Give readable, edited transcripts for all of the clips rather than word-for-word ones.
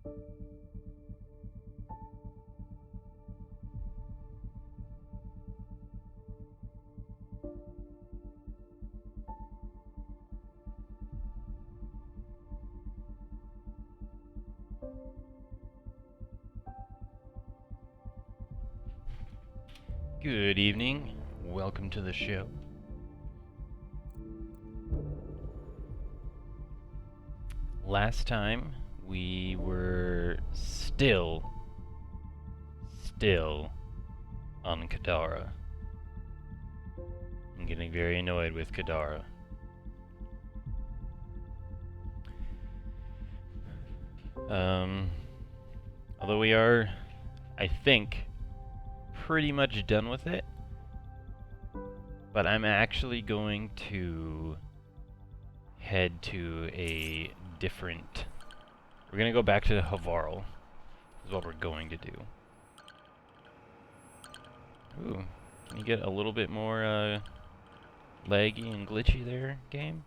Good evening. Welcome to the show. Last time we were still on Kadara. I'm getting very annoyed with Kadara. Although we are, I think, pretty much done with it. But I'm actually going to head to a different... We're going to go back to Havarl, is what we're going to do. Ooh, can you get a little bit more laggy and glitchy there, game?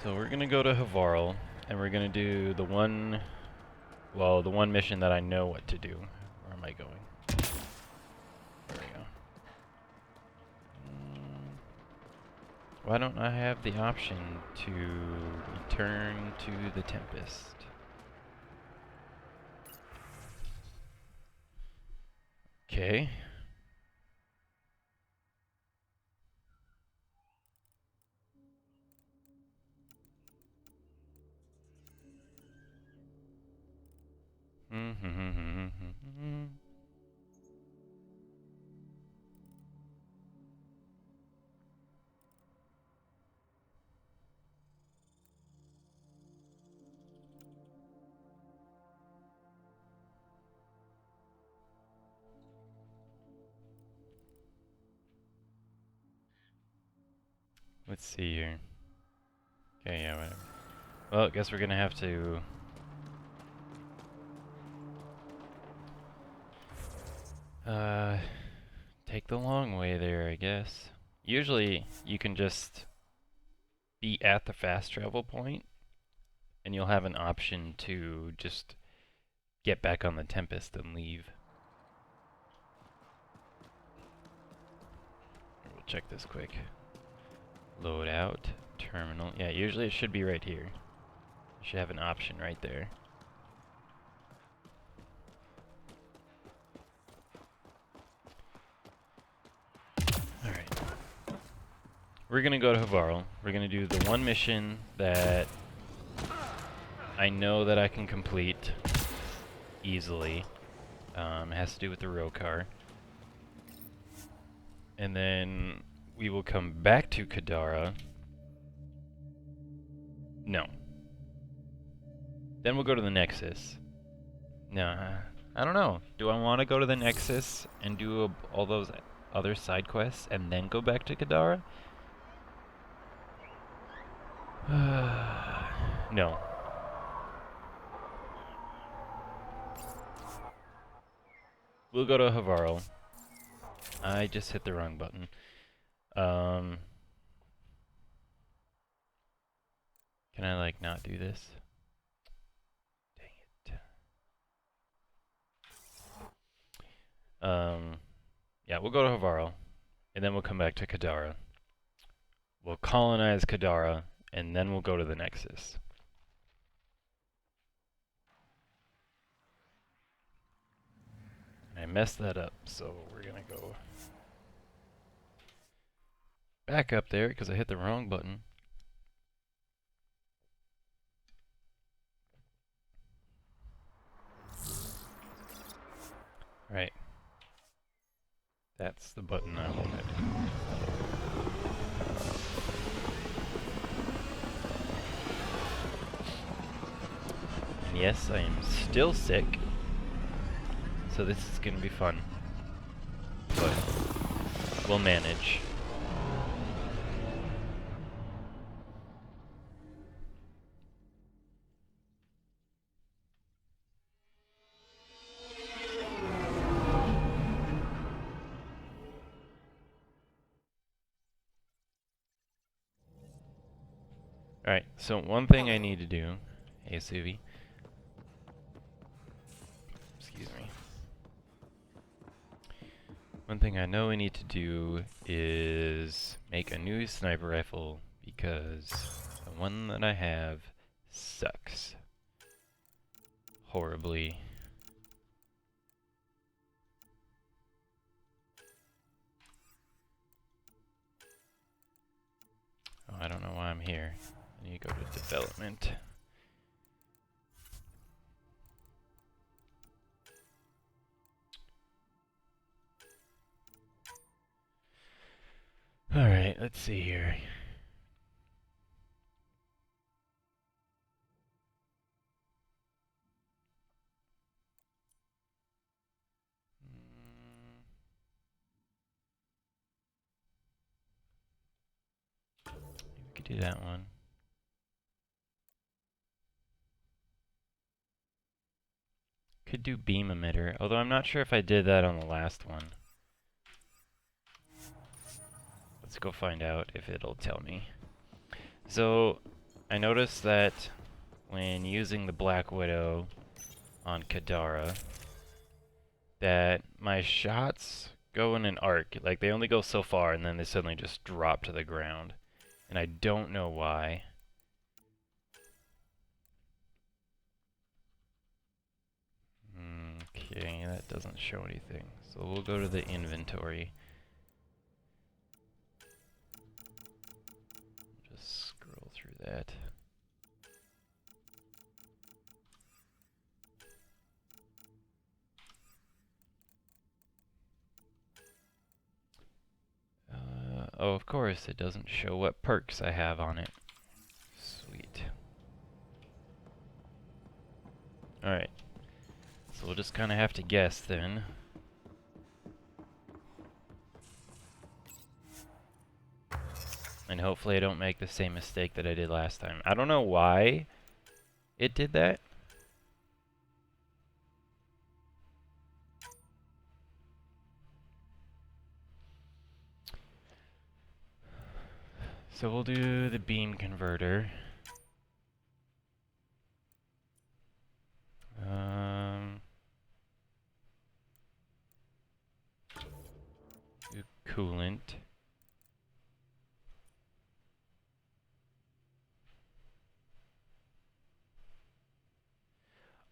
So we're gonna go to Havarl, and we're gonna do the one mission that I know what to do. Where am I going? There we go. Why don't I have the option to return to the Tempest? Okay. Let's see here. Okay, yeah, whatever. Well, I guess we're gonna have to... take the long way there, I guess. Usually, you can just be at the fast travel point, and you'll have an option to just get back on the Tempest and leave. We'll check this quick. Load out, terminal. Yeah, usually it should be right here. You should have an option right there. Alright. We're gonna go to Havarl. We're gonna do the one mission that I know that I can complete easily. It has to do with the Rokar. And then we will come back to Kadara. No. Then we'll go to the Nexus. No, I don't know. Do I want to go to the Nexus and do all those other side quests and then go back to Kadara? No. We'll go to Havarl. I just hit the wrong button. Can I, like, not do this? Dang it. Yeah, we'll go to Havarl, and then we'll come back to Kadara. We'll colonize Kadara, and then we'll go to the Nexus. And I messed that up, so we're gonna go back up there, because I hit the wrong button. Right. That's the button I wanted. And yes, I am still sick, so this is gonna be fun. But we'll manage. Alright, so one thing I need to do... Hey, Suvi. Excuse me. One thing I know we need to do is make a new sniper rifle because the one that I have sucks horribly. Oh, I don't know why I'm here. I need to go to development. Alright, let's see here. We could do that one. Could do beam emitter, although I'm not sure if I did that on the last one. Let's go find out if it'll tell me. So, I noticed that when using the Black Widow on Kadara, that my shots go in an arc. Like, they only go so far, and then they suddenly just drop to the ground. And I don't know why. Okay, that doesn't show anything. So we'll go to the inventory. Just scroll through that. Oh, of course, it doesn't show what perks I have on it. Sweet. Alright. So we'll just kind of have to guess then. And hopefully I don't make the same mistake that I did last time. I don't know why it did that. So we'll do the beam converter. Do coolant.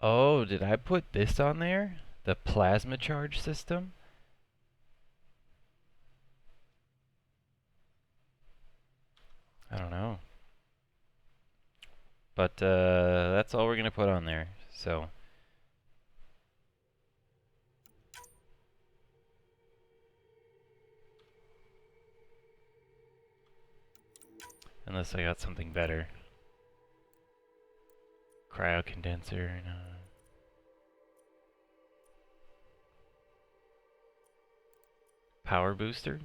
Oh, did I put this on there? The plasma charge system? I don't know. But that's all we're going to put on there. So unless I got something better. Cryo condenser, no. Power booster?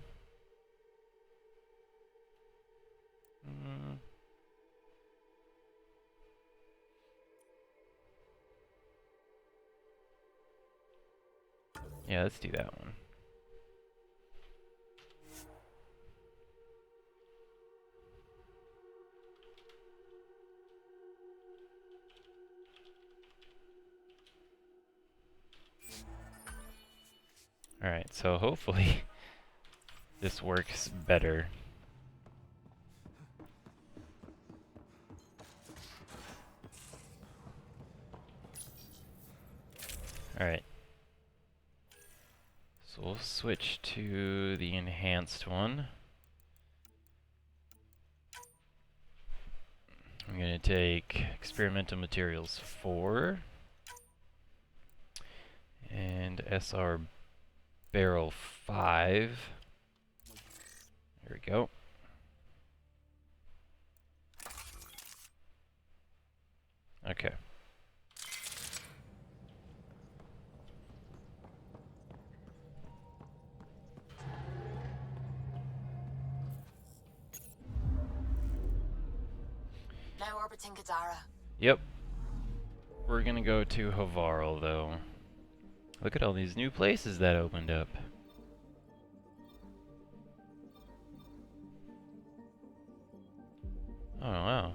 Yeah, let's do that one. Alright, so hopefully this works better. Alright. So we'll switch to the enhanced one. I'm going to take experimental materials 4 and SR barrel 5. There we go. Okay. Now orbiting Kadara. Yep. We're gonna go to Hovarl, though. Look at all these new places that opened up. Oh, wow.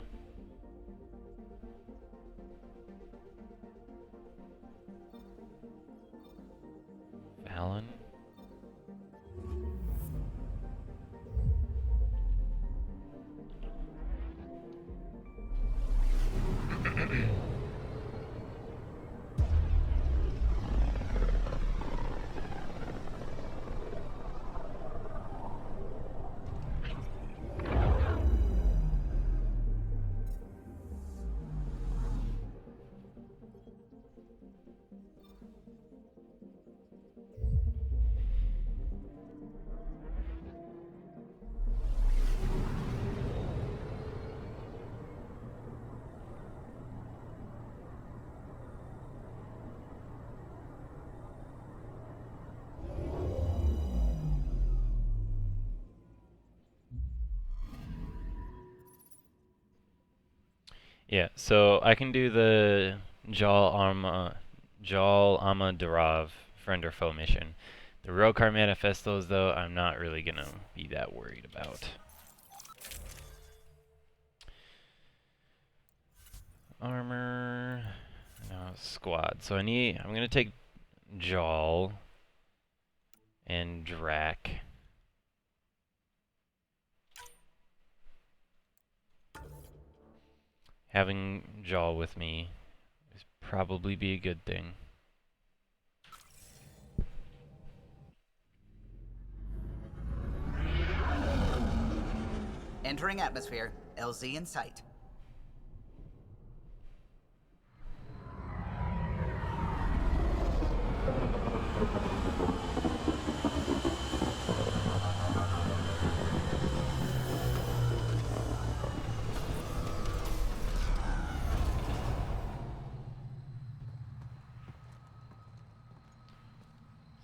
Yeah, so I can do the Jal Amadarav friend or foe mission. The Rokar manifestos, though, I'm not really gonna be that worried about. Armor, no squad. So I'm gonna take Jal and Drac. Having Jal with me is probably be a good thing. Entering atmosphere. LZ in sight.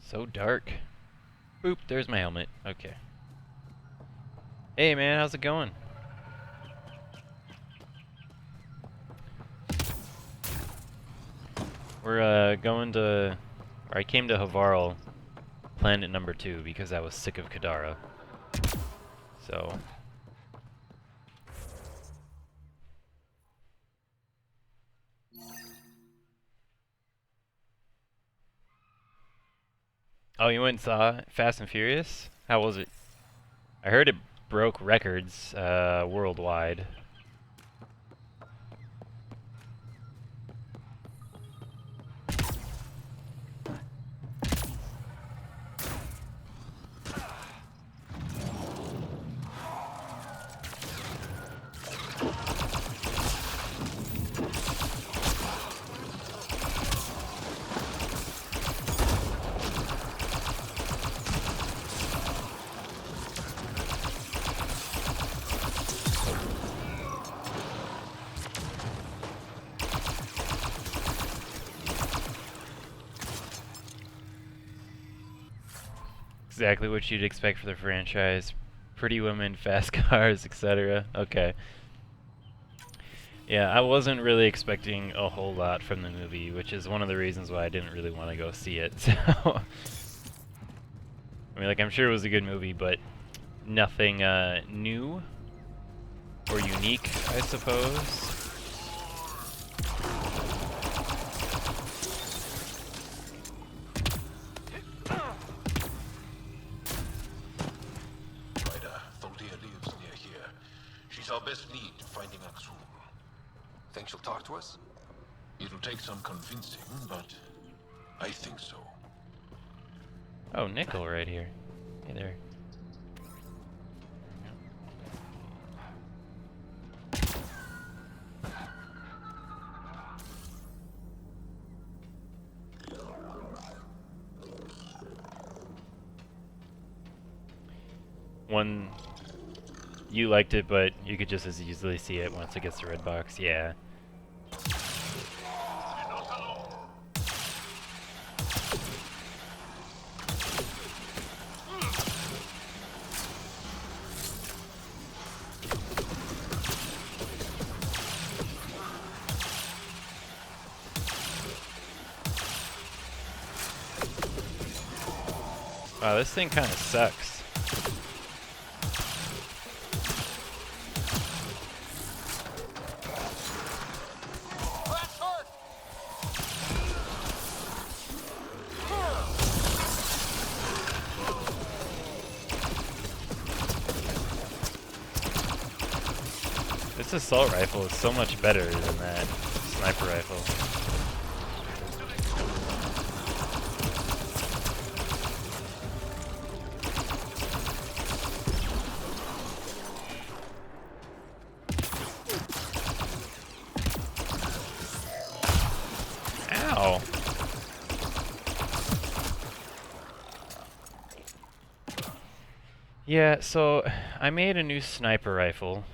So dark. Boop, there's my helmet. Okay. Hey man, how's it going? We're going to, or I came to Havarl, planet number 2, because I was sick of Kadara. So. Oh, you went and saw Fast and Furious? How was it? I heard it broke records worldwide. Exactly what you'd expect for the franchise. Pretty women, fast cars, etc. Okay. Yeah, I wasn't really expecting a whole lot from the movie, which is one of the reasons why I didn't really want to go see it. So, I mean, like, I'm sure it was a good movie, but nothing new or unique, I suppose. Lives near here. She's our best lead finding Aksul. Think she'll talk to us? It'll take some convincing, but I think so. Oh, Nickel right here. Hey there. One, you liked it, but you could just as easily see it once it gets to red box. Yeah. Wow, this thing kind of sucks. This assault rifle is so much better than that sniper rifle. Ow! Yeah, so I made a new sniper rifle.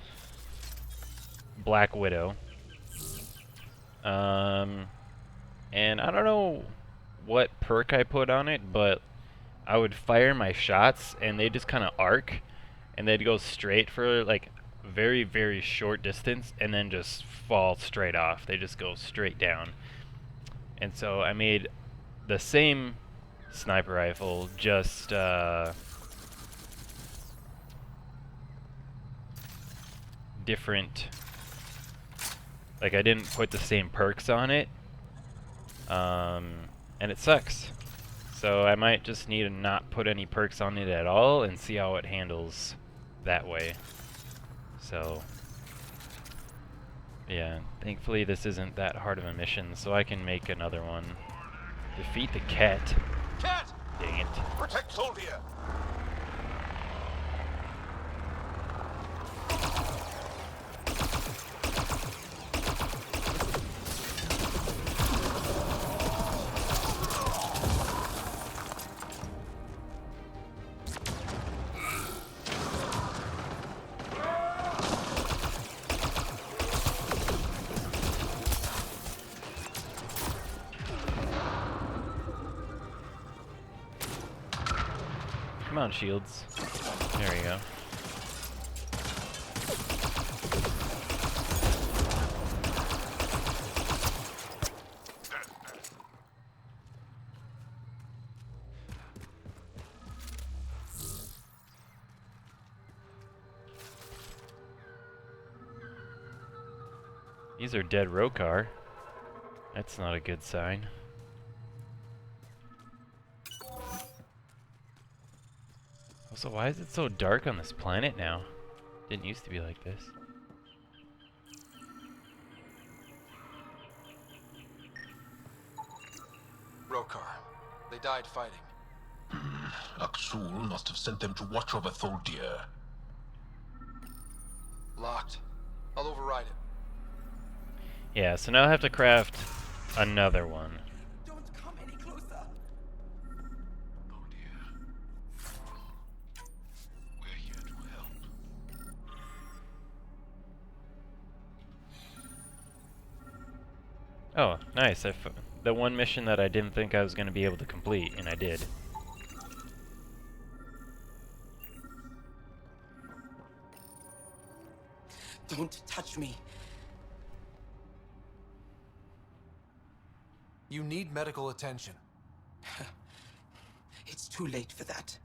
Black Widow. And I don't know what perk I put on it, but I would fire my shots and they just kind of arc and they'd go straight for like very, very short distance and then just fall straight off. They just go straight down. And so I made the same sniper rifle, just different. Like, I didn't put the same perks on it, and it sucks. So I might just need to not put any perks on it at all and see how it handles that way. So yeah, thankfully this isn't that hard of a mission, so I can make another one. Defeat the cat. Cat! Dang it. Protect Soldier! Come on, shields. There we go. These are dead Rokar. That's not a good sign. Also, why is it so dark on this planet now? Didn't used to be like this. Rokar. They died fighting. Aksul must have sent them to watch over Thuldir. Locked. I'll override it. Yeah, so now I have to craft another one. Don't come any closer. Thuldir. We're here to help. Oh, nice. The one mission that I didn't think I was going to be able to complete, and I did. Don't touch me. You need medical attention. It's too late for that.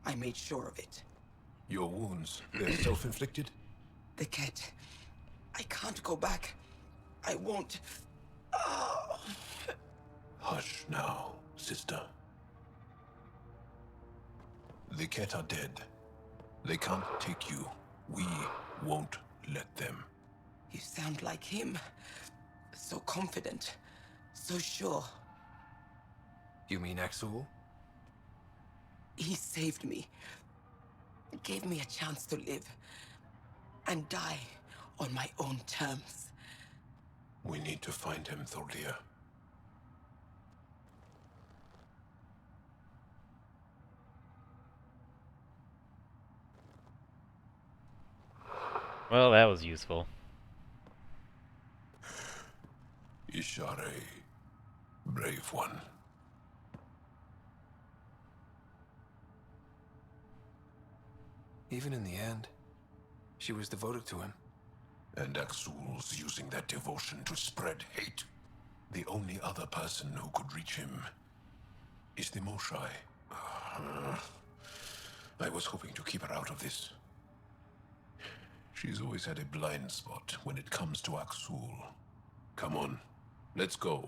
I made sure of it. Your wounds, they're self-inflicted? The cat. I can't go back. I won't. Oh. Hush now, sister. The Ket are dead. They can't take you. We won't let them. You sound like him. So confident. So sure. You mean Aksul? He saved me. Gave me a chance to live. And die on my own terms. We need to find him, Thuldir. Well, that was useful. Ishare, brave one. Even in the end, she was devoted to him. And Aksul's using that devotion to spread hate. The only other person who could reach him is the Moshae. I was hoping to keep her out of this. She's always had a blind spot when it comes to Aksul. Come on, let's go.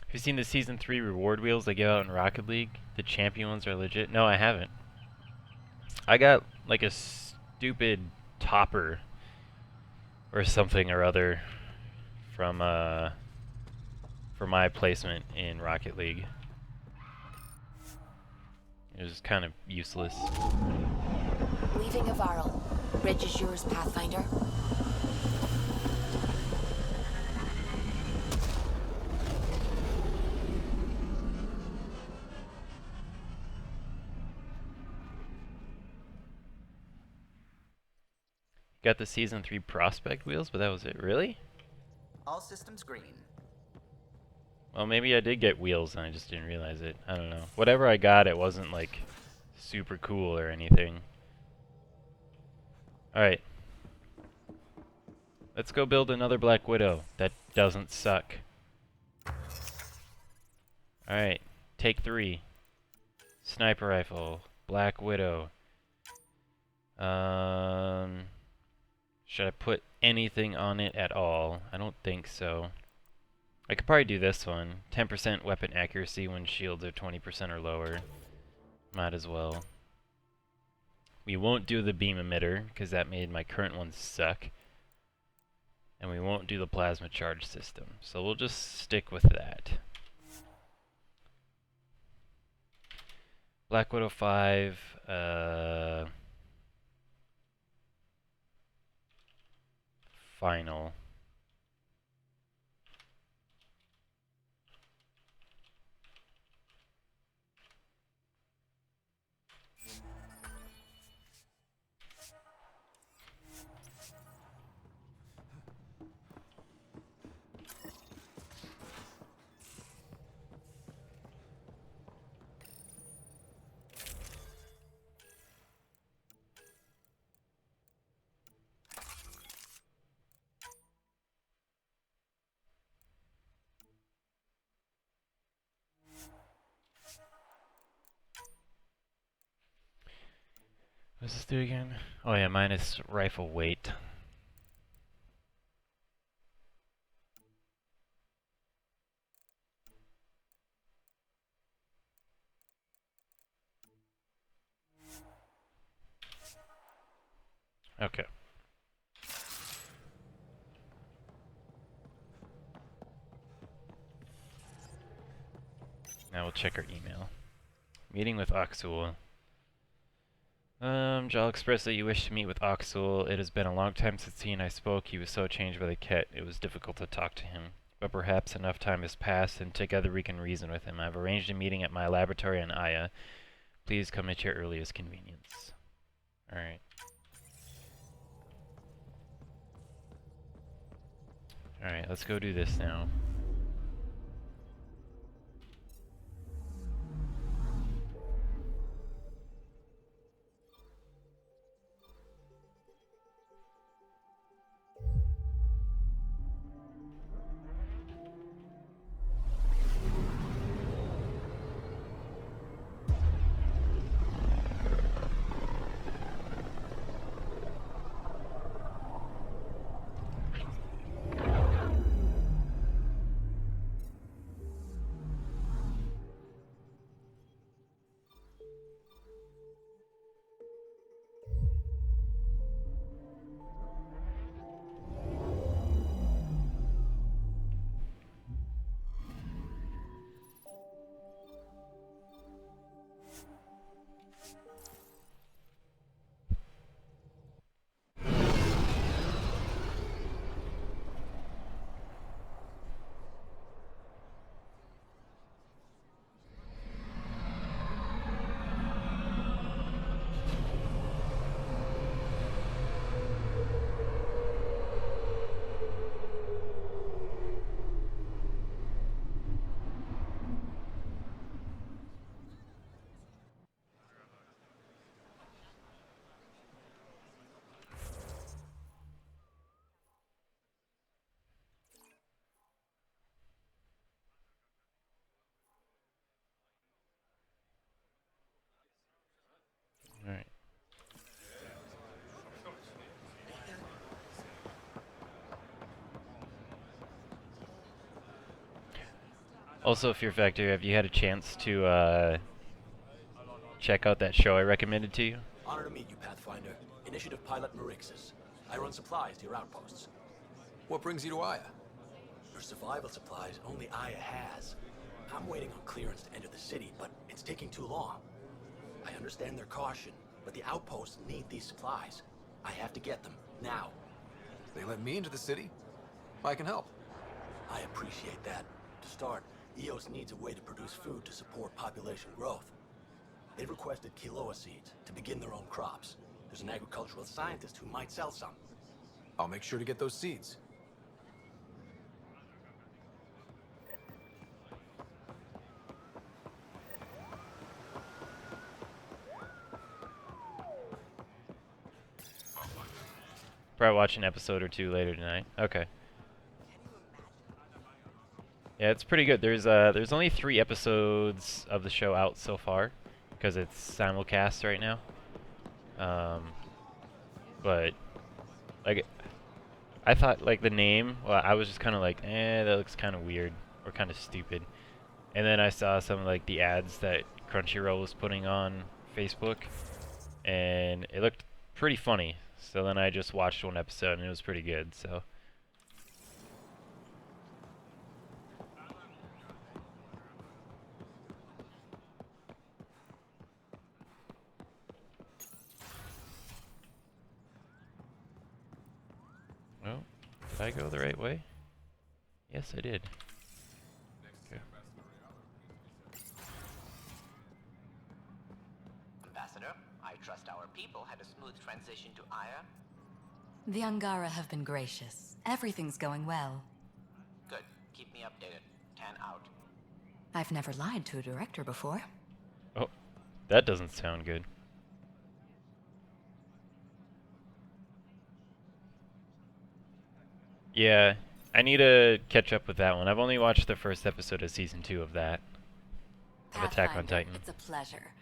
Have you seen the Season 3 reward wheels they give out in Rocket League? The champion ones are legit. No, I haven't. I got like a stupid topper or something or other from for my placement in Rocket League. It was kind of useless. Leaving Avaril. Ridge is yours, Pathfinder. Got the Season 3 Prospect wheels, but that was it. Really? All systems green. Well, maybe I did get wheels and I just didn't realize it. I don't know. Whatever I got, it wasn't, like, super cool or anything. Alright. Let's go build another Black Widow that doesn't suck. Alright. Take 3. Sniper rifle. Black Widow. Should I put anything on it at all? I don't think so. I could probably do this one. 10% weapon accuracy when shields are 20% or lower. Might as well. We won't do the beam emitter, because that made my current one suck. And we won't do the plasma charge system. So we'll just stick with that. Black Widow 5, final. What does this do again? Oh yeah, minus rifle weight. Okay. Now we'll check our email. Meeting with Oxul. Jal expressed that you wish to meet with Oxul. It has been a long time since he and I spoke. He was so changed by the kit, it was difficult to talk to him. But perhaps enough time has passed, and together we can reason with him. I've arranged a meeting at my laboratory on Aya. Please come at your earliest convenience. Alright. Alright, let's go do this now. Alright. Also, Fear Factor, have you had a chance to check out that show I recommended to you? Honor to meet you, Pathfinder. Initiative Pilot Marixus. I run supplies to your outposts. What brings you to Aya? For survival supplies, only Aya has. I'm waiting on clearance to enter the city, but it's taking too long. I understand their caution, but the outposts need these supplies. I have to get them, now. They let me into the city? I can help. I appreciate that. To start, EOS needs a way to produce food to support population growth. They've requested Kiloa seeds to begin their own crops. There's an agricultural scientist who might sell some. I'll make sure to get those seeds. Probably watch an episode or two later tonight. Okay. Yeah, it's pretty good. There's only 3 episodes of the show out so far, because it's simulcast right now. But like, I thought like the name. Well, I was just kind of like, that looks kind of weird or kind of stupid. And then I saw some like the ads that Crunchyroll was putting on Facebook, and it looked pretty funny. So then I just watched one episode and it was pretty good. So. Oh, did I go the right way? Yes, I did. Okay. Ambassador, I trust our people had a smooth transition to Aya. The Angara have been gracious. Everything's going well. Good. Keep me updated. 10 out. I've never lied to a director before. Oh, that doesn't sound good. Yeah, I need to catch up with that one. I've only watched the first episode of season 2 of that. Of Attack on Pathfinder, Titan. it's a pleasure.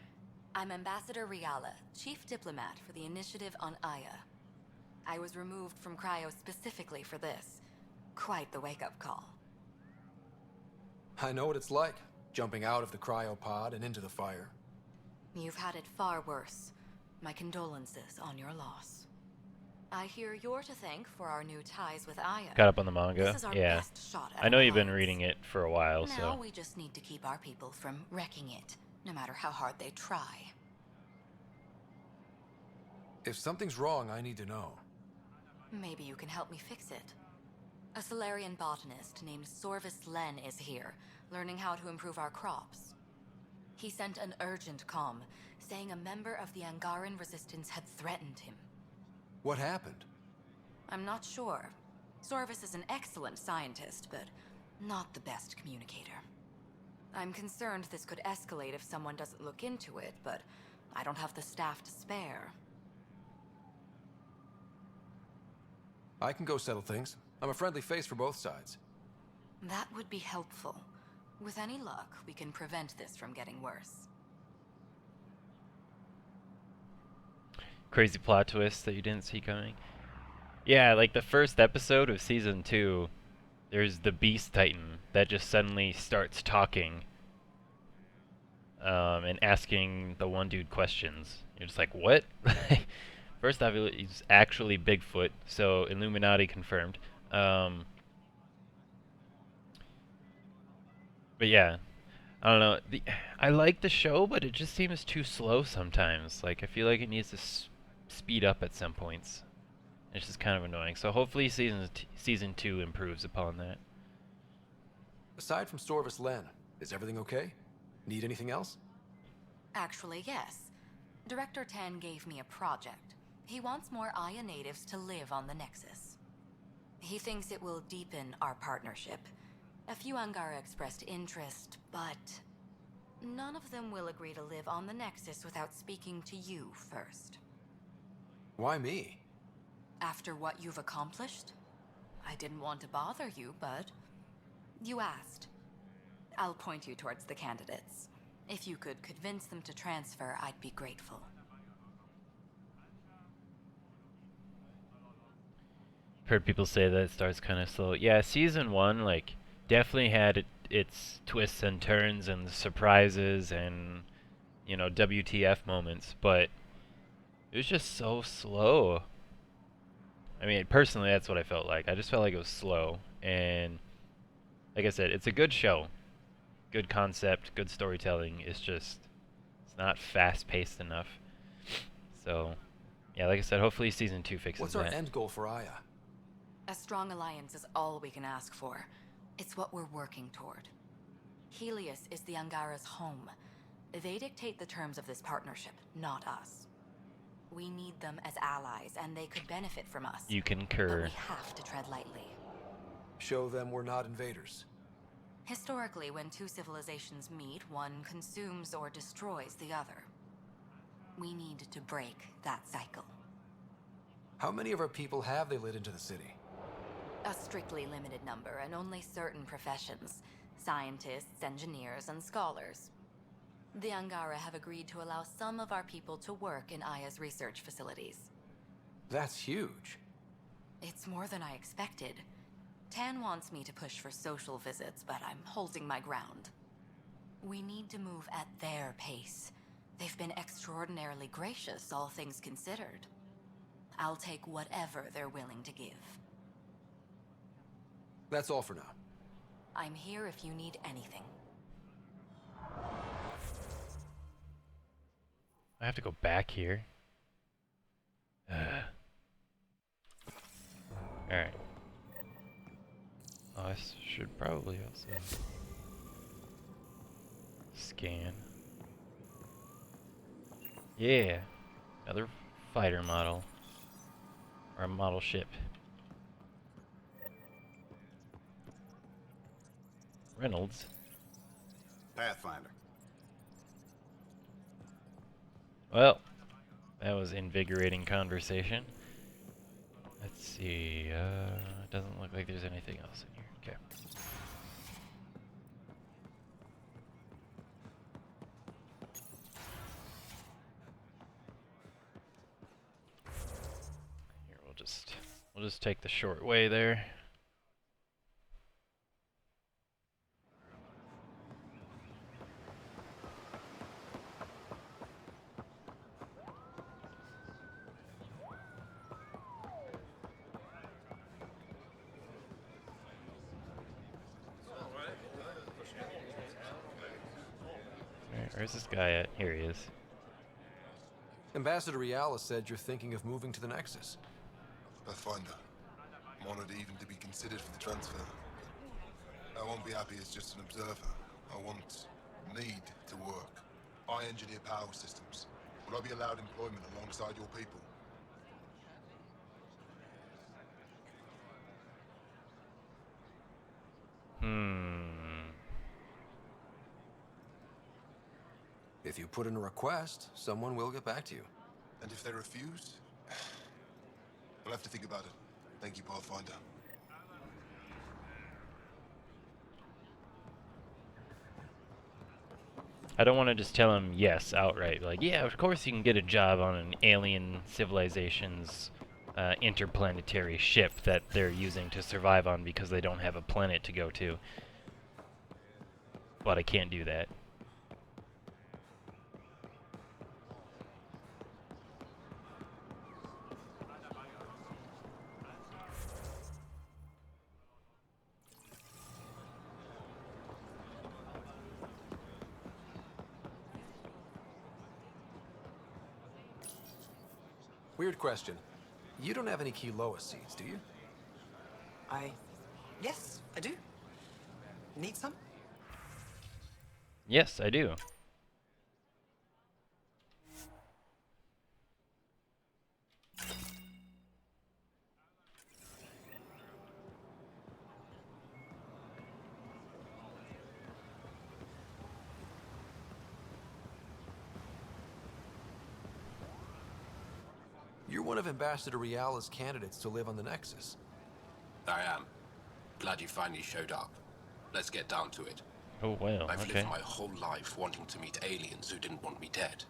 I'm Ambassador Riala, Chief Diplomat for the Initiative on Aya. I was removed from Cryo specifically for this. Quite the wake-up call. I know what it's like, jumping out of the cryopod and into the fire. You've had it far worse. My condolences on your loss. I hear you're to thank for our new ties with Aya. Got up on the manga. This is our Yeah. best shot at I know you've been alliance. reading it for a while, Now so. we just need to keep our people from wrecking it, no matter how hard they try. If something's wrong, I need to know. Maybe you can help me fix it. A Solarian botanist named Sorvis Len is here, learning how to improve our crops. He sent an urgent comm, saying a member of the Angaran resistance had threatened him. What happened? I'm not sure. Sorvis is an excellent scientist, but not the best communicator. I'm concerned this could escalate if someone doesn't look into it, but I don't have the staff to spare. I can go settle things. I'm a friendly face for both sides. That would be helpful. With any luck, we can prevent this from getting worse. Crazy plot twist that you didn't see coming. Yeah, like the first episode of season 2, there's the Beast Titan that just suddenly starts talking and asking the one dude questions. You're just like, what? First off, he's actually Bigfoot, so Illuminati confirmed. But yeah, I don't know. I like the show, but it just seems too slow sometimes. Like, I feel like it needs to speed up at some points. It's just kind of annoying. So hopefully season 2 improves upon that. Aside from Sorvis Len, is everything okay? Need anything else? Actually, yes. Director Tan gave me a project. He wants more Aya natives to live on the Nexus. He thinks it will deepen our partnership. A few Angara expressed interest, but none of them will agree to live on the Nexus without speaking to you first. Why me? After what you've accomplished? I didn't want to bother you, but you asked. I'll point you towards the candidates. If you could convince them to transfer, I'd be grateful. Heard people say that it starts kind of slow. Yeah, season 1, like, definitely had its twists and turns and surprises and, you know, WTF moments, but it was just so slow. I mean, personally, that's what I felt like. I just felt like it was slow. And, like I said, it's a good show. Good concept, good storytelling. It's just, it's not fast-paced enough. So, yeah, like I said, hopefully season 2 fixes What's that. our end goal for Aya? A strong alliance is all we can ask for. It's what we're working toward. Helios is the Angara's home. They dictate the terms of this partnership, not us. We need them as allies, and they could benefit from us. You But concur. we have to tread lightly. Show them we're not invaders. Historically, when two civilizations meet, one consumes or destroys the other. We need to break that cycle. How many of our people have they let into the city? A strictly limited number, and only certain professions. Scientists, engineers, and scholars. The Angara have agreed to allow some of our people to work in Aya's research facilities. That's huge. It's more than I expected. Tan wants me to push for social visits, but I'm holding my ground. We need to move at their pace. They've been extraordinarily gracious, all things considered. I'll take whatever they're willing to give. That's all for now. I'm here if you need anything. I have to go back here. Alright. Oh, I should probably also scan. Yeah, another fighter model. Or a model ship. Reynolds. Pathfinder. Well, that was invigorating conversation. Let's see, it doesn't look like there's anything else in here. Okay. Here, we'll just take the short way there. Where's this guy at? Here he is. Ambassador Riala said you're thinking of moving to the Nexus. Pathfinder. I'm honored even to be considered for the transfer. I won't be happy as just an observer. Need to work. I engineer power systems. Will I be allowed employment alongside your people? If you put in a request, someone will get back to you. And if they refuse? I'll have to think about it. Thank you, Pathfinder. I don't want to just tell him yes outright. Like, yeah, of course you can get a job on an alien civilization's interplanetary ship that they're using to survive on because they don't have a planet to go to. But I can't do that. Weird question. You don't have any Kiloa seeds, do you? Yes, I do. Need some? Yes, I do. You're one of Ambassador Riala's candidates to live on the Nexus. I am. Glad you finally showed up. Let's get down to it. Oh, well, I've okay. lived my whole life wanting to meet aliens who didn't want me dead.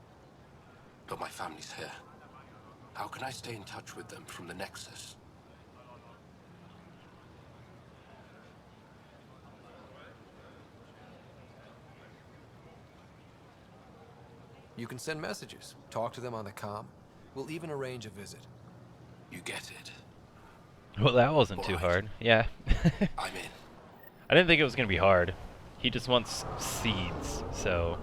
But my family's here. How can I stay in touch with them from the Nexus? You can send messages, talk to them on the comm. We'll even arrange a visit. You get it. Well, that wasn't too Alright. hard. Yeah. I'm in. I didn't think it was going to be hard. He just wants seeds, so...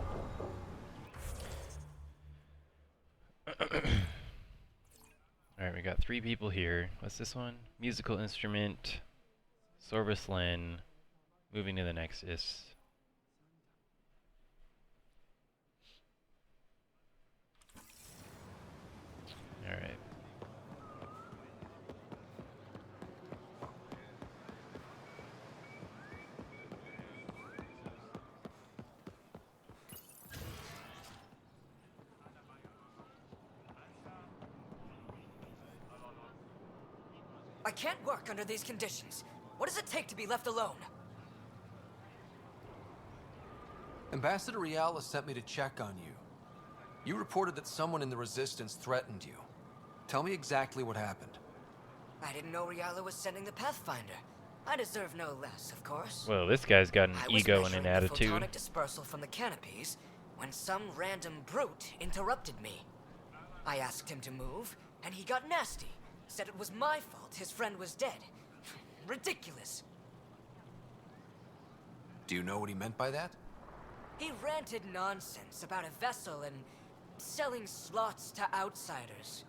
Alright, we got 3 people here. What's this one? Musical instrument. Sorbus Len. Moving to the Nexus. I can't work under these conditions. What does it take to be left alone? Ambassador Riala sent me to check on you. You reported that someone in the Resistance threatened you. Tell me exactly what happened. I didn't know Riala was sending the Pathfinder. I deserve no less, of course. Well, this guy's got an I was ego and an measuring the attitude. photonic dispersal from the canopies when some random brute interrupted me. I asked him to move, and he got nasty. Said it was my fault his friend was dead. Ridiculous. Do you know what he meant by that? He ranted nonsense about a vessel and selling slots to outsiders.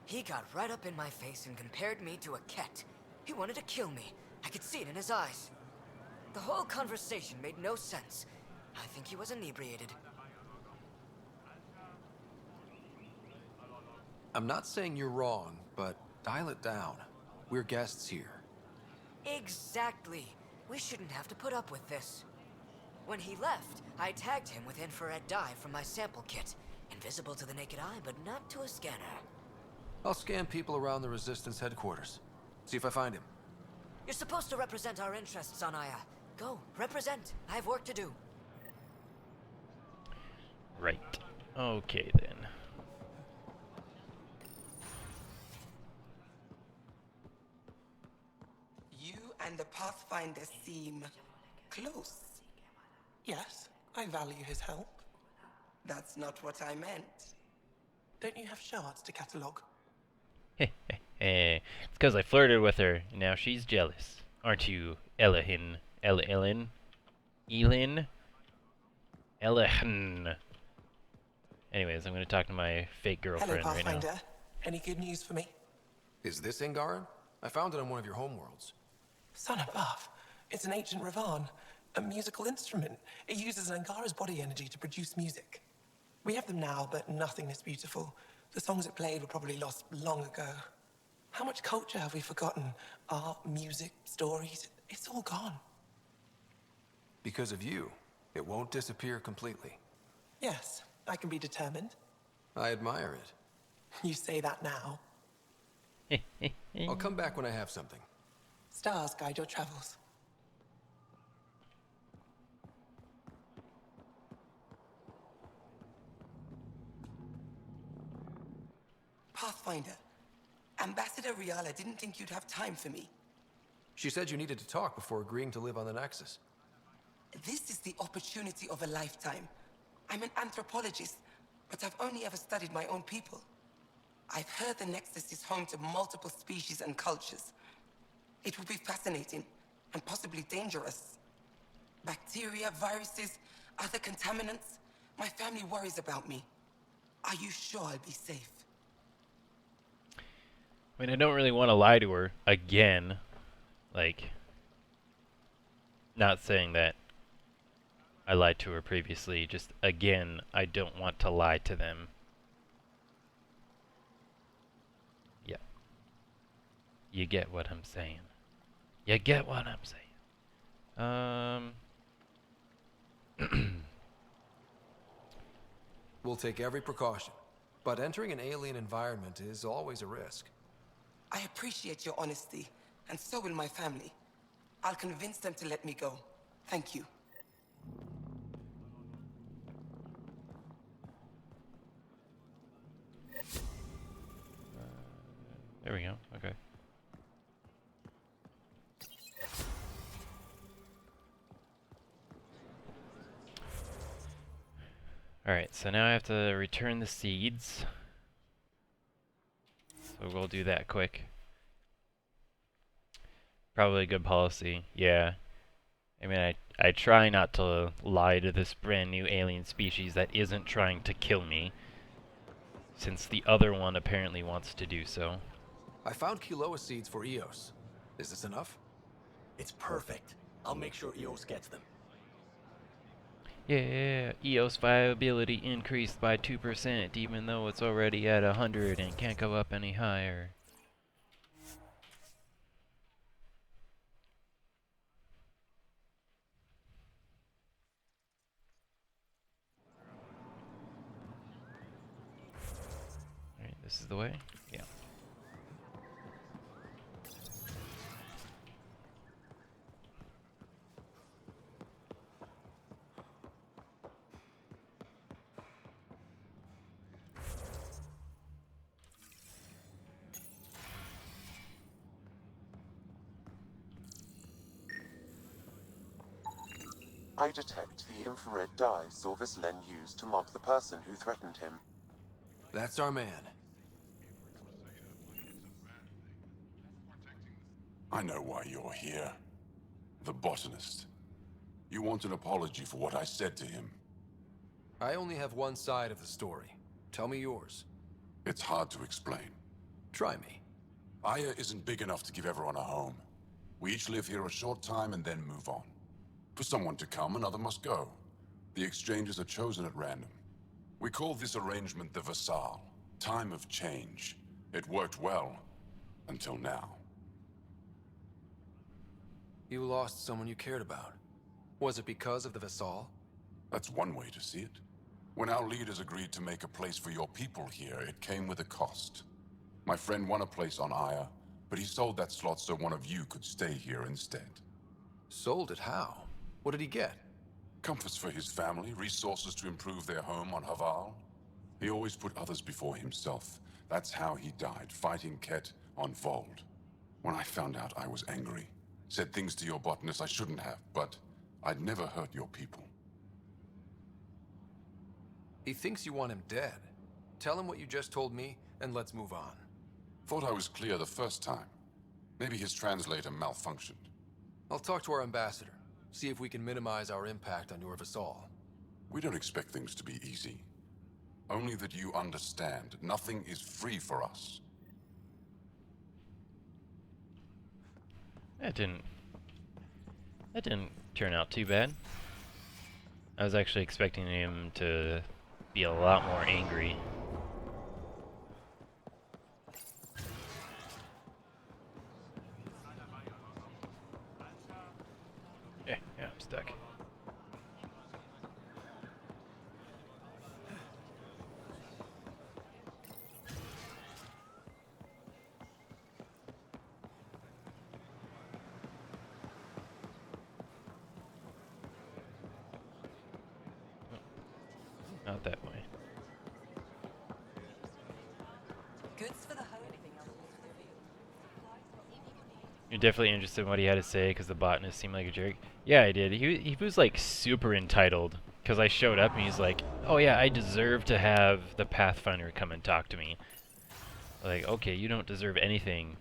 He got right up in my face and compared me to a cat. He wanted to kill me. I could see it in his eyes. The whole conversation made no sense. I think he was inebriated. I'm not saying you're wrong, but dial it down. We're guests here. Exactly. We shouldn't have to put up with this. When he left, I tagged him with infrared dye from my sample kit. Invisible to the naked eye, but not to a scanner. I'll scan people around the Resistance headquarters. See if I find him. You're supposed to represent our interests on Aya. Go, represent. I have work to do. Right. Okay, then. You and the Pathfinder seem close. Yes, I value his help. That's not what I meant. Don't you have shards to catalogue? It's because I flirted with her, and now she's jealous. Aren't you, Elahin? Elin? Elahin. Anyways, I'm going to talk to my fake girlfriend Hello, right now. Pathfinder. Any good news for me? Is this Angaran? I found it on one of your homeworlds. Son above. It's an ancient Ravan, a musical instrument. It uses Angara's body energy to produce music. We have them now, but nothing this beautiful. The songs it played were probably lost long ago. How much culture have we forgotten? Art, music, stories, it's all gone. Because of you, it won't disappear completely. Yes, I can be determined. I admire it. You say that now. I'll come back when I have something. Stars guide your travels. Pathfinder, Ambassador Riala didn't think you'd have time for me. She said you needed to talk before agreeing to live on the Nexus. This is the opportunity of a lifetime. I'm an anthropologist, but I've only ever studied my own people. I've heard the Nexus is home to multiple species and cultures. It will be fascinating and possibly dangerous. Bacteria, viruses, other contaminants. My family worries about me. Are you sure I'll be safe? I mean, I don't really want to lie to her again. Like, not saying that I lied to her previously, just again, I don't want to lie to them. Yeah. You get what I'm saying. You get what I'm saying. We'll take every precaution, but entering an alien environment is always a risk. I appreciate your honesty, and so will my family. I'll convince them to let me go. Thank you. There we go. Okay. Alright, so now I have to return the seeds. So we'll do that quick. Probably a good policy, yeah. I mean, I try not to lie to this brand new alien species that isn't trying to kill me, since the other one apparently wants to do so. I found Kiloa seeds for Eos. Is this enough? It's perfect. I'll make sure Eos gets them. Yeah, EOS viability increased by 2%, even though it's already at 100 and can't go up any higher. Alright, this is the way? Yeah. I detect the infrared dye Sorvis Len used to mark the person who threatened him. That's our man. I know why you're here. The botanist. You want an apology for what I said to him. I only have one side of the story. Tell me yours. It's hard to explain. Try me. Aya isn't big enough to give everyone a home. We each live here a short time and then move on. For someone to come, another must go. The exchanges are chosen at random. We call this arrangement the Vassal. Time of change. It worked well. Until now. You lost someone you cared about. Was it because of the Vassal? That's one way to see it. When our leaders agreed to make a place for your people here, it came with a cost. My friend won a place on Aya, but he sold that slot so one of you could stay here instead. Sold it how? What did he get? Comforts for his family, resources to improve their home on Haval. He always put others before himself. That's how he died, fighting Ket on Vold. When I found out, I was angry. Said things to your botanist I shouldn't have, but I'd never hurt your people. He thinks you want him dead. Tell him what you just told me, and let's move on. Thought I was clear the first time. Maybe his translator malfunctioned. I'll talk to our ambassador. See if we can minimize our impact on your Vassal. We don't expect things to be easy. Only that you understand, nothing is free for us. That didn't turn out too bad. I was actually expecting him to be a lot more angry. Yeah, I'm stuck. Not that way. Goods for the home. You're definitely interested in what he had to say because the botanist seemed like a jerk. Yeah, I did. He was like super entitled because I showed up and he's like, "Oh yeah, I deserve to have the Pathfinder come and talk to me." Like, okay, you don't deserve anything.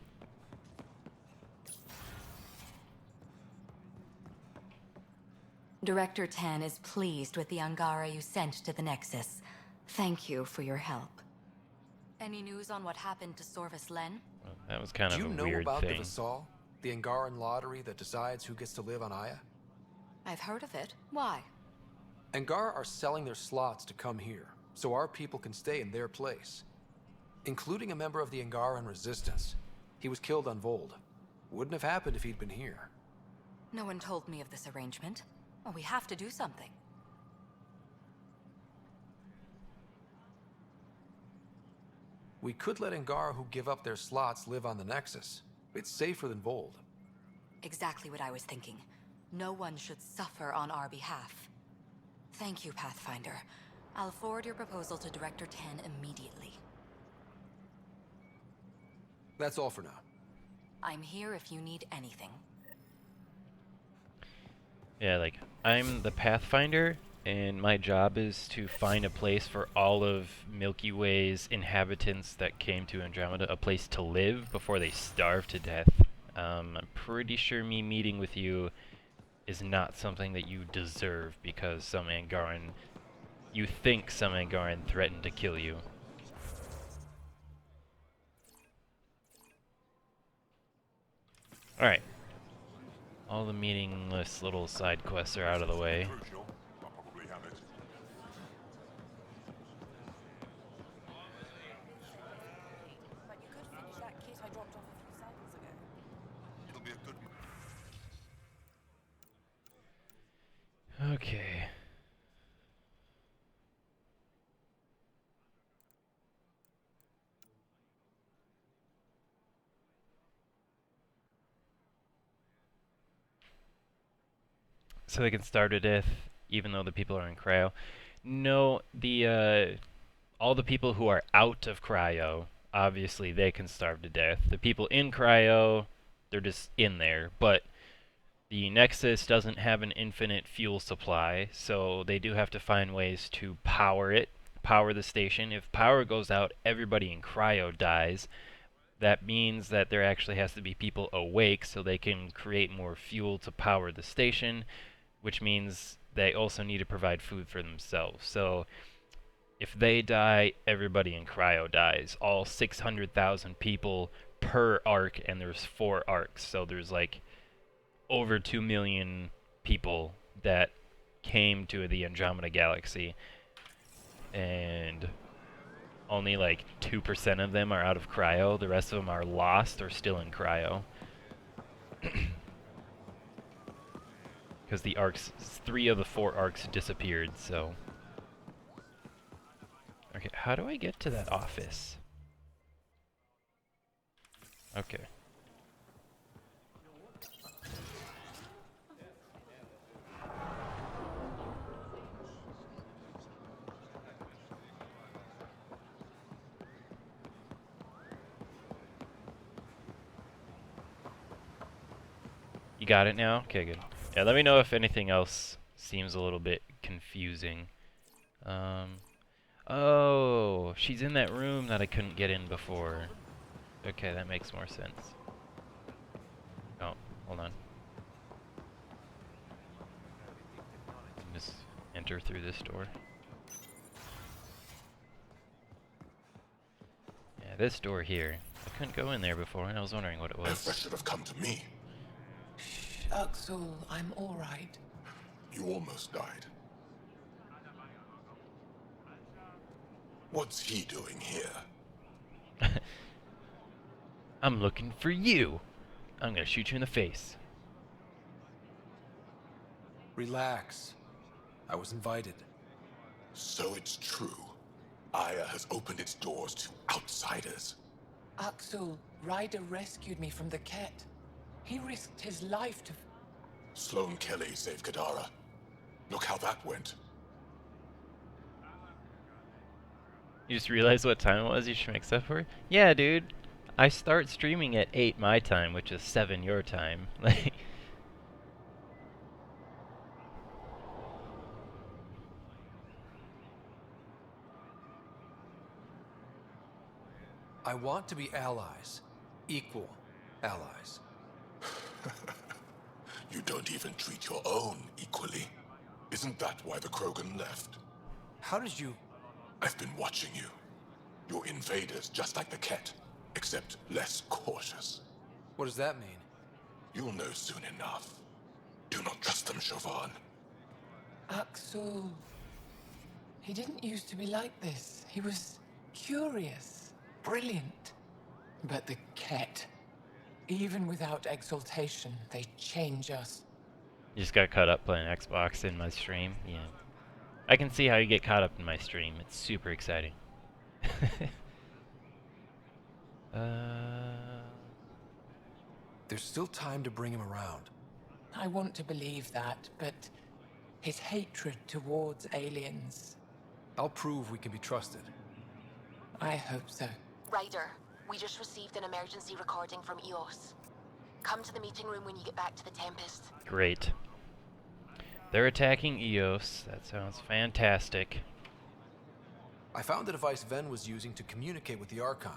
Director Tan is pleased with the Angara you sent to the Nexus. Thank you for your help. Any news on what happened to Sorvis Len? Well, that was kind of a weird Do you know about thing. the Vassal? The Angaran lottery that decides who gets to live on Aya? I've heard of it. Why? Angara are selling their slots to come here, so our people can stay in their place. Including a member of the Angaran resistance. He was killed on Vold. Wouldn't have happened if he'd been here. No one told me of this arrangement. Well, we have to do something. We could let Angara who give up their slots live on the Nexus. It's safer than Vold. Exactly what I was thinking. No one should suffer on our behalf. Thank you, Pathfinder. I'll forward your proposal to Director Tan immediately. That's all for now. I'm here if you need anything. Yeah, like, I'm the Pathfinder, and my job is to find a place for all of Milky Way's inhabitants that came to Andromeda, a place to live before they starve to death. I'm pretty sure me meeting with you is not something that you deserve because some Angaran, you think some Angaran threatened to kill you. Alright. All the meaningless little side quests are out of the way. Okay. So they can starve to death even though the people are in cryo. No, the all the people who are out of cryo, obviously they can starve to death. The people in cryo, they're just in there, but The Nexus doesn't have an infinite fuel supply, so they do have to find ways to power the station. If power goes out, everybody in cryo dies. That means that there actually has to be people awake so they can create more fuel to power the station, which means they also need to provide food for themselves. So if they die, everybody in cryo dies. All 600,000 people per arc, and there's 4 arcs, so there's like over 2 million people that came to the Andromeda Galaxy, and only like 2% of them are out of cryo. The rest of them are lost or still in cryo. Because the arcs, 3 of the 4 arcs disappeared, so... Okay, how do I get to that office? Okay. You got it now? Okay, good. Yeah, let me know if anything else seems a little bit confusing. Oh, she's in that room that I couldn't get in before. Okay, that makes more sense. Oh, hold on. Just enter through this door. Yeah, this door here. I couldn't go in there before, and I was wondering what it was. That should have come to me. Uxul, I'm all right. You almost died. What's he doing here? I'm looking for you. I'm gonna shoot you in the face. Relax. I was invited. So it's true. Aya has opened its doors to outsiders. Uxul, Ryder rescued me from the Ket. He risked his life to... Sloane Kelly saved Kadara. Look how that went. You just realized what time it was you should make stuff for? Yeah, dude. I start streaming at 8 my time, which is 7 your time. Like... I want to be allies. Equal allies. You don't even treat your own equally. Isn't that why the Krogan left? How did you... I've been watching you. You're invaders just like the Ket, except less cautious. What does that mean? You'll know soon enough. Do not trust them, Chauvin. Uxul... He didn't used to be like this. He was curious, brilliant. But the Ket... Even without exaltation, they change us. You just got caught up playing Xbox in my stream? Yeah. I can see how you get caught up in my stream. It's super exciting. There's still time to bring him around. I want to believe that, but his hatred towards aliens... I'll prove we can be trusted. I hope so. Ryder, we just received an emergency recording from EOS. Come to the meeting room when you get back to the Tempest. Great. They're attacking EOS. That sounds fantastic. I found the device Ven was using to communicate with the Archon.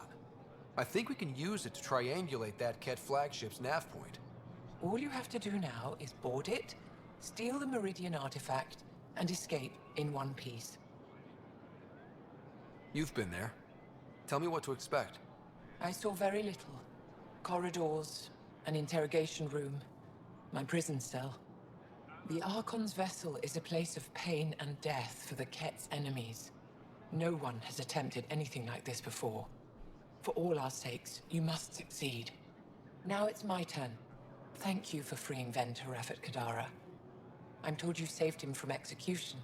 I think we can use it to triangulate that Ket flagship's nav point. All you have to do now is board it, steal the Meridian artifact, and escape in one piece. You've been there. Tell me what to expect. I saw very little. Corridors, an interrogation room, my prison cell. The Archon's vessel is a place of pain and death for the Ket's enemies. No one has attempted anything like this before. For all our sakes, you must succeed. Now it's my turn. Thank you for freeing Ven to Rafat Kadara. I'm told you saved him from execution.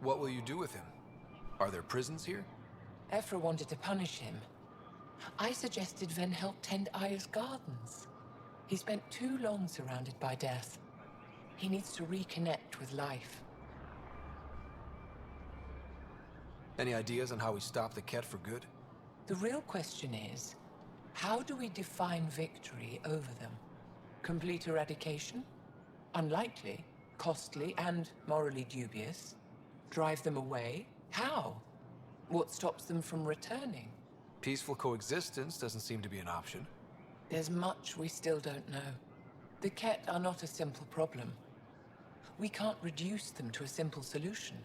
What will you do with him? Are there prisons here? Ephra wanted to punish him. I suggested Ven help tend Aya's gardens. He spent too long surrounded by death. He needs to reconnect with life. Any ideas on how we stop the Kett for good? The real question is, how do we define victory over them? Complete eradication? Unlikely, costly, and morally dubious. Drive them away? How? What stops them from returning? Peaceful coexistence doesn't seem to be an option. There's much we still don't know. The Kett are not a simple problem. We can't reduce them to a simple solution.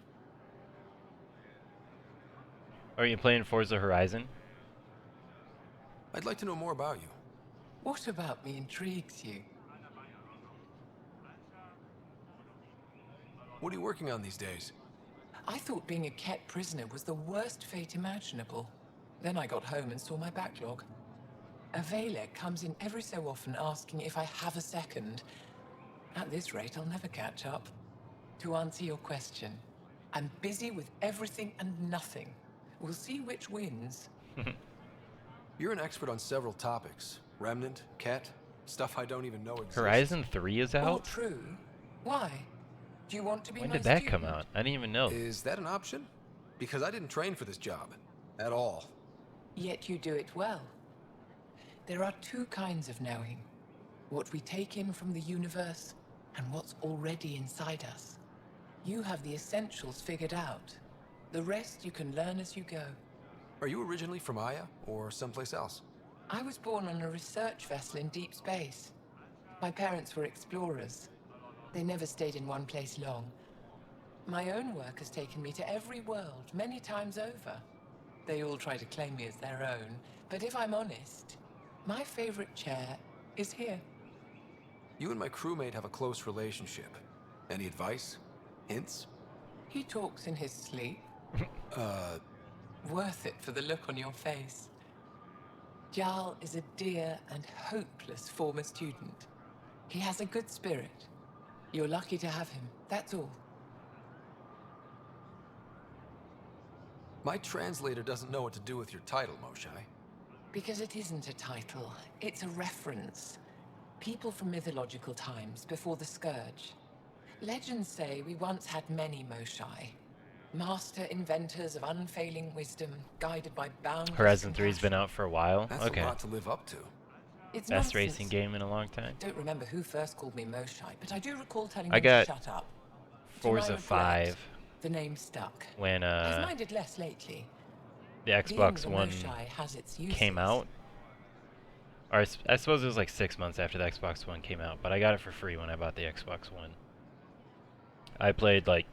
Are you playing Forza Horizon? I'd like to know more about you. What about me intrigues you? What are you working on these days? I thought being a Kett prisoner was the worst fate imaginable. Then I got home and saw my backlog. Avele comes in every so often asking if I have a second. At this rate, I'll never catch up. To answer your question, I'm busy with everything and nothing. We'll see which wins. You're an expert on several topics. Remnant, Kett, stuff I don't even know exists. Horizon 3 is All out? true. Why? Do you want to be When my did that student? come out? I didn't even know. Is that an option? Because I didn't train for this job. At all. Yet you do it well. There are two kinds of knowing. What we take in from the universe, and what's already inside us. You have the essentials figured out. The rest you can learn as you go. Are you originally from Aya, or someplace else? I was born on a research vessel in deep space. My parents were explorers. They never stayed in one place long. My own work has taken me to every world, many times over. They all try to claim me as their own, but if I'm honest, my favorite chair is here. You and my crewmate have a close relationship. Any advice? Hints? He talks in his sleep. Worth it for the look on your face. Jarl is a dear and hopeless former student. He has a good spirit. You're lucky to have him, that's all. My translator doesn't know what to do with your title, Moshae. Because it isn't a title, it's a reference. People from mythological times, before the Scourge. Legends say we once had many Moshae. Master inventors of unfailing wisdom, guided by boundless Horizon 3's compassion. been out for a while? That's Okay. a lot to live up to. It's Best nonsense. racing game in a long time. Don't remember who first called me Moshae, but I do recall telling I them got to shut up. To my Forza regret, 5 The name stuck. when I've minded less lately. the Being Xbox the One Moshae has its came uses. out. Or I suppose it was like 6 months after the Xbox One came out, but I got it for free when I bought the Xbox One. I played like,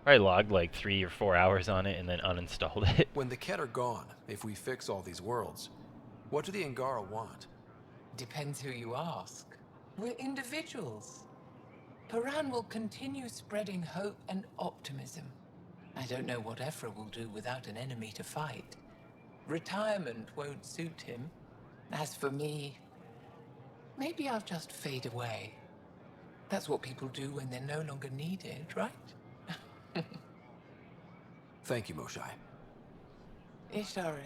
I logged like 3 or 4 hours on it and then uninstalled it. When the Kett are gone, if we fix all these worlds, what do the Angara want? Depends who you ask. We're individuals. Paran will continue spreading hope and optimism. I don't know what Ephra will do without an enemy to fight. Retirement won't suit him. As for me, maybe I'll just fade away. That's what people do when they're no longer needed, right? Thank you, Moshae. Ishare.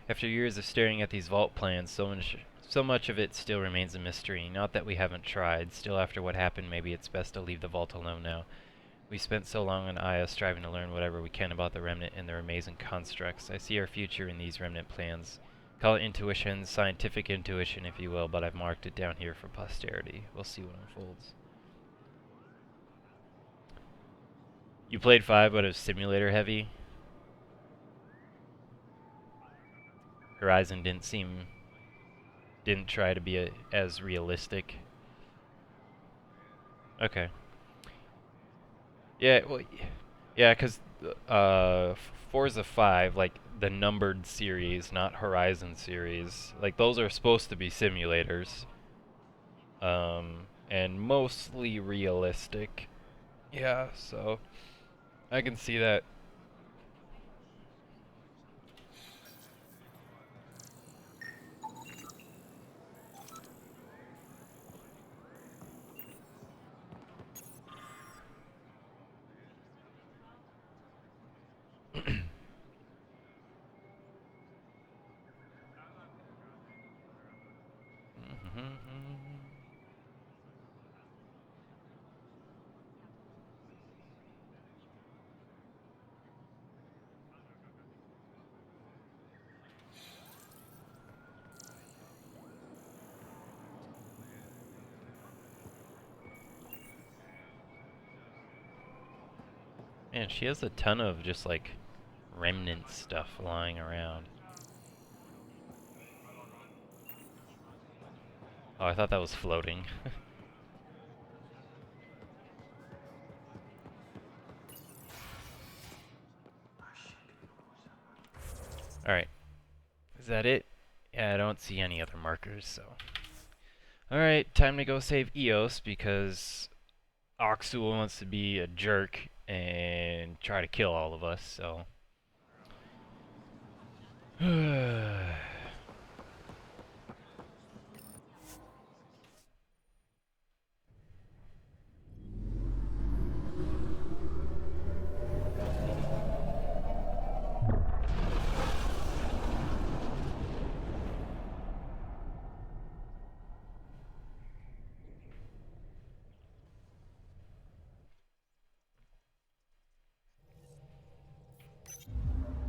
After years of staring at these vault plans, so much of it still remains a mystery. Not that we haven't tried. Still, after what happened, maybe it's best to leave the vault alone now. We spent so long on Aya striving to learn whatever we can about the Remnant and their amazing constructs. I see our future in these Remnant plans. Call it intuition, scientific intuition if you will, but I've marked it down here for posterity. We'll see what unfolds. You played 5, but it was simulator heavy. Horizon didn't try to be as realistic. Okay. Yeah, well, yeah, because Forza 5, like the numbered series, not Horizon series, like those are supposed to be simulators, and mostly realistic. Yeah, so I can see that. Man, she has a ton of just like remnant stuff lying around. Oh, I thought that was floating. Alright. Is that it? Yeah, I don't see any other markers, so. Alright, time to go save Eos because Oxul wants to be a jerk and try to kill all of us, so.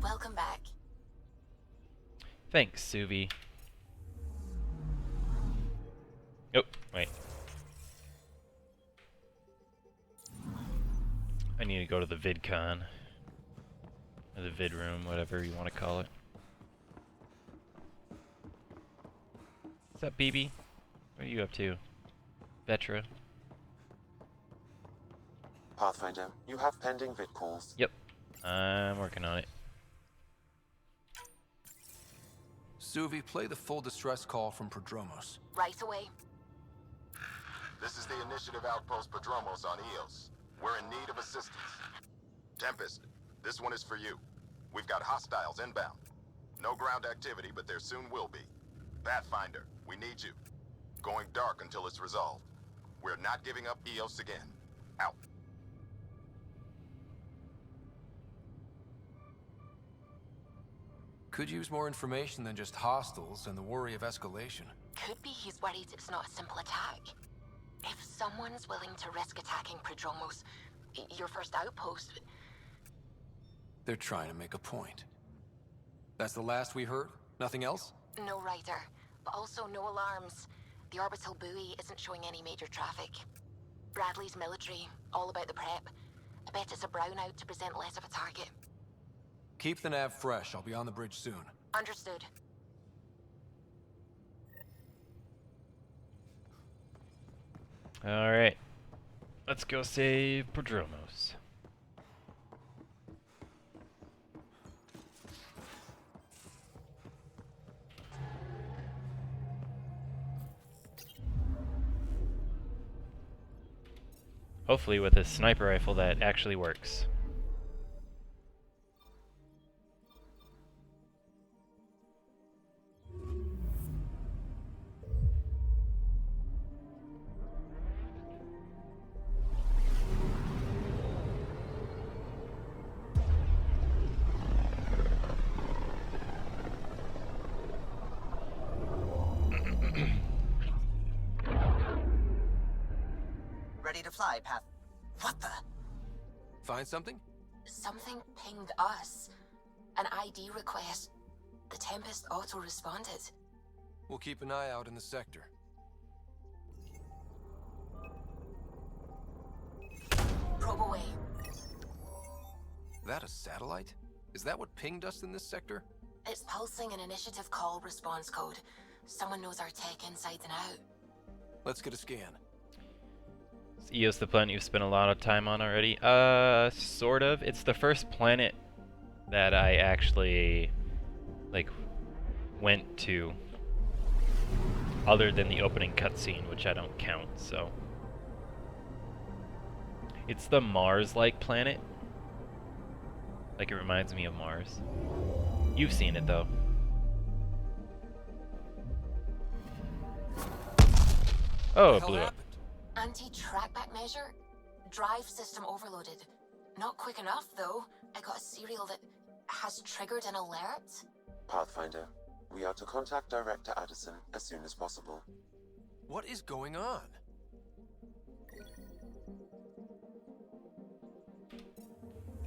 Welcome back. Thanks, Suvi. Oh, wait. I need to go to the VidCon. Or the vid room, whatever you want to call it. What's up, BB? What are you up to? Vetra? Pathfinder, you have pending vid calls. Yep. I'm working on it. Suvi, play the full distress call from Prodromos. Right away. This is the Initiative Outpost Prodromos on Eos. We're in need of assistance. Tempest, this one is for you. We've got hostiles inbound. No ground activity, but there soon will be. Pathfinder, we need you. Going dark until it's resolved. We're not giving up Eos again. Out. Could use more information than just hostiles and the worry of escalation. Could be he's worried it's not a simple attack. If someone's willing to risk attacking Prodromos, your first outpost... They're trying to make a point. That's the last we heard? Nothing else? No rider, but also no alarms. The orbital buoy isn't showing any major traffic. Bradley's military, all about the prep. I bet it's a brownout to present less of a target. Keep the nav fresh. I'll be on the bridge soon. Understood. Alright. Let's go save Prodromos. Hopefully with a sniper rifle that actually works. Ready to fly, Path. What the? Find something? Something pinged us. An ID request. The Tempest auto-responded. We'll keep an eye out in the sector. Probe away. That a satellite? Is that what pinged us in this sector? It's pulsing an initiative call response code. Someone knows our tech inside and out. Let's get a scan. Is Eos the planet you've spent a lot of time on already? Sort of. It's the first planet that I actually, like, went to. Other than the opening cutscene, which I don't count, so. It's the Mars-like planet. Like, it reminds me of Mars. You've seen it, though. Oh, it blew up. Anti-trackback measure? Drive system overloaded. Not quick enough, though. I got a serial that has triggered an alert. Pathfinder, we are to contact Director Addison as soon as possible. What is going on?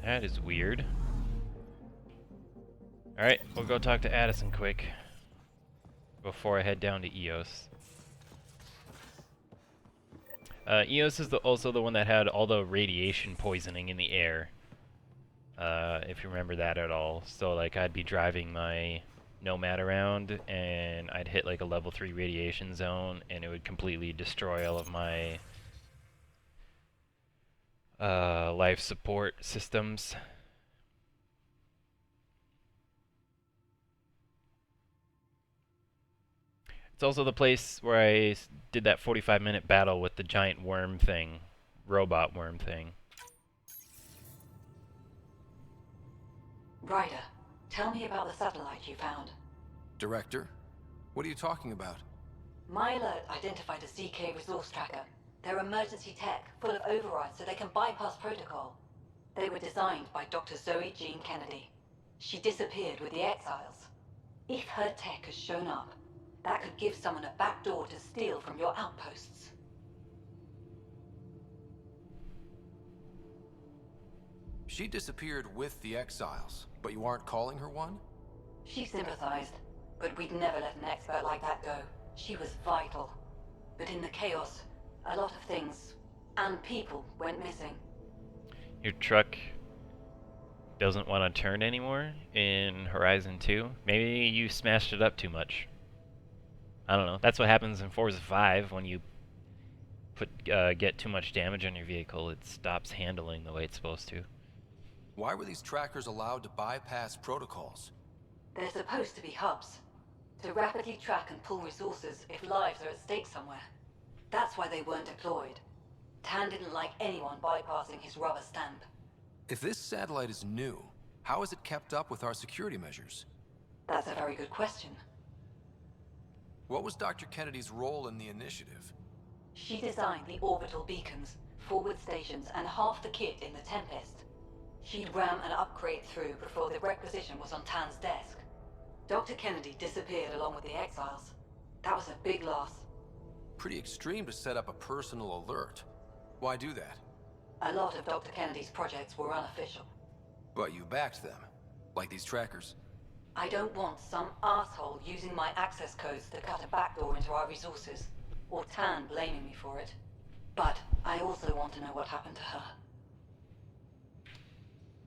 That is weird. Alright, we'll go talk to Addison quick before I head down to EOS. EOS is also the one that had all the radiation poisoning in the air. If you remember that at all. So like I'd be driving my Nomad around and I'd hit like a level 3 radiation zone and it would completely destroy all of my life support systems. It's also the place where I did that 45-minute battle with the giant worm thing, robot worm thing. Ryder, tell me about the satellite you found. Director? What are you talking about? My alert identified a ZK resource tracker. They're emergency tech, full of overrides so they can bypass protocol. They were designed by Dr. Zoe Jean Kennedy. She disappeared with the Exiles. If her tech has shown up, that could give someone a backdoor to steal from your outposts. She disappeared with the Exiles, but you aren't calling her one? She sympathized, but we'd never let an expert like that go. She was vital. But in the chaos, a lot of things, and people, went missing. Your truck doesn't want to turn anymore in Horizon 2? Maybe you smashed it up too much. I don't know. That's what happens in Forza 5 when you get too much damage on your vehicle. It stops handling the way it's supposed to. Why were these trackers allowed to bypass protocols? They're supposed to be hubs, to rapidly track and pull resources if lives are at stake somewhere. That's why they weren't deployed. Tan didn't like anyone bypassing his rubber stamp. If this satellite is new, how is it kept up with our security measures? That's a very good question. What was Dr. Kennedy's role in the initiative? She designed the orbital beacons, forward stations, and half the kit in the Tempest. She'd ram an upgrade through before the requisition was on Tan's desk. Dr. Kennedy disappeared along with the Exiles. That was a big loss. Pretty extreme to set up a personal alert. Why do that? A lot of Dr. Kennedy's projects were unofficial. But you backed them, like these trackers. I don't want some asshole using my access codes to cut a backdoor into our resources, or Tan blaming me for it. But I also want to know what happened to her.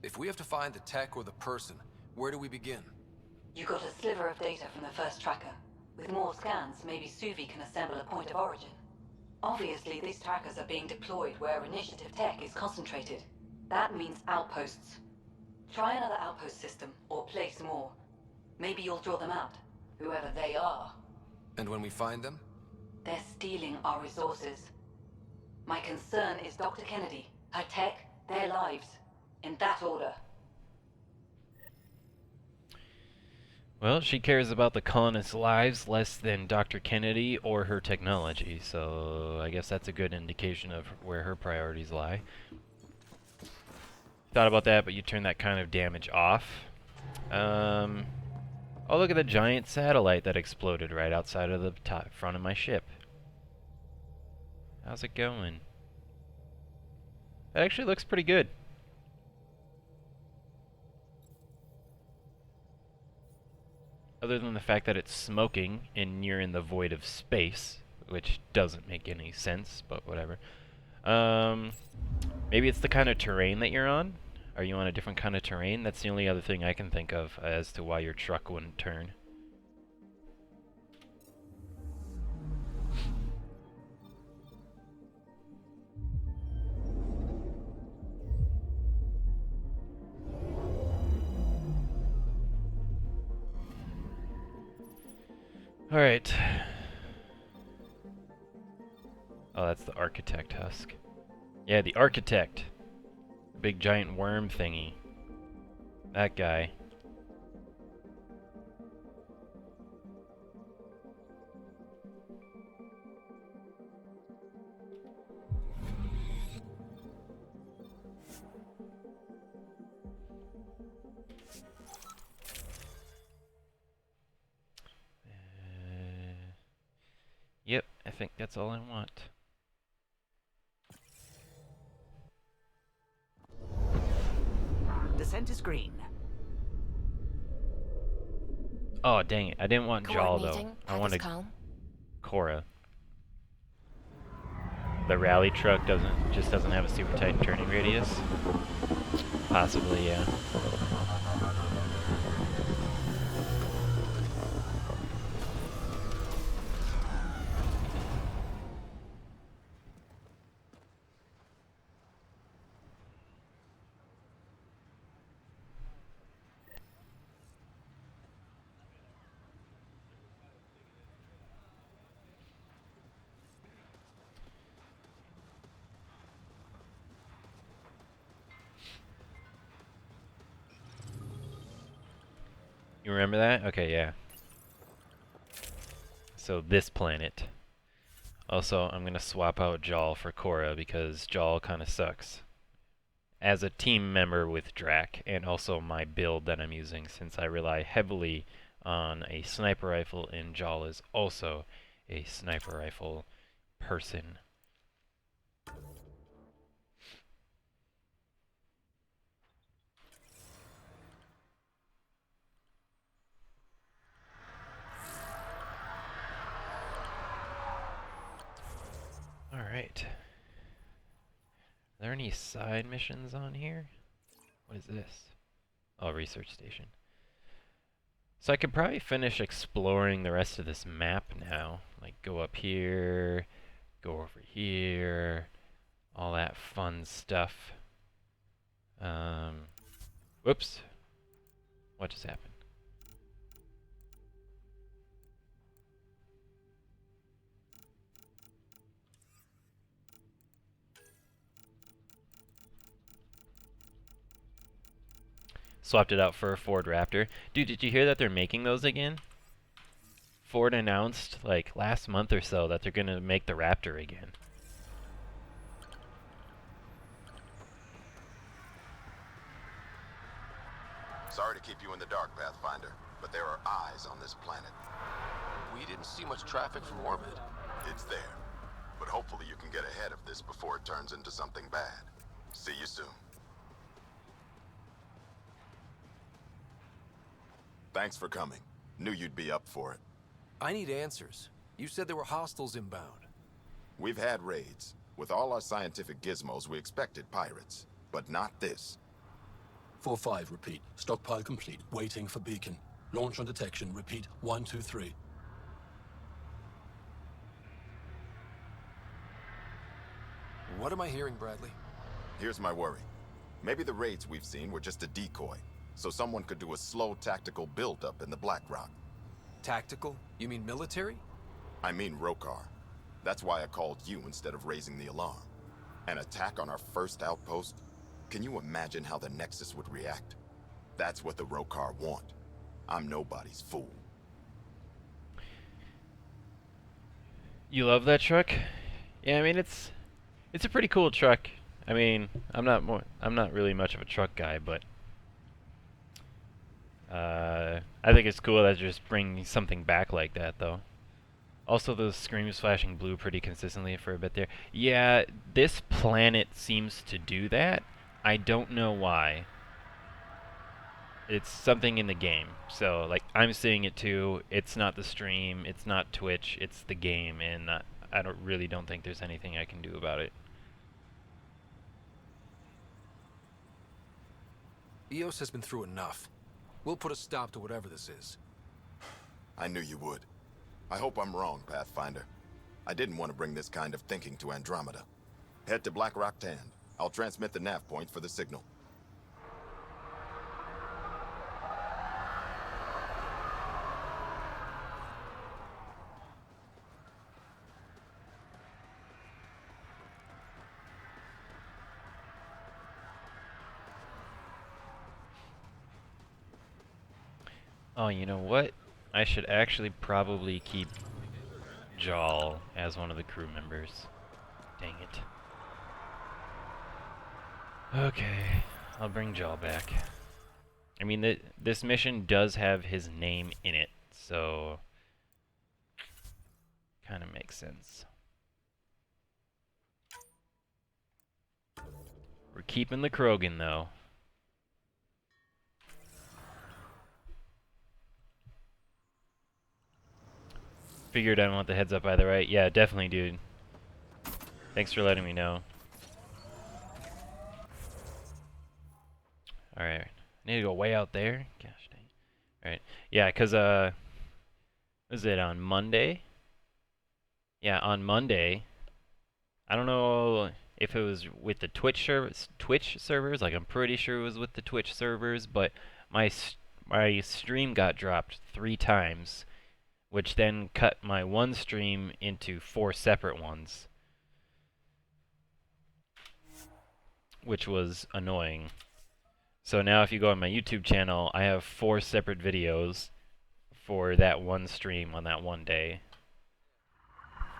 If we have to find the tech or the person, where do we begin? You got a sliver of data from the first tracker. With more scans, maybe Suvi can assemble a point of origin. Obviously, these trackers are being deployed where initiative tech is concentrated. That means outposts. Try another outpost system, or place more. Maybe you'll draw them out, whoever they are. And when we find them? They're stealing our resources. My concern is Dr. Kennedy, her tech, their lives. In that order. Well, she cares about the colonists' lives less than Dr. Kennedy or her technology, so I guess that's a good indication of where her priorities lie. Thought about that, but you turn that kind of damage off. Oh, look at the giant satellite that exploded right outside of the front of my ship. How's it going? That actually looks pretty good. Other than the fact that it's smoking and you're in the void of space, which doesn't make any sense, but whatever. Maybe it's the kind of terrain that you're on? Are you on a different kind of terrain? That's the only other thing I can think of as to why your truck wouldn't turn. Alright. Oh, that's the architect husk. Yeah, the architect. Big giant worm thingy. That guy. Yep, I think that's all I want. Descent is green. Oh, dang it. I didn't want Jaal, though. I wanted calm. Cora. The rally truck just doesn't have a super tight turning radius. Possibly, yeah. You remember that? Okay, yeah. So this planet. Also, I'm gonna swap out Jaal for Cora because Jaal kind of sucks as a team member with Drac, and also my build that I'm using, since I rely heavily on a sniper rifle, and Jaal is also a sniper rifle person. Alright. Are there any side missions on here? What is this? Oh, research station. So I could probably finish exploring the rest of this map now. Like, go up here, go over here, all that fun stuff. Whoops. What just happened? Swapped it out for a Ford Raptor. Dude, did you hear that they're making those again? Ford announced, like, last month or so that they're gonna make the Raptor again. Sorry to keep you in the dark, Pathfinder, but there are eyes on this planet. We didn't see much traffic from orbit. It's there, but hopefully you can get ahead of this before it turns into something bad. See you soon. Thanks for coming. Knew you'd be up for it. I need answers. You said there were hostiles inbound. We've had raids. With all our scientific gizmos, we expected pirates. But not this. 4-5, repeat. Stockpile complete. Waiting for beacon. Launch on detection. Repeat. 1, 2, 3. What am I hearing, Bradley? Here's my worry. Maybe the raids we've seen were just a decoy, so someone could do a slow tactical build-up in the Blackrock. Tactical? You mean military? I mean Rokar. That's why I called you instead of raising the alarm. An attack on our first outpost? Can you imagine how the Nexus would react? That's what the Rokar want. I'm nobody's fool. You love that truck? Yeah, I mean it's a pretty cool truck. I mean, I'm not really much of a truck guy, but I think it's cool that they're just bringing something back like that, though. Also, the screens flashing blue pretty consistently for a bit there. Yeah, this planet seems to do that. I don't know why. It's something in the game. So, like, I'm seeing it too. It's not the stream, it's not Twitch, it's the game, and I really don't think there's anything I can do about it. EOS has been through enough. We'll put a stop to whatever this is. I knew you would. I hope I'm wrong, Pathfinder. I didn't want to bring this kind of thinking to Andromeda. Head to Blackrock Tan. I'll transmit the nav point for the signal. Oh, you know what? I should actually probably keep Jaal as one of the crew members. Dang it. Okay, I'll bring Jaal back. I mean, this mission does have his name in it, so kind of makes Texans. We're keeping the Krogan, though. Figured I don't want the heads up either, right? Yeah, definitely, dude. Thanks for letting me know. Alright. I need to go way out there. Gosh dang. Alright. Yeah, because, was it on Monday? Yeah, on Monday. I don't know if it was with the Twitch servers. Like, I'm pretty sure it was with the Twitch servers, but my stream got dropped 3 times, which then cut my one stream into 4 separate ones, which was annoying. So now if you go on my YouTube channel, I have 4 separate videos for that one stream on that one day.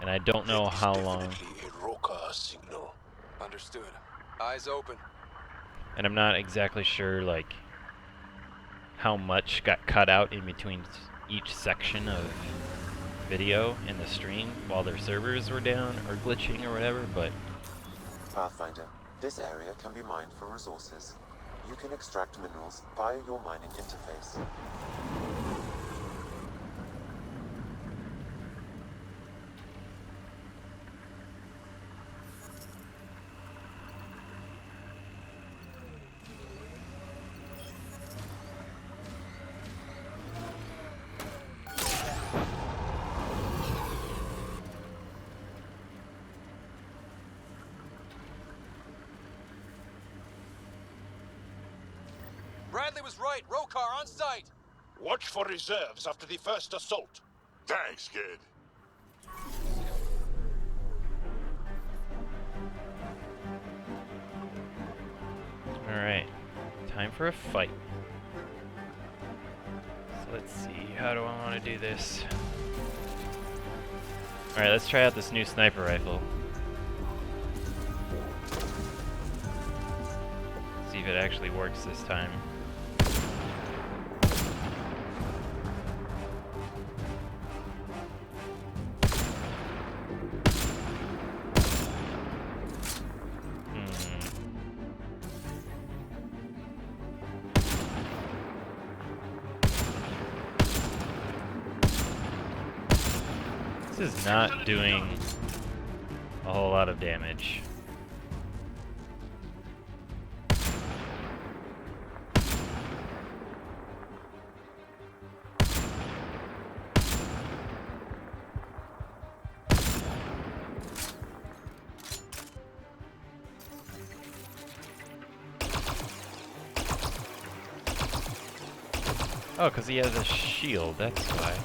And I don't know how long. A Roka signal. Understood. Eyes open. And I'm not exactly sure, like, how much got cut out in between each section of video in the stream while their servers were down or glitching or whatever, but... Pathfinder, this area can be mined for resources. You can extract minerals via your mining interface. Bradley was right. Rokar on site. Watch for reserves after the first assault. Thanks, kid. Alright. Time for a fight. So let's see. How do I want to do this? Alright, let's try out this new sniper rifle. See if it actually works this time. This is not doing a whole lot of damage. Oh, because he has a shield, that's why.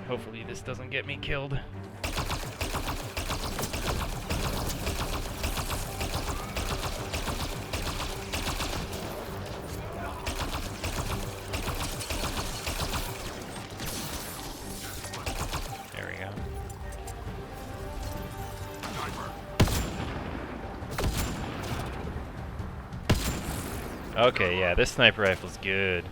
Hopefully this doesn't get me killed. There we go. Okay, yeah, this sniper rifle's good.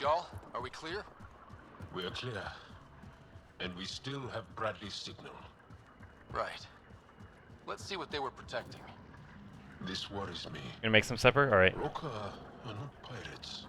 Joel, Are we clear? We're clear. And we still have Bradley's signal. Right. Let's see what they were protecting. This worries me. Gonna make some supper? Alright. Roka are not pirates.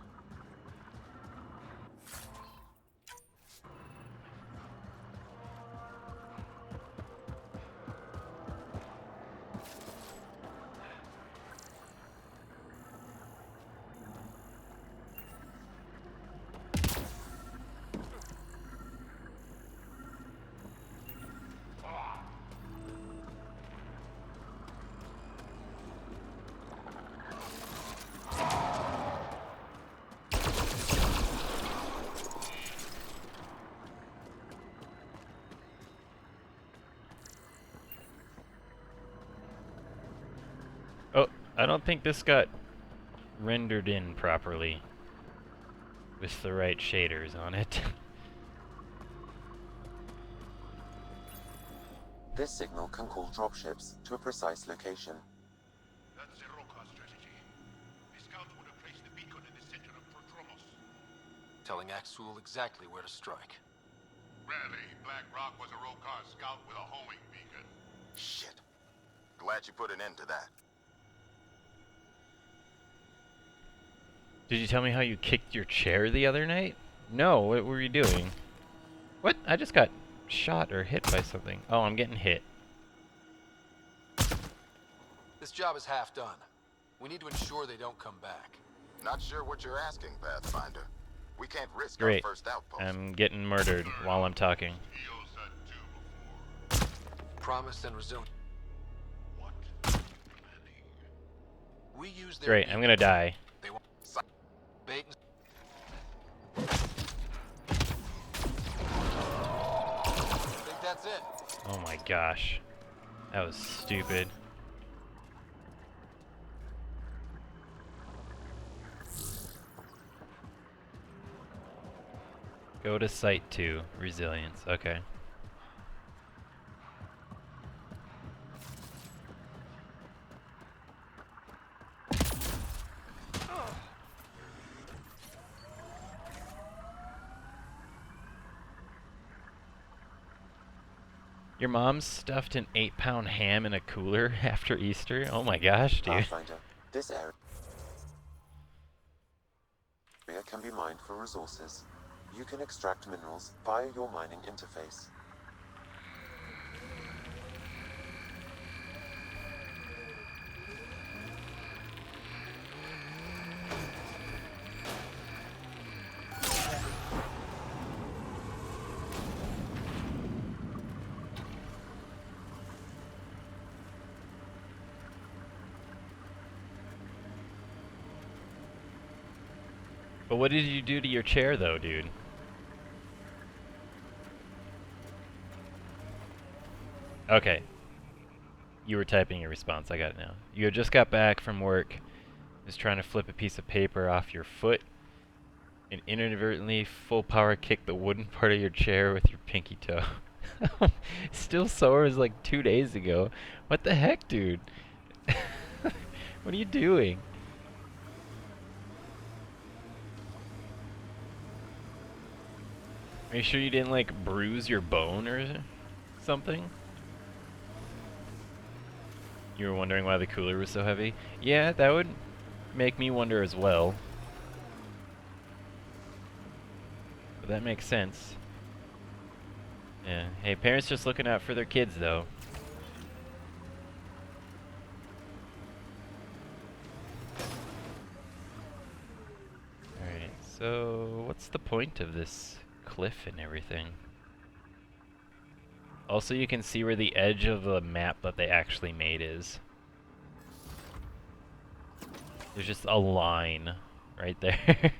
Oh, I don't think this got rendered in properly with the right shaders on it. This signal can call dropships to a precise location. That's the Roka strategy. The scout would have placed the beacon in the center of Prodromos. Telling Axul exactly where to strike. Rarely, Black Rock was a Roka scout with a homing beacon. Shit. Glad you put an end to that. Did you tell me how you kicked your chair the other night? No, what were you doing? What? I just got shot or hit by something. Oh, I'm getting hit. This job is half done. We need to ensure they don't come back. Not sure what you're asking, Pathfinder. We can't risk Great. our first outpost. I'm getting murdered while I'm talking. Promise and resume. We use their Great, I'm gonna die. They want bait and I think that's it. Oh my gosh. That was stupid. Go to Site 2, Resilience. Okay. Your mom stuffed an 8-pound ham in a cooler after Easter? Oh my gosh, dude. Pathfinder, this area can be mined for resources. You can extract minerals via your mining interface. But what did you do to your chair though, dude? Okay. You were typing your response, I got it now. You had just got back from work, was trying to flip a piece of paper off your foot, and inadvertently full power kicked the wooden part of your chair with your pinky toe. Still sore as like 2 days ago. What the heck, dude? What are you doing? Are you sure you didn't like bruise your bone or something? You were wondering why the cooler was so heavy? Yeah, that would make me wonder as well. But that makes sense. Yeah. Hey, parents just looking out for their kids though. Alright, so what's the point of this cliff and everything? Also, you can see where the edge of the map that they actually made is. There's just a line right there.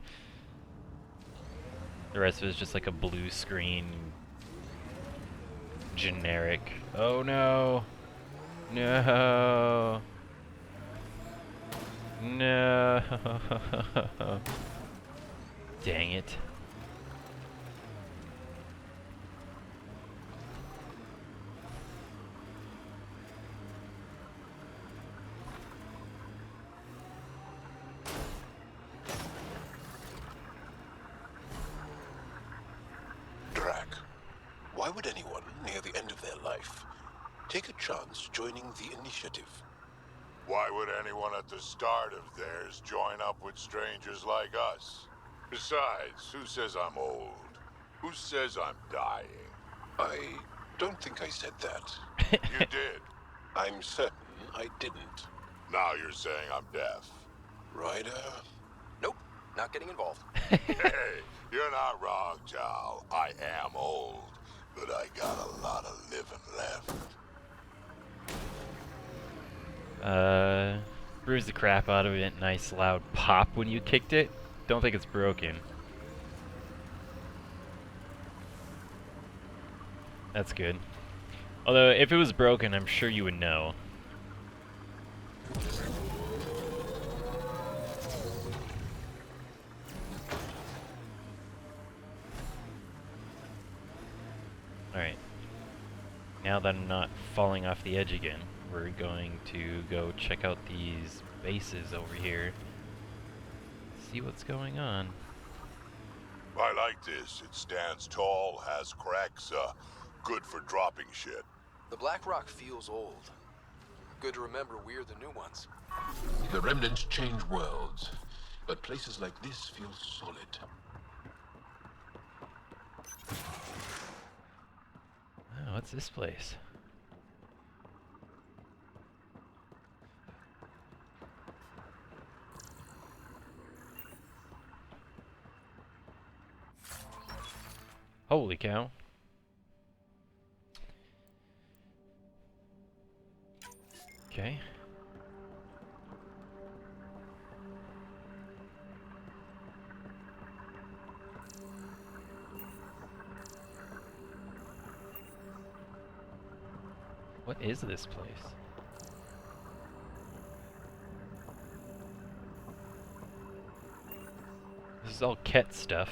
The rest of it is just like a blue screen. Generic. Oh no! No! No! Dang it. would anyone near the end of their life take a chance joining the initiative? Why would anyone at the start of theirs join up with strangers like us? Besides, who says I'm old? Who says I'm dying? I don't think I said that. You did. I'm certain I didn't. Now you're saying I'm deaf. Ryder? Nope, not getting involved. Hey, you're not wrong, Chow. I am old, but I got a lot of living left. Bruised the crap out of it. Nice loud pop when you kicked it. Don't think it's broken. That's good. Although, if it was broken, I'm sure you would know. Alright. Now that I'm not falling off the edge again, we're going to go check out these bases over here. See what's going on. I like this. It stands tall, has cracks, good for dropping shit. The Black Rock feels old. Good to remember we're the new ones. The remnants change worlds, but places like this feel solid. Oh, what's this place? Holy cow. Okay. What is this place? This is all Ket stuff.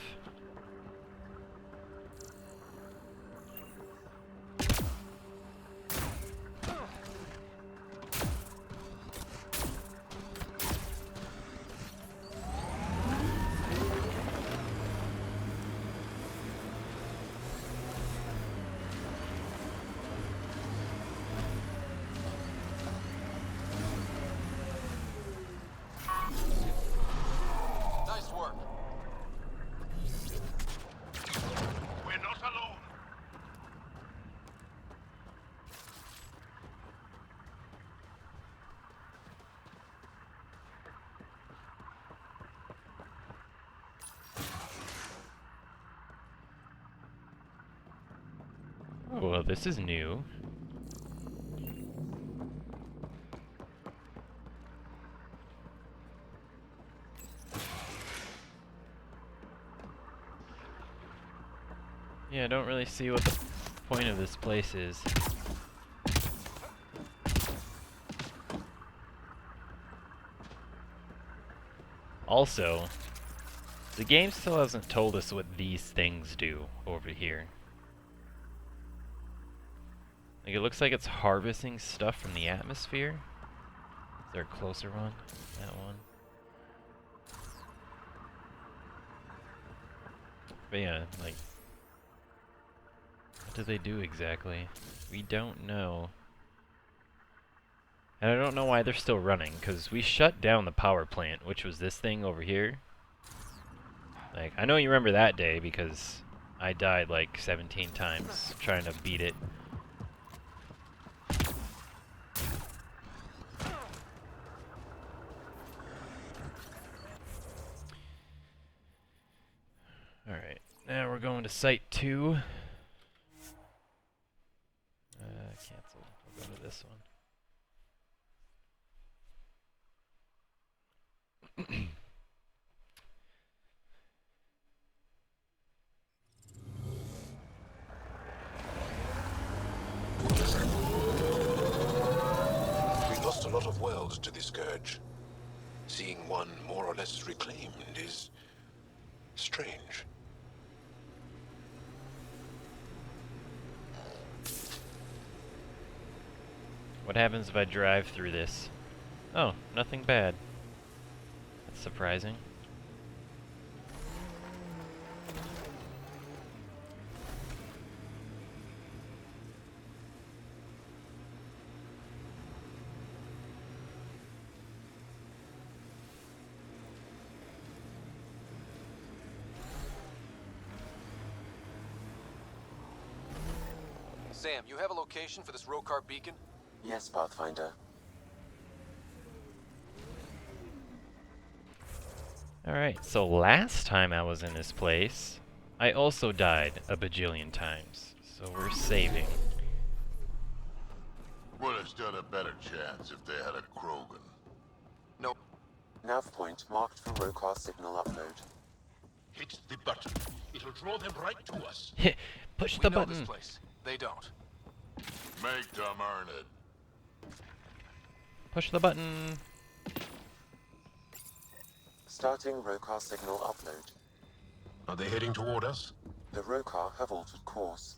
Nice work. We're not alone. Oh, well, this is new. Yeah, I don't really see what the point of this place is. Also, the game still hasn't told us what these things do over here. Like, it looks like it's harvesting stuff from the atmosphere. Is there a closer one? That one. But yeah, like, what do they do exactly? We don't know. And I don't know why they're still running, because we shut down the power plant, which was this thing over here. Like, I know you remember that day, because I died like 17 times trying to beat it. Alright, now we're going to Site 2. Cancel. We'll go to this one. We lost a lot of worlds to the Scourge. Seeing one more or less reclaimed is strange. What happens if I drive through this? Oh, nothing bad. That's surprising. Sam, you have a location for this Rokar beacon? Yes, Pathfinder. Alright, so last time I was in this place, I also died a bajillion times. So we're saving. Would have stood a better chance if they had a Krogan. Nope. Nav point marked for Rokar signal upload. Hit the button. It'll draw them right to us. Push We the know button. this place. They don't. Make them earn it. Push the button. Starting Rokar signal upload. Are they heading toward us? The Rokar have altered course.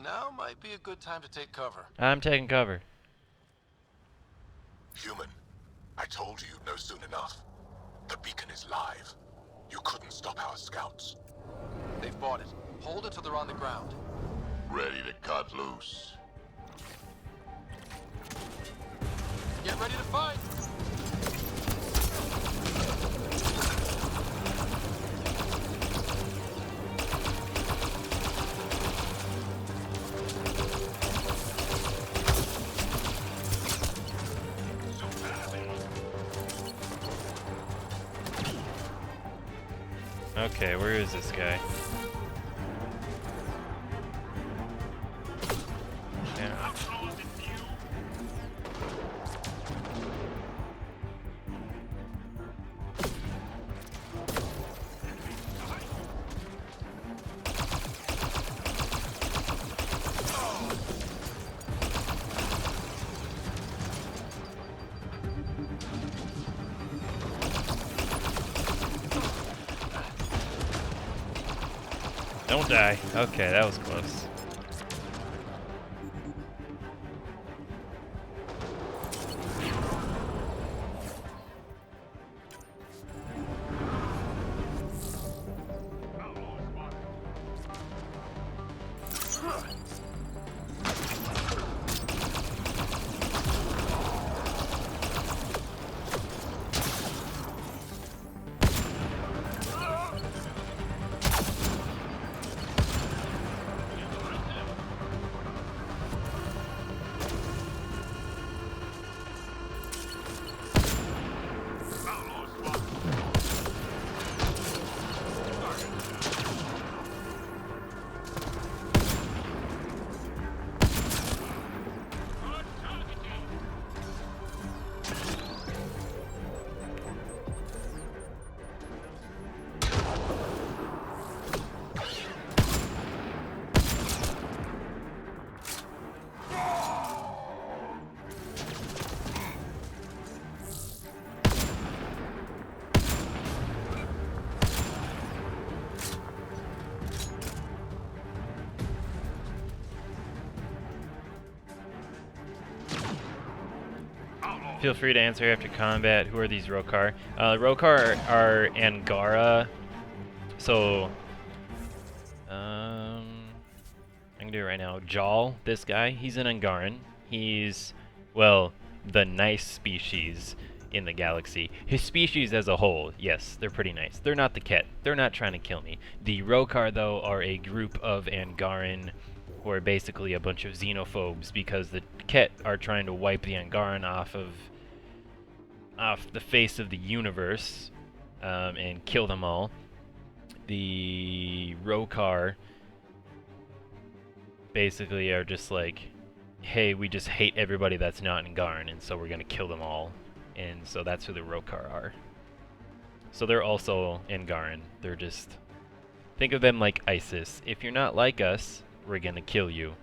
Now might be a good time to take cover. I'm taking cover. Human, I told you you'd know soon enough. The beacon is live. You couldn't stop our scouts. They've bought it. Hold it till they're on the ground. Ready to cut loose. Get ready to fight! Okay, where is this guy? Yeah. Don't die. Okay, that was close. Feel free to answer after combat. Who are these Rokar? Rokar are Angara. So, I'm gonna do it right now. Jal, this guy, he's an Angaran. He's, well, the nice species in the galaxy. His species as a whole, yes, they're pretty nice. They're not the Ket. They're not trying to kill me. The Rokar, though, are a group of Angaran who are basically a bunch of xenophobes because the Ket are trying to wipe the Angaran off the face of the universe and kill them all. The Rokar basically are just like, hey, we just hate everybody that's not Angaran, and so we're gonna kill them all. And so that's who the Rokar are. So they're also Angaran. They're just, think of them like ISIS. If you're not like us, we're gonna kill you.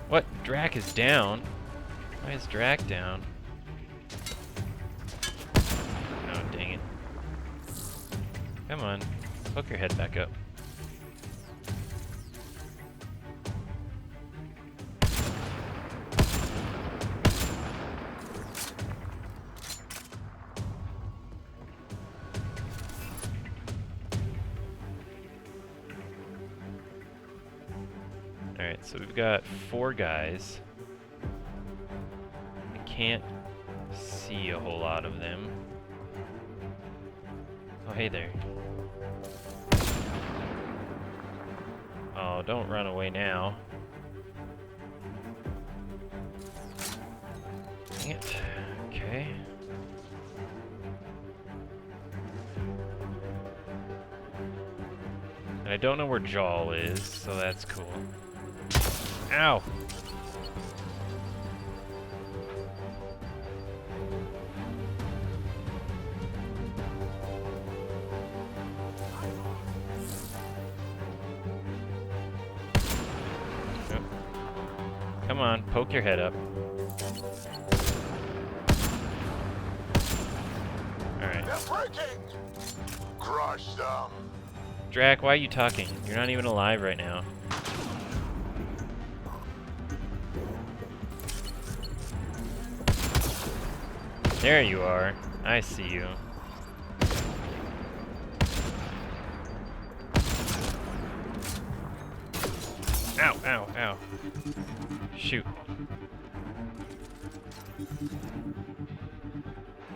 What? Drac is down? Why is Drac down? Oh, dang it. Come on. Hook your head back up. Alright, so we've got 4 guys. can't see a whole lot of them. Oh, hey there. Oh, don't run away now. Dang it. Okay. And I don't know where Jaal is, so that's cool. Ow! Come on, poke your head up. Alright. They're breaking! Crush them. Drac, why are you talking? You're not even alive right now. There you are. I see you. Ow, ow, ow. Shoot.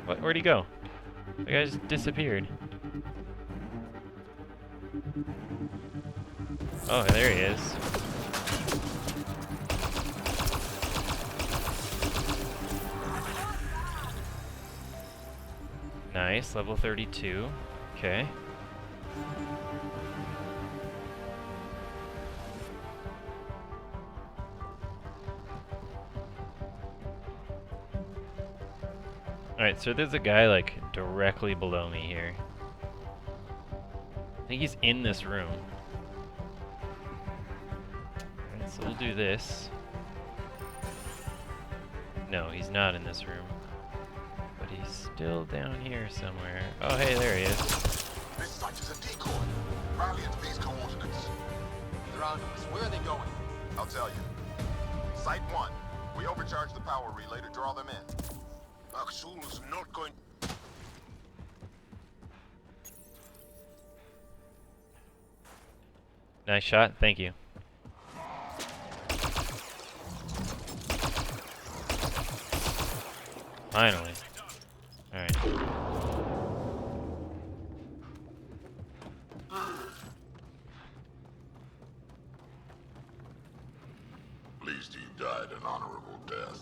What? Where'd he go? The guy just disappeared. Oh, there he is. Nice, level 32. Okay. Alright, so there's a guy like directly below me here. I think he's in this room. Alright, so we'll do this. No, he's not in this room. But he's still down here somewhere. Oh, hey, there he is. This site is a decoy. Rally at these coordinates. They're on us. Where are they going? I'll tell you. Site 1. We overcharged the power relay to draw them in. Axul's not going... Nice shot, thank you. Finally. Alright. At least he died an honorable death.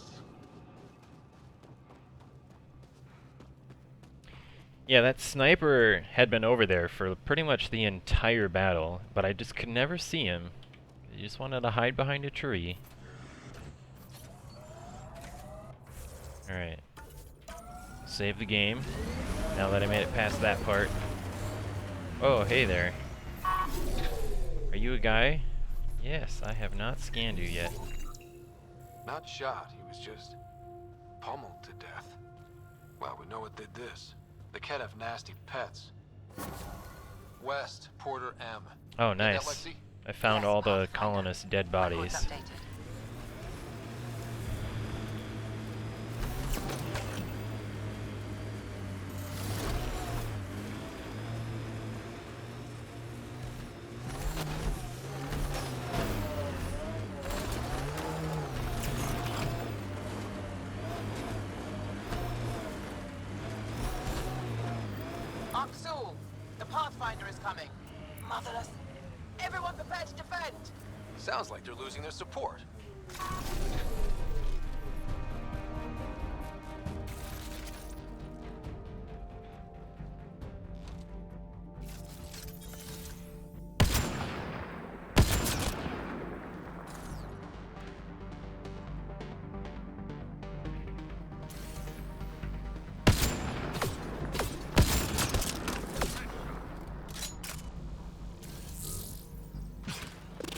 Yeah, that sniper had been over there for pretty much the entire battle, but I just could never see him. He just wanted to hide behind a tree. Alright. Save the game, now that I made it past that part. Oh, hey there. Are you a guy? Yes, I have not scanned you yet. Not shot, he was just pummeled to death. Well, we know what did this. The Kett have nasty pets. West, Porter M. Oh, nice. I found all the colonists' dead bodies. Aksul, the Pathfinder is coming. Motherless. Everyone prepared to defend. Sounds like they're losing their support.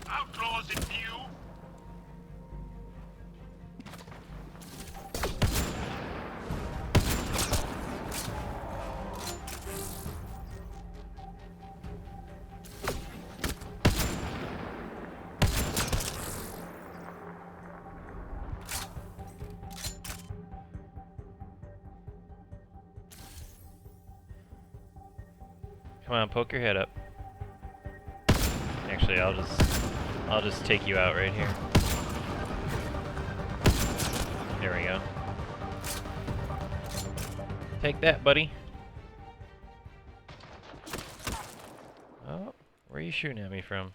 Outlaws in view. Come on, poke your head up. Actually, I'll just take you out right here. There we go. Take that, buddy. Oh, where are you shooting at me from?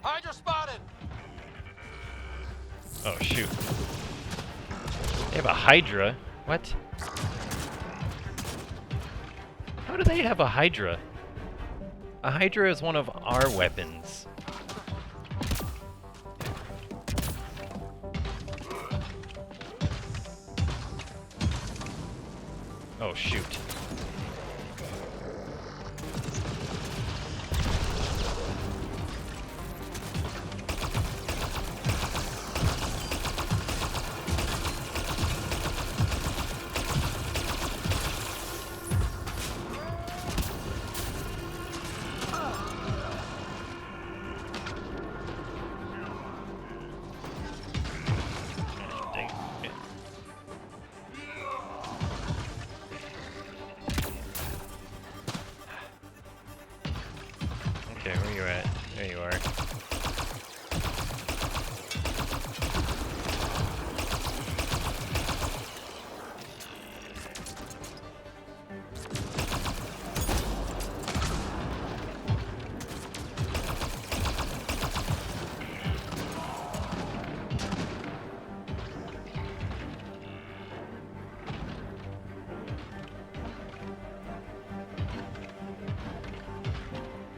Hydra spotted! Oh, shoot. They have a Hydra? What? How do they have a Hydra? A Hydra is one of our weapons. Oh, shoot. Okay, where you at? There you are.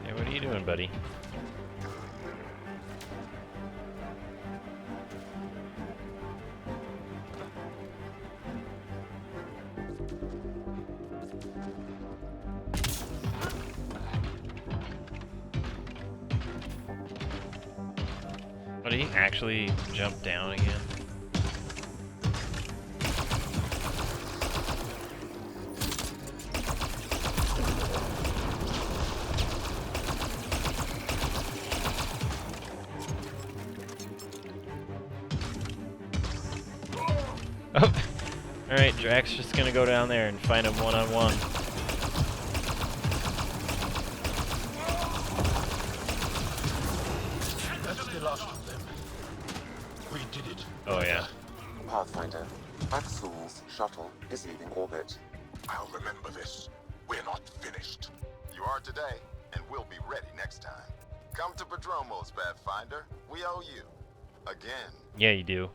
Hey, what are you doing, buddy? Oh, did he actually jump down again? Oh, alright, Drax just gonna go down there and find him one-on-one. That's the last of them. We did it. Oh, yeah. Pathfinder, Axel's shuttle is leaving orbit. I'll remember this. We're not finished. You are today, and we'll be ready next time. Come to Prodromos, Pathfinder. We owe you. Again. Yeah, you do.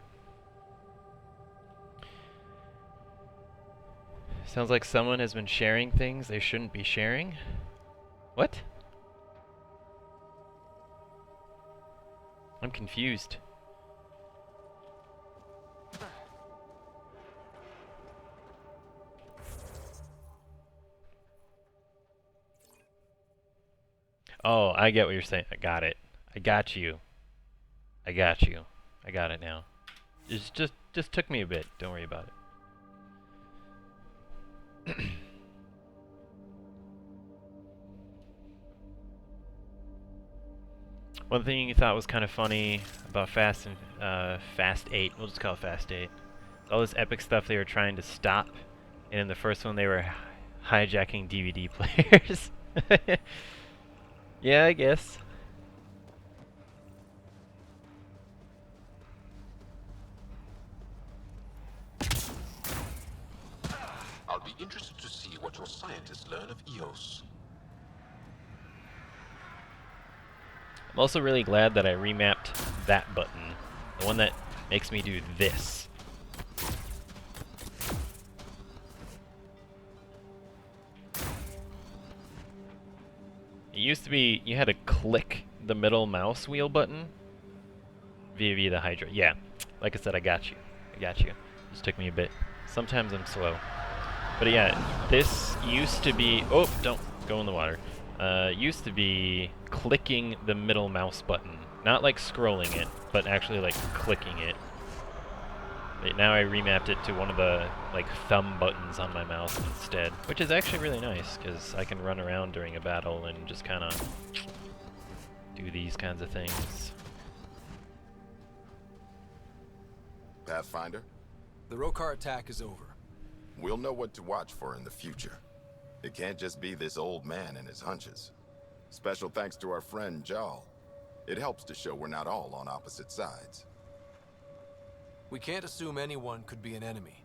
Sounds like someone has been sharing things they shouldn't be sharing. What? I'm confused. Oh, I get what you're saying. I got it. I got you. I got you. I got it now. It's just took me a bit. Don't worry about it. One thing you thought was kind of funny about Fast 8, we'll just call it Fast 8, all this epic stuff they were trying to stop, and in the first one they were hijacking DVD players. Yeah, I guess. I'll be interested to see what your scientists learn of EOS. I'm also really glad that I remapped that button, the one that makes me do this. It used to be you had to click the middle mouse wheel button via the Hydra. Yeah, like I said, I got you. I got you. Just took me a bit. Sometimes I'm slow. But yeah, this used to be... Oh, don't go in the water. Used to be clicking the middle mouse button. Not like scrolling it, but actually like clicking it. But now I remapped it to one of the like thumb buttons on my mouse instead, which is actually really nice because I can run around during a battle and just kind of do these kinds of things. Pathfinder? The Rokar attack is over. We'll know what to watch for in the future. It can't just be this old man and his hunches. Special thanks to our friend Jarl. It helps to show we're not all on opposite sides. We can't assume anyone could be an enemy.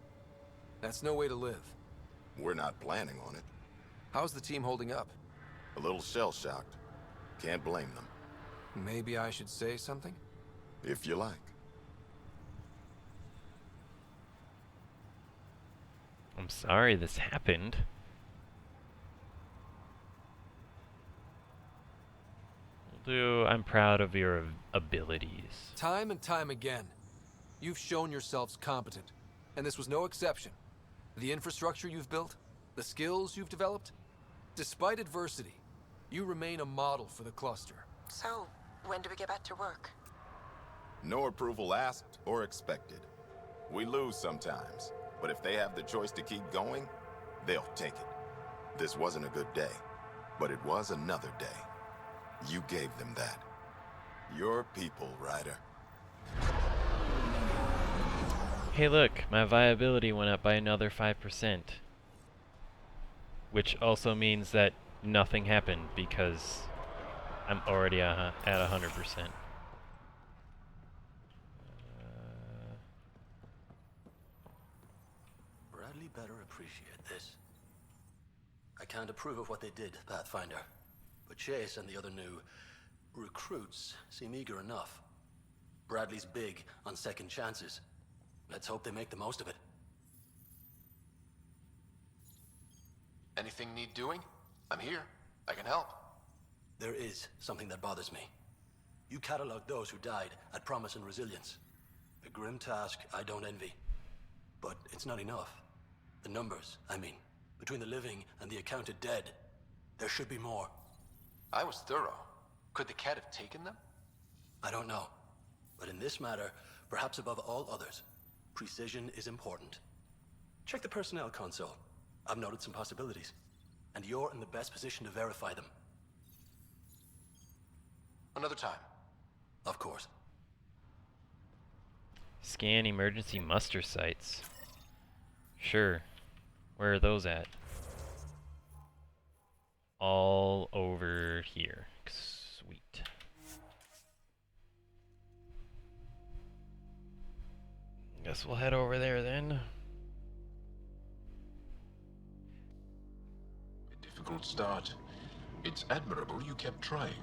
That's no way to live. We're not planning on it. How's the team holding up? A little shell-shocked. Can't blame them. Maybe I should say something? If you like. I'm sorry this happened. I'm proud of your abilities. Time and time again, you've shown yourselves competent, and this was no exception. The infrastructure you've built, the skills you've developed, despite adversity, you remain a model for the cluster. So, when do we get back to work? No approval asked or expected. We lose sometimes, but if they have the choice to keep going, they'll take it. This wasn't a good day, but it was another day. You gave them that. Your people, Ryder. Hey look, my viability went up by another 5%. Which also means that nothing happened because I'm already at 100%. Bradley better appreciate this. I can't approve of what they did, Pathfinder. But Chase and the other new recruits seem eager enough. Bradley's big on second chances. Let's hope they make the most of it. Anything need doing? I'm here. I can help. There is something that bothers me. You cataloged those who died at Promise and Resilience. A grim task I don't envy. But it's not enough. The numbers, I mean, between the living and the accounted dead, there should be more. I was thorough. Could the Cat have taken them? I don't know. But in this matter, perhaps above all others, precision is important. Check the personnel console. I've noted some possibilities. And you're in the best position to verify them. Another time. Of course. Scan emergency muster sites. Sure. Where are those at? All over here. Sweet. Guess we'll head over there then. A difficult start. It's admirable you kept trying.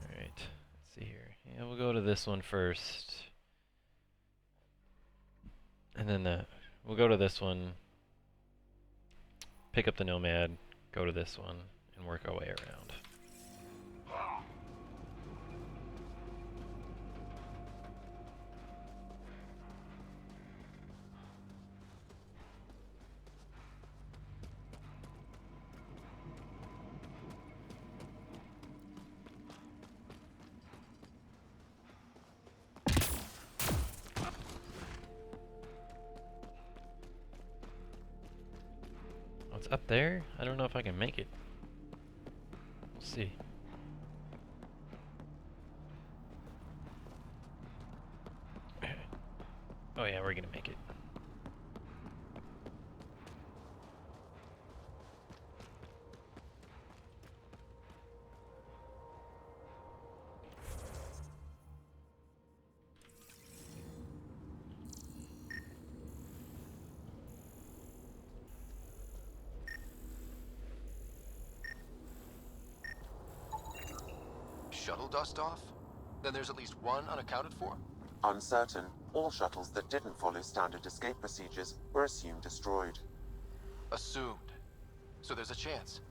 Alright, let's see here. Yeah, we'll go to this one first. And then we'll go to this one, pick up the Nomad, go to this one, and work our way around. It's up there? I don't know if I can make it. We'll see. Oh yeah, we're gonna make it. Shuttle dust off? Then there's at least one unaccounted for? Uncertain, all shuttles that didn't follow standard escape procedures were assumed destroyed. Assumed. So there's a chance.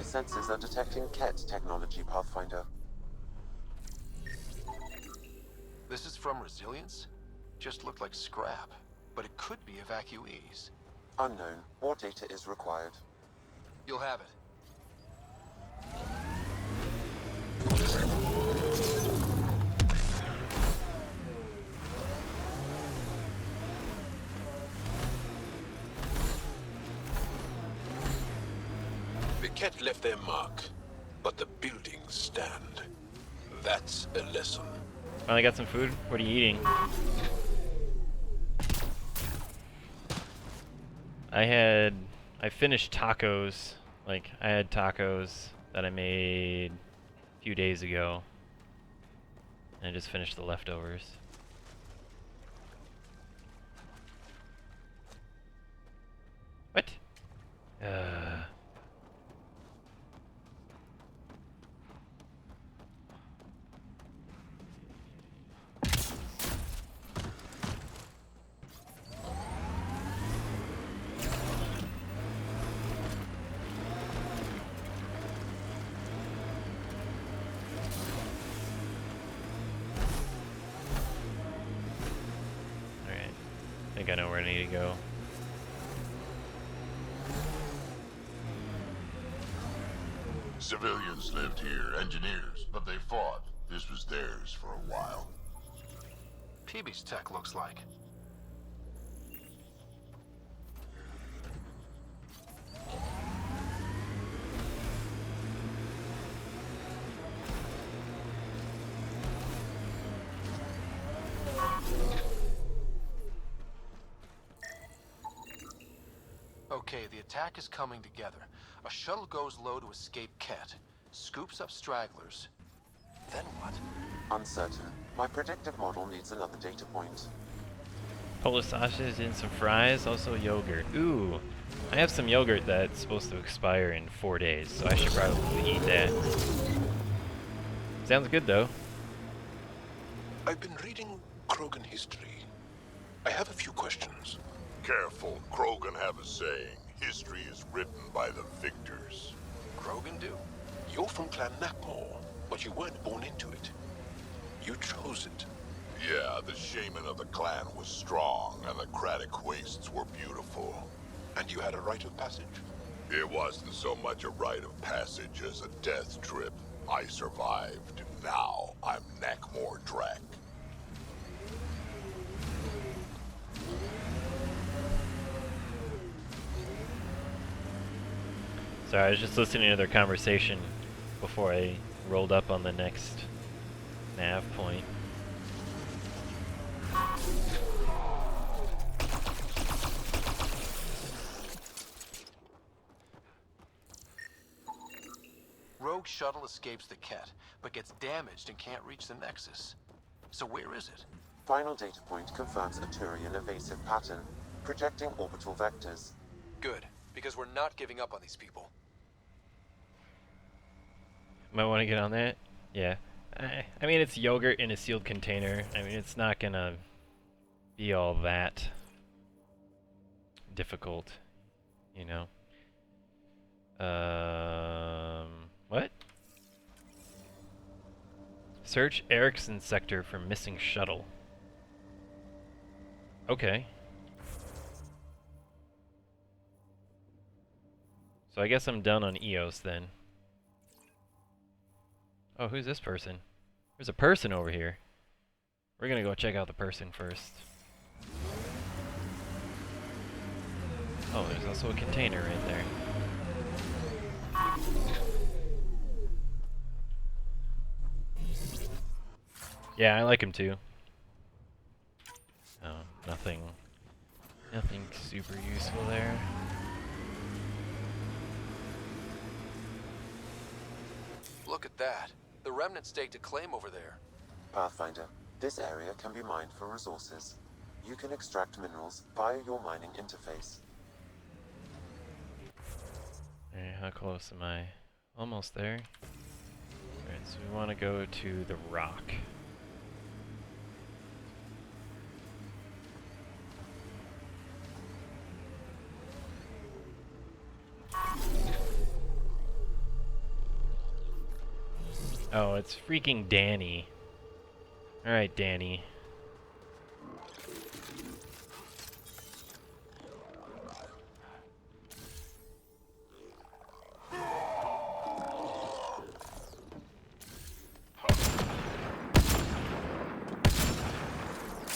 My sensors are detecting Ket technology, Pathfinder. This is from Resilience? Just looked like scrap, but it could be evacuees. Unknown. More data is required. You'll have it. The Ket left their mark, but the buildings stand. That's a lesson. Finally got some food. What are you eating? I finished tacos. Like, I had tacos that I made a few days ago. And I just finished the leftovers. What? I think I know where I need to go. Civilians lived here, engineers, but they fought. This was theirs for a while. Peebee's tech looks like. Okay, the attack is coming together. A shuttle goes low to escape Ket, scoops up stragglers. Then what? Uncertain. My predictive model needs another data point. Polish sausage and some fries, also yogurt. Ooh, I have some yogurt that's supposed to expire in 4 days, so I should probably eat that. Sounds good though. I've been reading Krogan history. I have a few questions. Careful, Krogan have a saying. History is written by the victors. Krogan do? You're from Clan Nakmor, but you weren't born into it. You chose it. Yeah, the shaman of the clan was strong, and the Craddock wastes were beautiful. And you had a rite of passage? It wasn't so much a rite of passage as a death trip. I survived. Now I'm Nakmor Drak. Sorry, I was just listening to their conversation before I rolled up on the next nav point. Rogue shuttle escapes the Ket, but gets damaged and can't reach the Nexus. So where is it? Final data point confirms a Turian evasive pattern, projecting orbital vectors. Good, because we're not giving up on these people. Might want to get on that. Yeah. I mean, it's yogurt in a sealed container. I mean, it's not gonna be all that difficult, you know. What? Search Erickson sector for missing shuttle. Okay. So I guess I'm done on EOS then. Oh, who's this person? There's a person over here. We're gonna go check out the person first. Oh, there's also a container right there. Yeah, I like him too. Oh, nothing super useful there. Look at that. The Remnant staked a claim over there. Pathfinder, this area can be mined for resources. You can extract minerals via your mining interface. Alright, how close am I? Almost there. Alright, so we want to go to the rock. Oh, it's freaking Danny. Alright, Danny.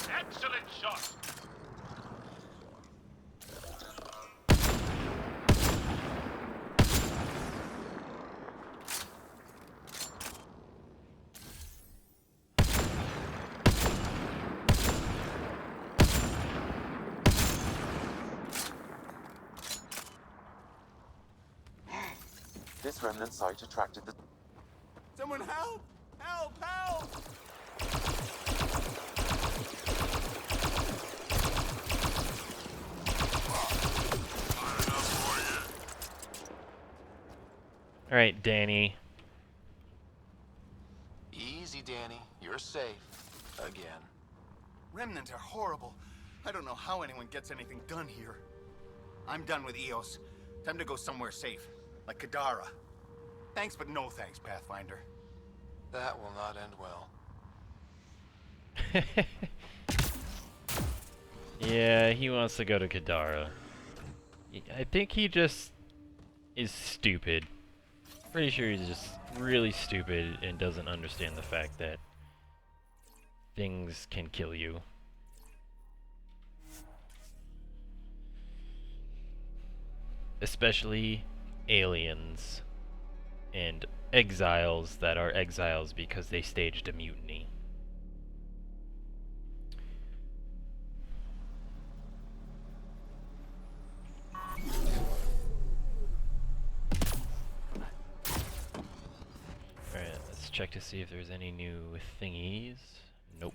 Excellent shot. This remnant site attracted the... Someone help! Help! Help! Alright, Danny. Easy, Danny. You're safe. Again. Remnant are horrible. I don't know how anyone gets anything done here. I'm done with EOS. Time to go somewhere safe. Like Kadara. Thanks, but no thanks, Pathfinder. That will not end well. Yeah, he wants to go to Kadara. I think he just is stupid. Pretty sure he's just really stupid and doesn't understand the fact that things can kill you. Especially aliens and exiles that are exiles because they staged a mutiny. Alright, let's check to see if there's any new thingies. Nope.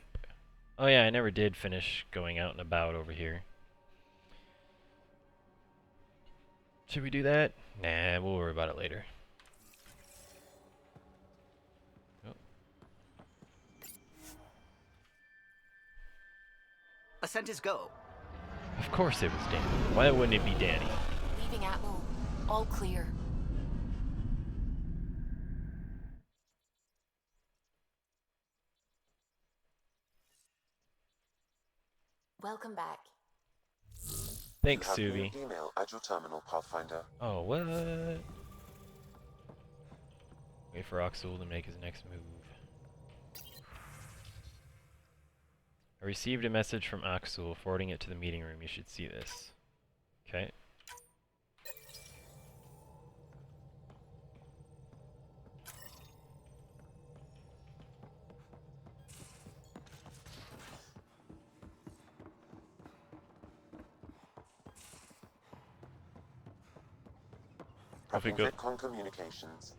Oh yeah, I never did finish going out and about over here. Should we do that? Nah, we'll worry about it later. Oh. Ascent is go. Of course it was Danny. Why wouldn't it be Danny? Leaving Atmo. All clear. Welcome back. Thanks, You have Suvi. new email at your terminal, Pathfinder. Oh, what? Wait for Oxul to make his next move. I received a message from Oxul, forwarding it to the meeting room. You should see this. Okay. If it, Vitcon Communications.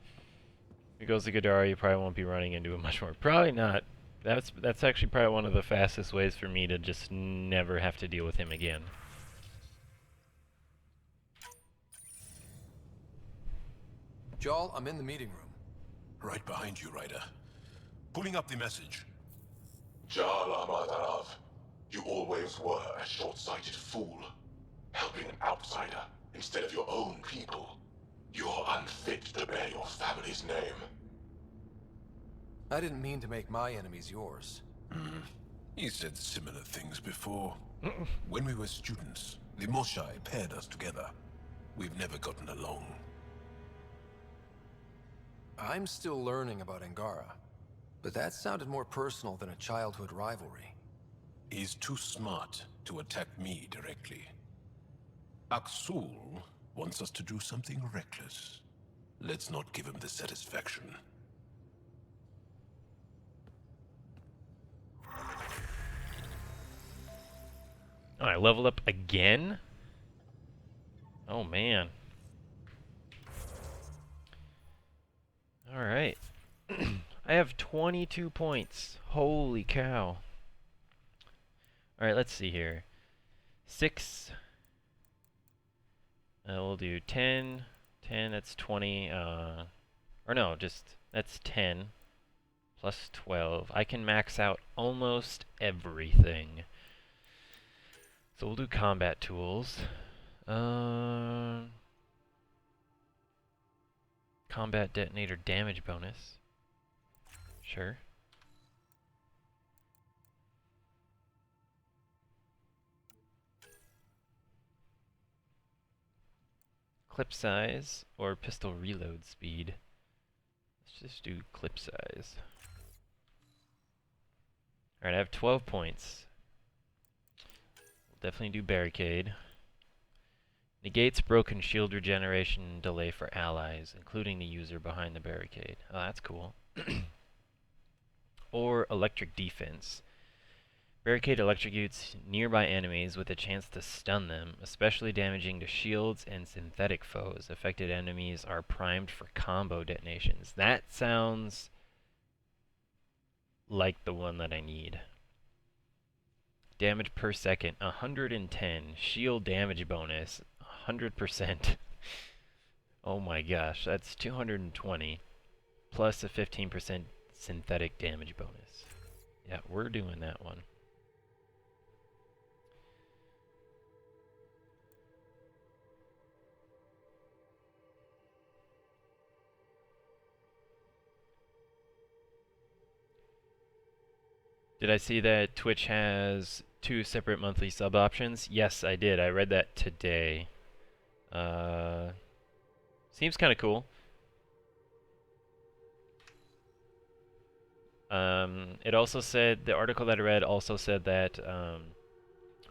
if it goes to Kadara, you probably won't be running into it much more. Probably not. That's actually probably one of the fastest ways for me to just never have to deal with him again. Jarl, I'm in the meeting room. Right behind you, Ryder. Pulling up the message. Jarl Amadarav, you always were a short-sighted fool. Helping an outsider instead of your own people. You're unfit to bear your family's name. I didn't mean to make my enemies yours. You said similar things before. When we were students, the Moshai paired us together. We've never gotten along. I'm still learning about Angara, but that sounded more personal than a childhood rivalry. He's too smart to attack me directly. Aksul wants us to do something reckless. Let's not give him the satisfaction. Oh, I leveled up again? Oh, man. Alright. I have 22 points. Holy cow. Alright, let's see here. 6. We'll do 10. 10, that's 20. Or no, just, that's 10. Plus 12. I can max out almost everything. So we'll do combat tools. Combat detonator damage bonus. Sure. Clip size or pistol reload speed. Let's just do clip size. Alright, I have 12 points. We'll definitely do barricade. Negates broken shield regeneration delay for allies, including the user behind the barricade. Oh, that's cool. Or electric defense. Barricade electrocutes nearby enemies with a chance to stun them, especially damaging to shields and synthetic foes. Affected enemies are primed for combo detonations. That sounds like the one that I need. Damage per second, 110. Shield damage bonus, 100%. Oh my gosh, that's 220. Plus a 15% synthetic damage bonus. Yeah, we're doing that one. Did I see that Twitch has 2 separate monthly sub options? Yes, I did. I read that today. Seems kind of cool. It also said, the article that I read also said that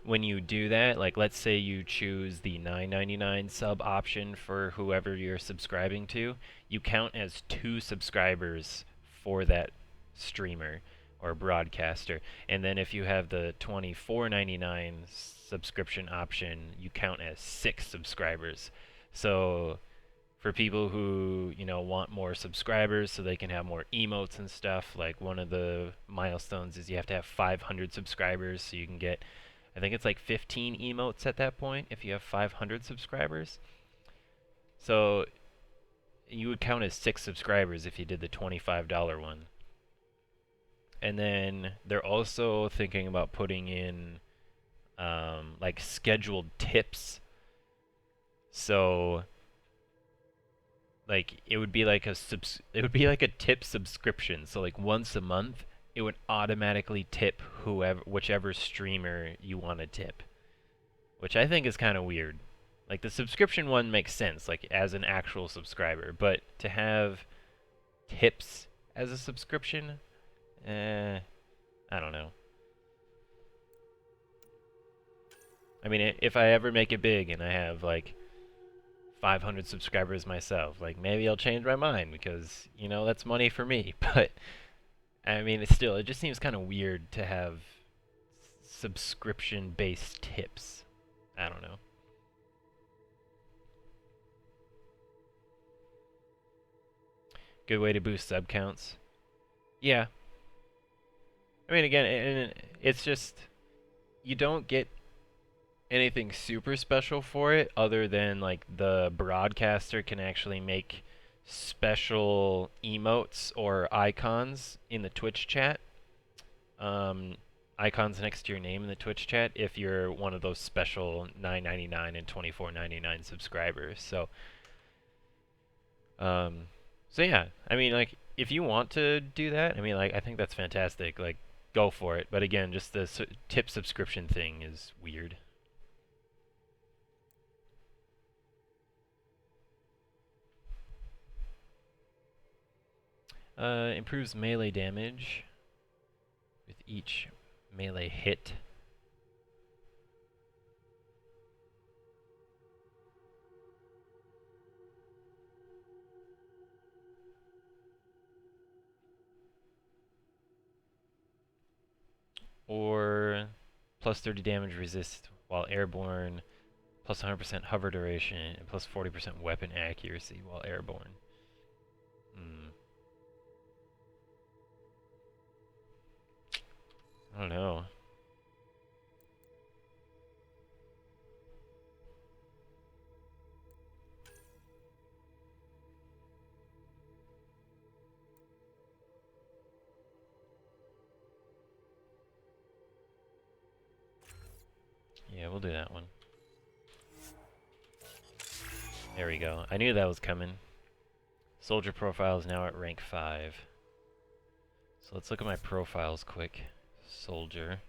when you do that, like let's say you choose the $9.99 sub option for whoever you're subscribing to, you count as 2 subscribers for that streamer or broadcaster. And then if you have the $24.99 subscription option, you count as 6 subscribers. So for people who, you know, want more subscribers so they can have more emotes and stuff, like one of the milestones is you have to have 500 subscribers so you can get, I think it's like 15 emotes at that point if you have 500 subscribers. So you would count as 6 subscribers if you did the $25 one. And then they're also thinking about putting in like scheduled tips. So like it would be like a tip subscription. So like once a month it would automatically tip whichever streamer you want to tip. Which I think is kind of weird. Like the subscription one makes sense, like as an actual subscriber, but to have tips as a subscription, I don't know. I mean, if I ever make it big and I have like 500 subscribers myself, like maybe I'll change my mind because, you know, that's money for me. But I mean, it just seems kind of weird to have subscription-based tips. I don't know. Good way to boost sub counts. Yeah. I mean, again, it's just, you don't get anything super special for it other than like the broadcaster can actually make special emotes or icons in the Twitch chat. Icons next to your name in the Twitch chat if you're one of those special $9.99 and $24.99 subscribers. So yeah, I mean, like, if you want to do that, I mean, like, I think that's fantastic. Like, go for it. But again, just the tip subscription thing is weird. Improves melee damage with each melee hit. Or plus 30 damage resist while airborne, plus 100% hover duration, and plus 40% weapon accuracy while airborne. I don't know. Yeah, we'll do that one. There we go. I knew that was coming. Soldier profile is now at rank 5. So let's look at my profiles quick. Soldier.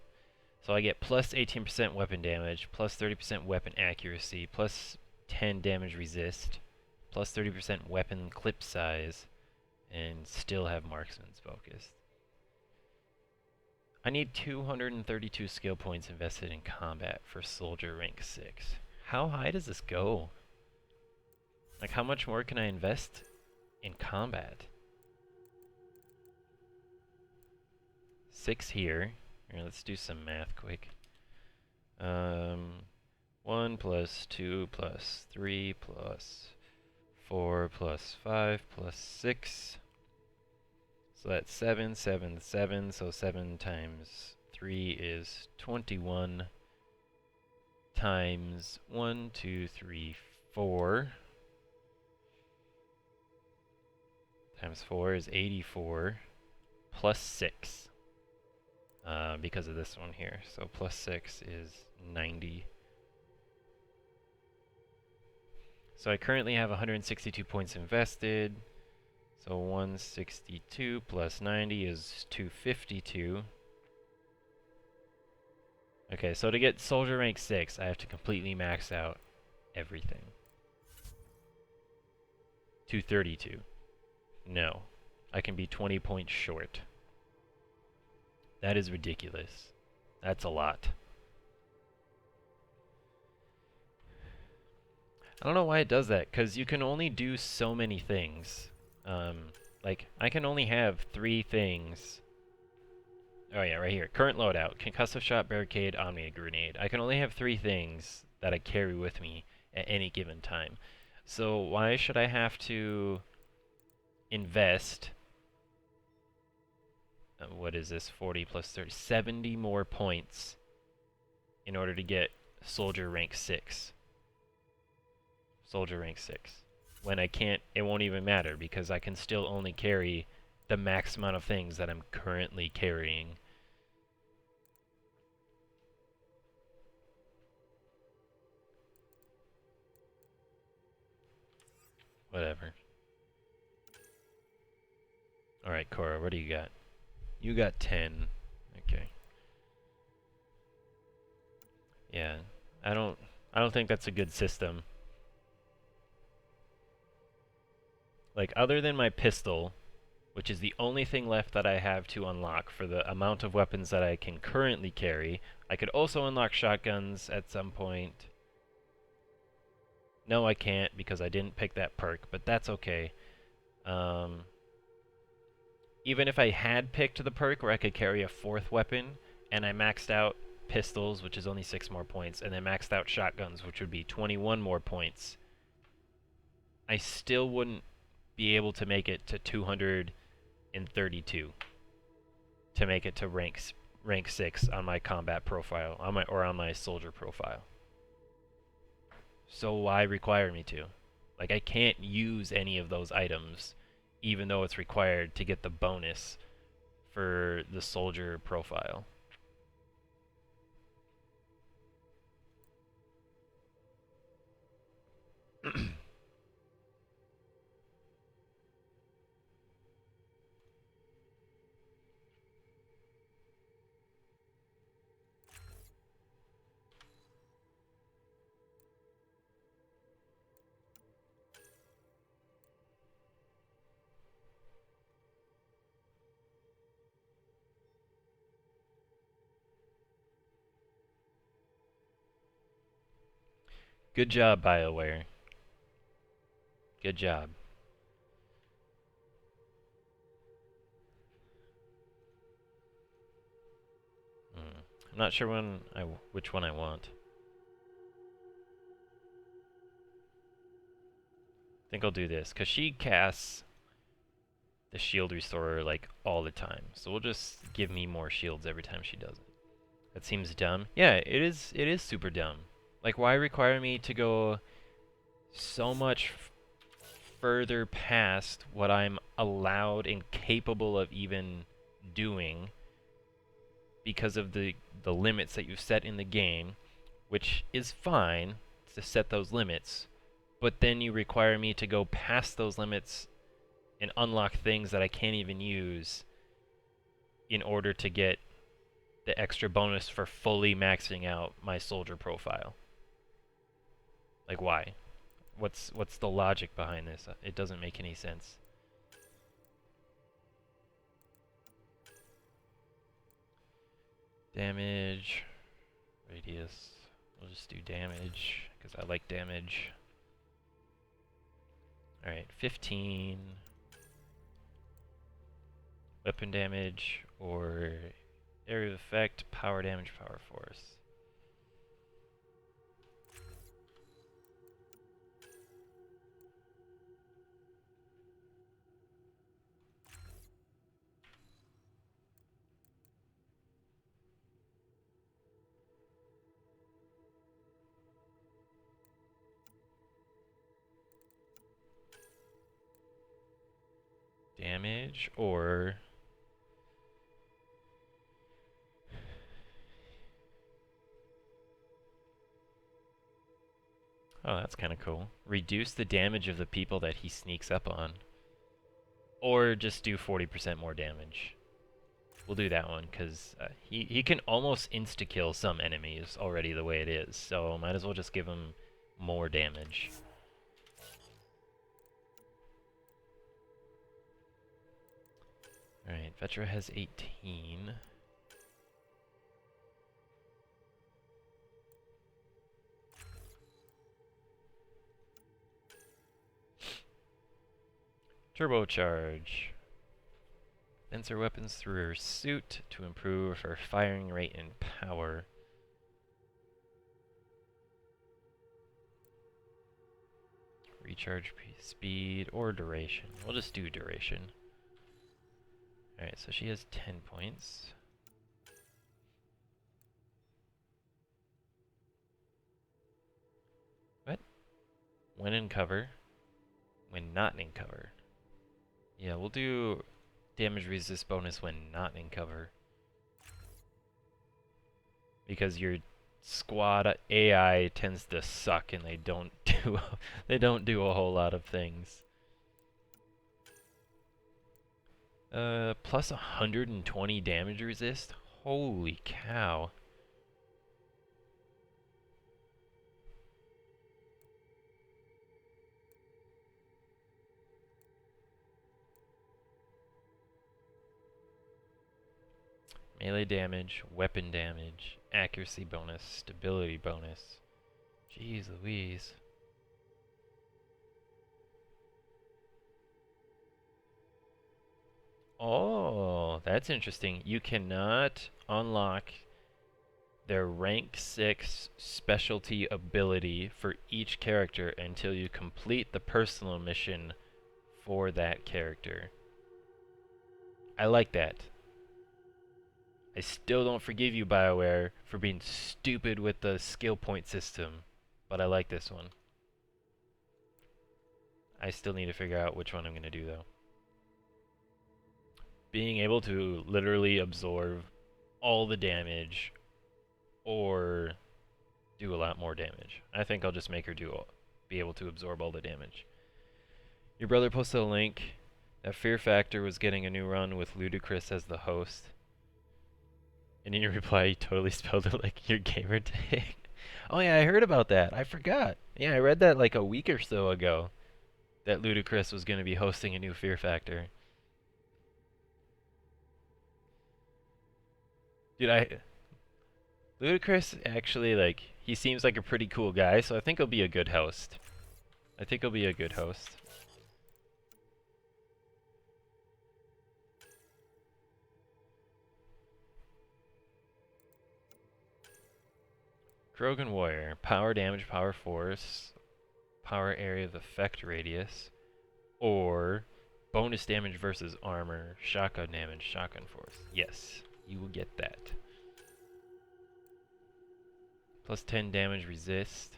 So I get plus 18% weapon damage, plus 30% weapon accuracy, plus 10 damage resist, plus 30% weapon clip size, and still have marksman's focus. I need 232 skill points invested in combat for soldier rank 6. How high does this go? Like, how much more can I invest in combat? 6 here. Here, let's do some math quick. 1 plus 2 plus 3 plus 4 plus 5 plus 6. So that's 7, 7, 7. So 7 times 3 is 21. Times 1, 2, 3, 4. Times 4 is 84. Plus 6. Because of this one here. So plus 6 is 90. So I currently have 162 points invested. So 162 plus 90 is 252. Okay, so to get soldier rank 6, I have to completely max out everything. 232. No. I can be 20 points short. That is ridiculous. That's a lot. I don't know why it does that, because you can only do so many things. Like, I can only have 3 things. Oh yeah, right here. Current loadout. Concussive shot, barricade, Omnia grenade. I can only have 3 things that I carry with me at any given time. So why should I have to invest... what is this? 40 plus 30. 70 more points in order to get soldier rank 6. Soldier rank 6. When I can't, it won't even matter because I can still only carry the max amount of things that I'm currently carrying. Whatever. Alright, Cora, what do you got? You got 10. Okay. Yeah. I don't think that's a good system. Like, other than my pistol, which is the only thing left that I have to unlock for the amount of weapons that I can currently carry. I could also unlock shotguns at some point. No, I can't because I didn't pick that perk, but that's okay. Even if I had picked the perk where I could carry a 4th weapon, and I maxed out pistols, which is only 6 more points, and then maxed out shotguns, which would be 21 more points, I still wouldn't be able to make it to 232 to make it to rank 6 on my combat profile, on my soldier profile. So why require me to? Like, I can't use any of those items even though it's required to get the bonus for the soldier profile. Good job, BioWare. Good job. I'm not sure which one I want. I think I'll do this, because she casts the shield restorer like all the time. So we'll just give me more shields every time she does it. That seems dumb. Yeah, it is super dumb. Like, why require me to go so much further past what I'm allowed and capable of even doing because of the limits that you've set in the game, which is fine to set those limits, but then you require me to go past those limits and unlock things that I can't even use in order to get the extra bonus for fully maxing out my soldier profile. Like, why? What's the logic behind this? It doesn't make any sense. Damage, radius. We'll just do damage because I like damage. All right, 15. Weapon damage or area of effect, power damage, power force. Damage or oh, that's kind of cool. Reduce the damage of the people that he sneaks up on. Or just do 40% more damage. We'll do that one, because he can almost insta-kill some enemies already the way it is. So might as well just give him more damage. Alright, Vetra has 18. Turbocharge. Vents her weapons through her suit to improve her firing rate and power. Recharge speed or duration. We'll just do duration. Alright, so she has 10 points. What? When in cover. When not in cover. Yeah, we'll do damage resist bonus when not in cover. Because your squad AI tends to suck and they don't do a whole lot of things. Plus 120 damage resist? Holy cow. Melee damage, weapon damage, accuracy bonus, stability bonus. Jeez Louise. Oh, that's interesting. You cannot unlock their rank 6 specialty ability for each character until you complete the personal mission for that character. I like that. I still don't forgive you, BioWare, for being stupid with the skill point system, but I like this one. I still need to figure out which one I'm going to do, though. Being able to literally absorb all the damage or do a lot more damage. I think I'll just make her be able to absorb all the damage. Your brother posted a link that Fear Factor was getting a new run with Ludacris as the host. And in your reply, you totally spelled it like your gamer tag. Oh yeah, I heard about that. I forgot. Yeah, I read that like a week or so ago. That Ludacris was going to be hosting a new Fear Factor. Dude, Ludacris actually, like, he seems like a pretty cool guy, so I think he'll be a good host. I think he'll be a good host. Krogan Warrior. Power damage, power force, power area of effect radius, or bonus damage versus armor, shotgun damage, shotgun force. Yes, you will get that. Plus 10 damage resist.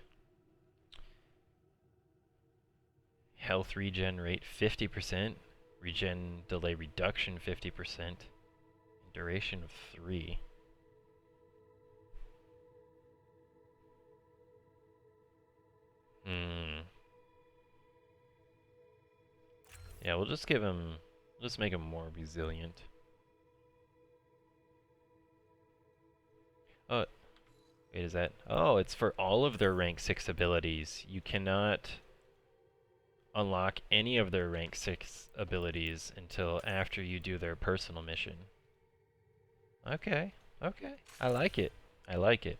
Health regen rate 50%. Regen delay reduction 50%. Duration of 3. Yeah, we'll just give him... Let's make him more resilient. Oh, wait, is that? Oh, it's for all of their rank 6 abilities. You cannot unlock any of their rank 6 abilities until after you do their personal mission. Okay, okay. I like it. I like it.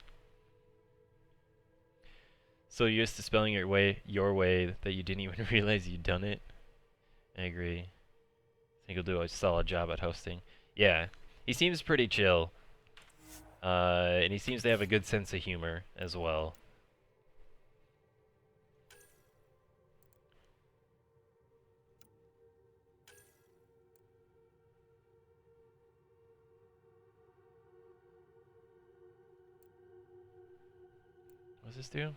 So you're used to spelling your way that you didn't even realize you'd done it. I agree. I think he'll do a solid job at hosting. Yeah, he seems pretty chill. And he seems to have a good sense of humor as well. What's this do?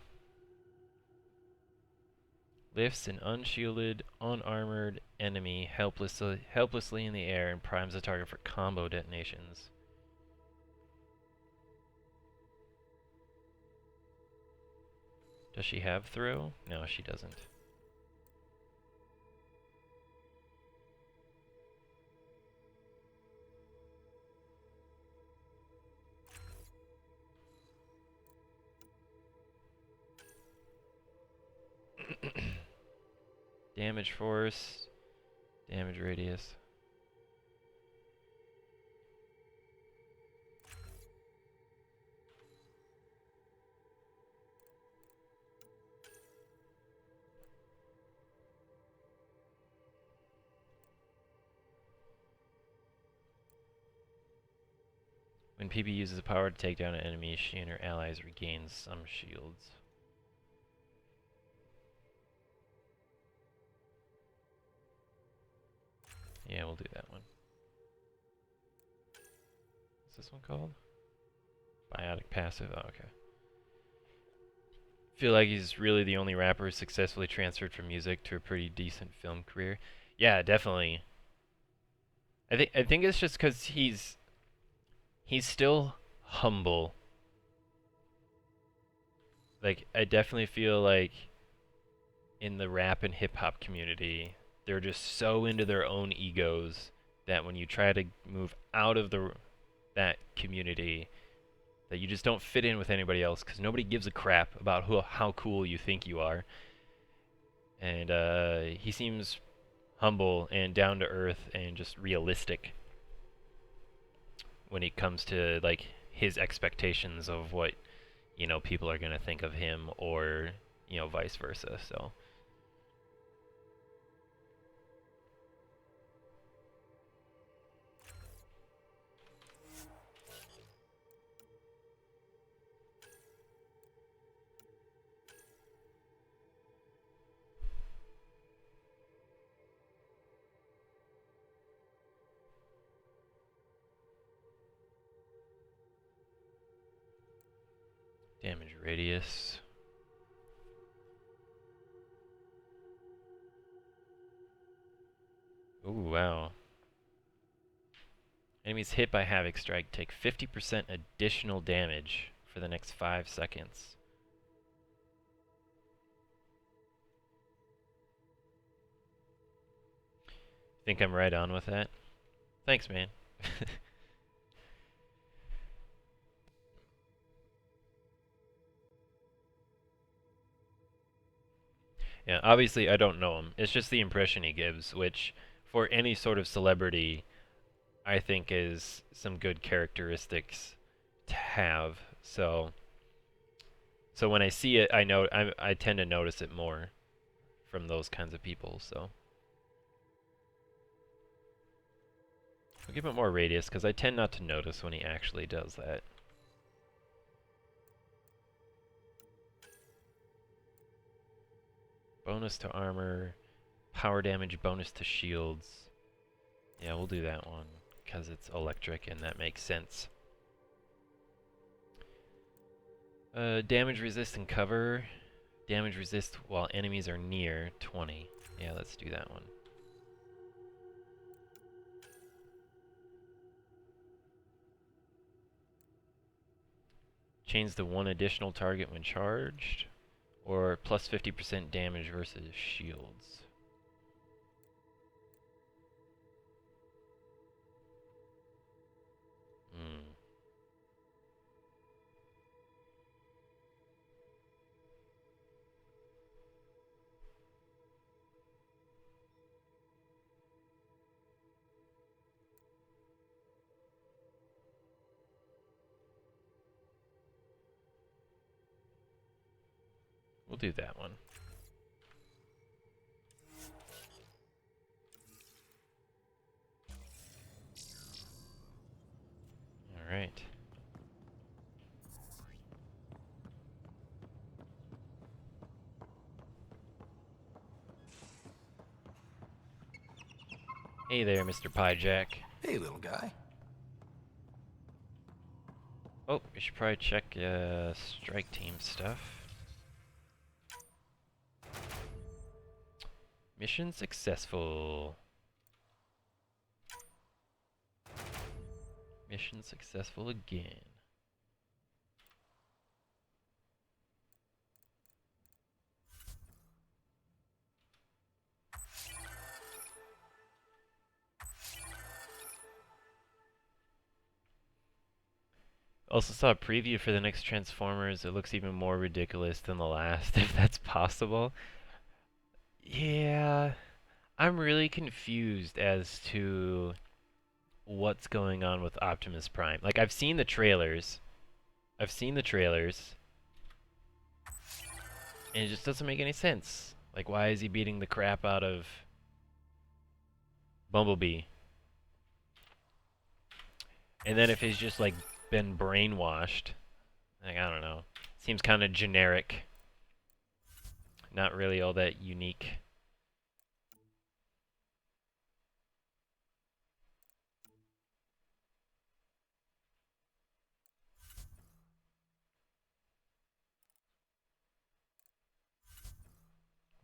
Lifts an unshielded, unarmored enemy helplessly in the air and primes the target for combo detonations. Does she have throw? No, she doesn't. Damage force, damage radius. When PB uses the power to take down an enemy, she and her allies regain some shields. Yeah, we'll do that one. What's this one called? Biotic passive. Oh, okay. Feel like he's really the only rapper who successfully transferred from music to a pretty decent film career. Yeah, definitely. I think it's just because he's still humble. Like, I definitely feel like in the rap and hip hop community, they're just so into their own egos that when you try to move out of that community, that you just don't fit in with anybody else because nobody gives a crap about how cool you think you are. And he seems humble and down to earth and just realistic when it comes to like his expectations of what, you know, people are gonna think of him, or, you know, vice versa. So damage radius. Ooh, wow. Enemies hit by Havoc Strike take 50% additional damage for the next 5 seconds. Think I'm right on with that? Thanks, man. Yeah, obviously I don't know him. It's just the impression he gives, which for any sort of celebrity, I think is some good characteristics to have. So when I see it, I tend to notice it more from those kinds of people. So I'll give it more radius because I tend not to notice when he actually does that. Bonus to armor, power damage, bonus to shields. Yeah, we'll do that one because it's electric and that makes sense. Damage resist and cover. Damage resist while enemies are near, 20. Yeah, let's do that one. Change the one additional target when charged, or plus 50% damage versus shields. We'll do that one. All right. Hey there, Mr. Pyjack. Hey, little guy. Oh, we should probably check strike team stuff. Mission successful. Mission successful again. Also saw a preview for the next Transformers. It looks even more ridiculous than the last, if that's possible. Yeah, I'm really confused as to what's going on with Optimus Prime. Like, I've seen the trailers. And it just doesn't make any sense. Like, why is he beating the crap out of Bumblebee? And then if he's just, like, been brainwashed, like, I don't know. Seems kind of generic. Not really all that unique.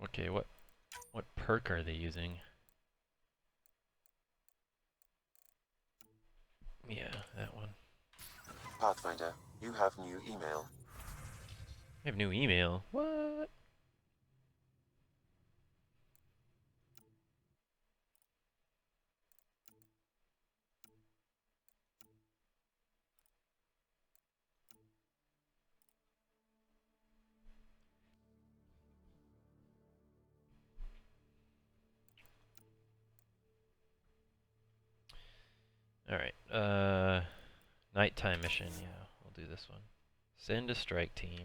Okay, what perk are they using? Yeah, that one. Pathfinder, you have new email. I have new email. What? Alright, nighttime mission, yeah, we'll do this one. Send a strike team.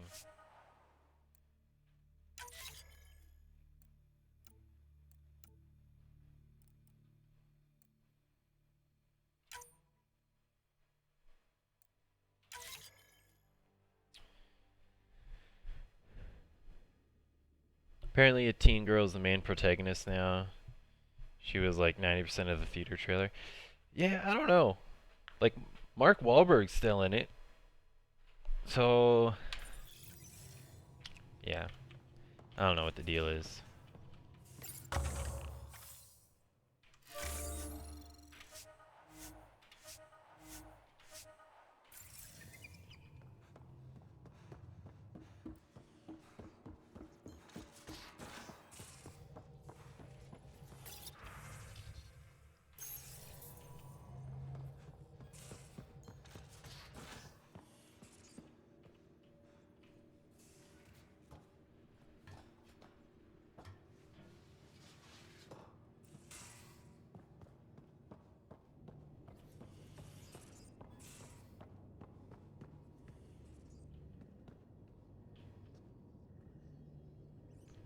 Apparently a teen girl is the main protagonist now. She was like 90% of the theater trailer. Yeah, I don't know. Like, Mark Wahlberg's still in it. So, yeah. I don't know what the deal is.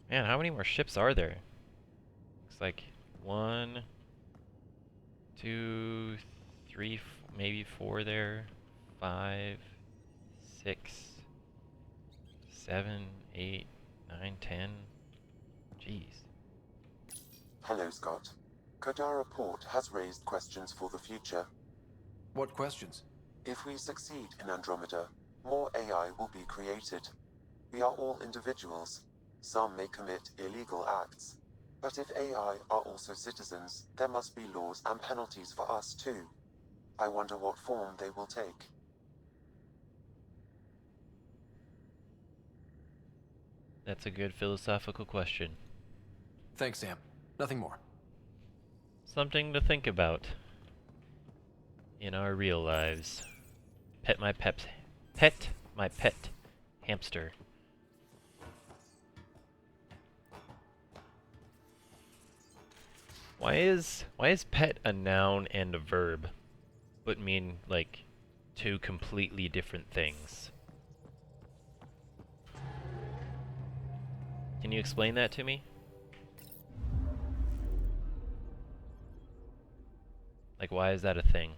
Man, how many more ships are there? Looks like 1, 2, 3, maybe 4 there. 5, 6, 7, 8, 9, 10. Jeez. Hello, Scott. Kadara Port has raised questions for the future. What questions? If we succeed in Andromeda, more AI will be created. We are all individuals. Some may commit illegal acts. But if AI are also citizens, there must be laws and penalties for us too. I wonder what form they will take. That's a good philosophical question. Thanks, Sam. Nothing more. Something to think about in our real lives. Pet my pet hamster. Why is pet a noun and a verb, but mean like two completely different things? you explain that to me? Like, why is that a thing?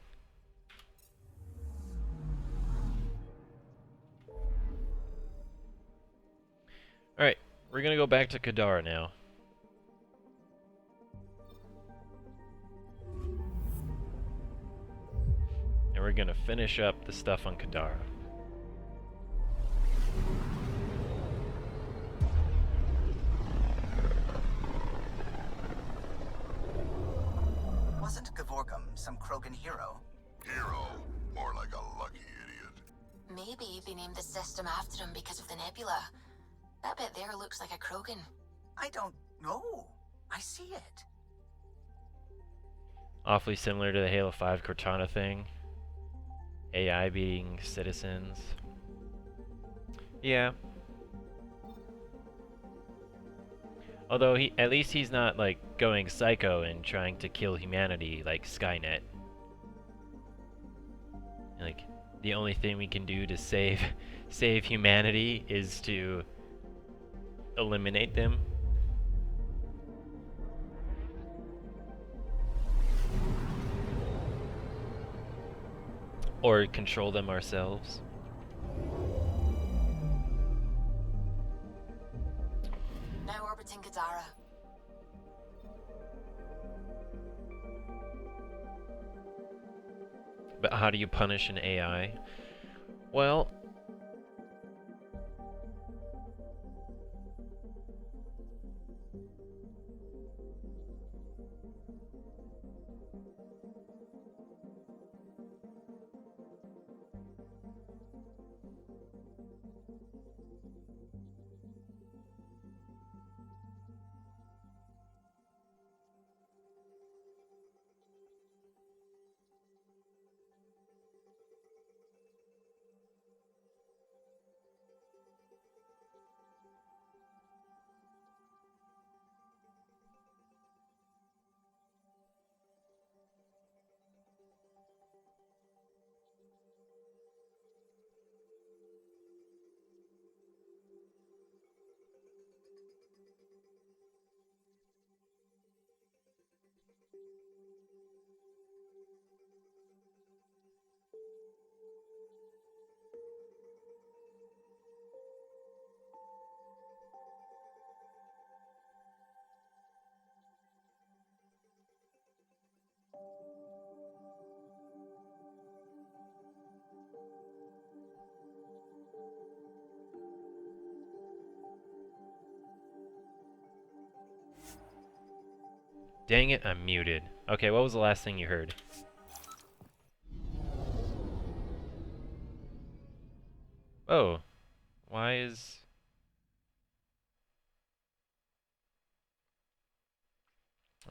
Alright, we're gonna go back to Kadara now. And we're gonna finish up the stuff on Kadara. Wasn't Gavorkum some Krogan hero? Hero? More like a lucky idiot. Maybe they named the system after him because of the nebula. That bit there looks like a Krogan. I don't know. I see it. Awfully similar to the Halo 5 Cortana thing. AI being citizens. Yeah. Although at least he's not like going psycho and trying to kill humanity like Skynet. Like the only thing we can do to save humanity is to eliminate them. Or control them ourselves. Now orbiting Kadara. But how do you punish an AI? Well, dang it, I'm muted. Okay, what was the last thing you heard? Oh, why is...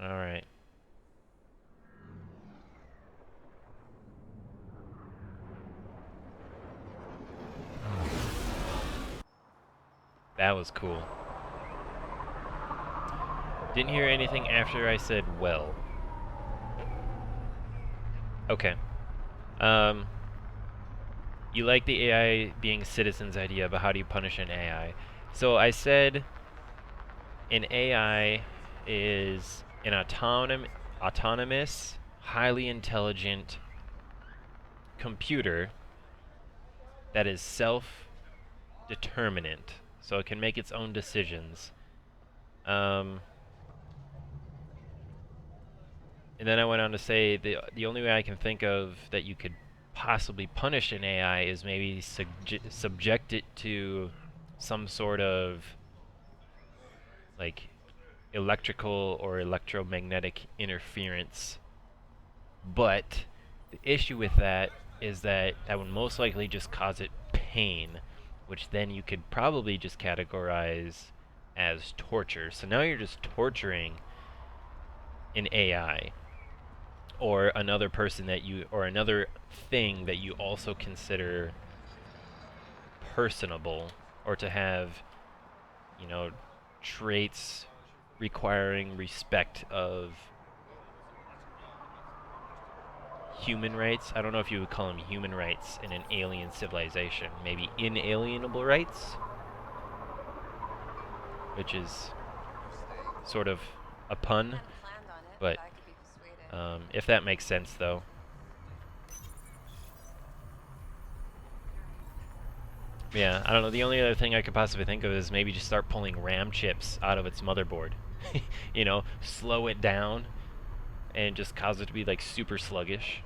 Alright. That was cool. Didn't hear anything after I said well. Okay. You like the AI being citizens idea, but how do you punish an AI? So I said an AI is an autonomous, highly intelligent computer that is self-determinant, so it can make its own decisions. And then I went on to say the only way I can think of that you could possibly punish an AI is maybe subject it to some sort of like electrical or electromagnetic interference. But the issue with that is that would most likely just cause it pain, which then you could probably just categorize as torture. So now you're just torturing an AI or another person that you, or another thing that you also consider personable, or to have, you know, traits requiring respect of human rights. I don't know if you would call them human rights in an alien civilization. Maybe inalienable rights? which is sort of a pun, but if that makes sense, though. Yeah, I don't know. The only other thing I could possibly think of is maybe just start pulling RAM chips out of its motherboard. You know, slow it down and just cause it to be like super sluggish.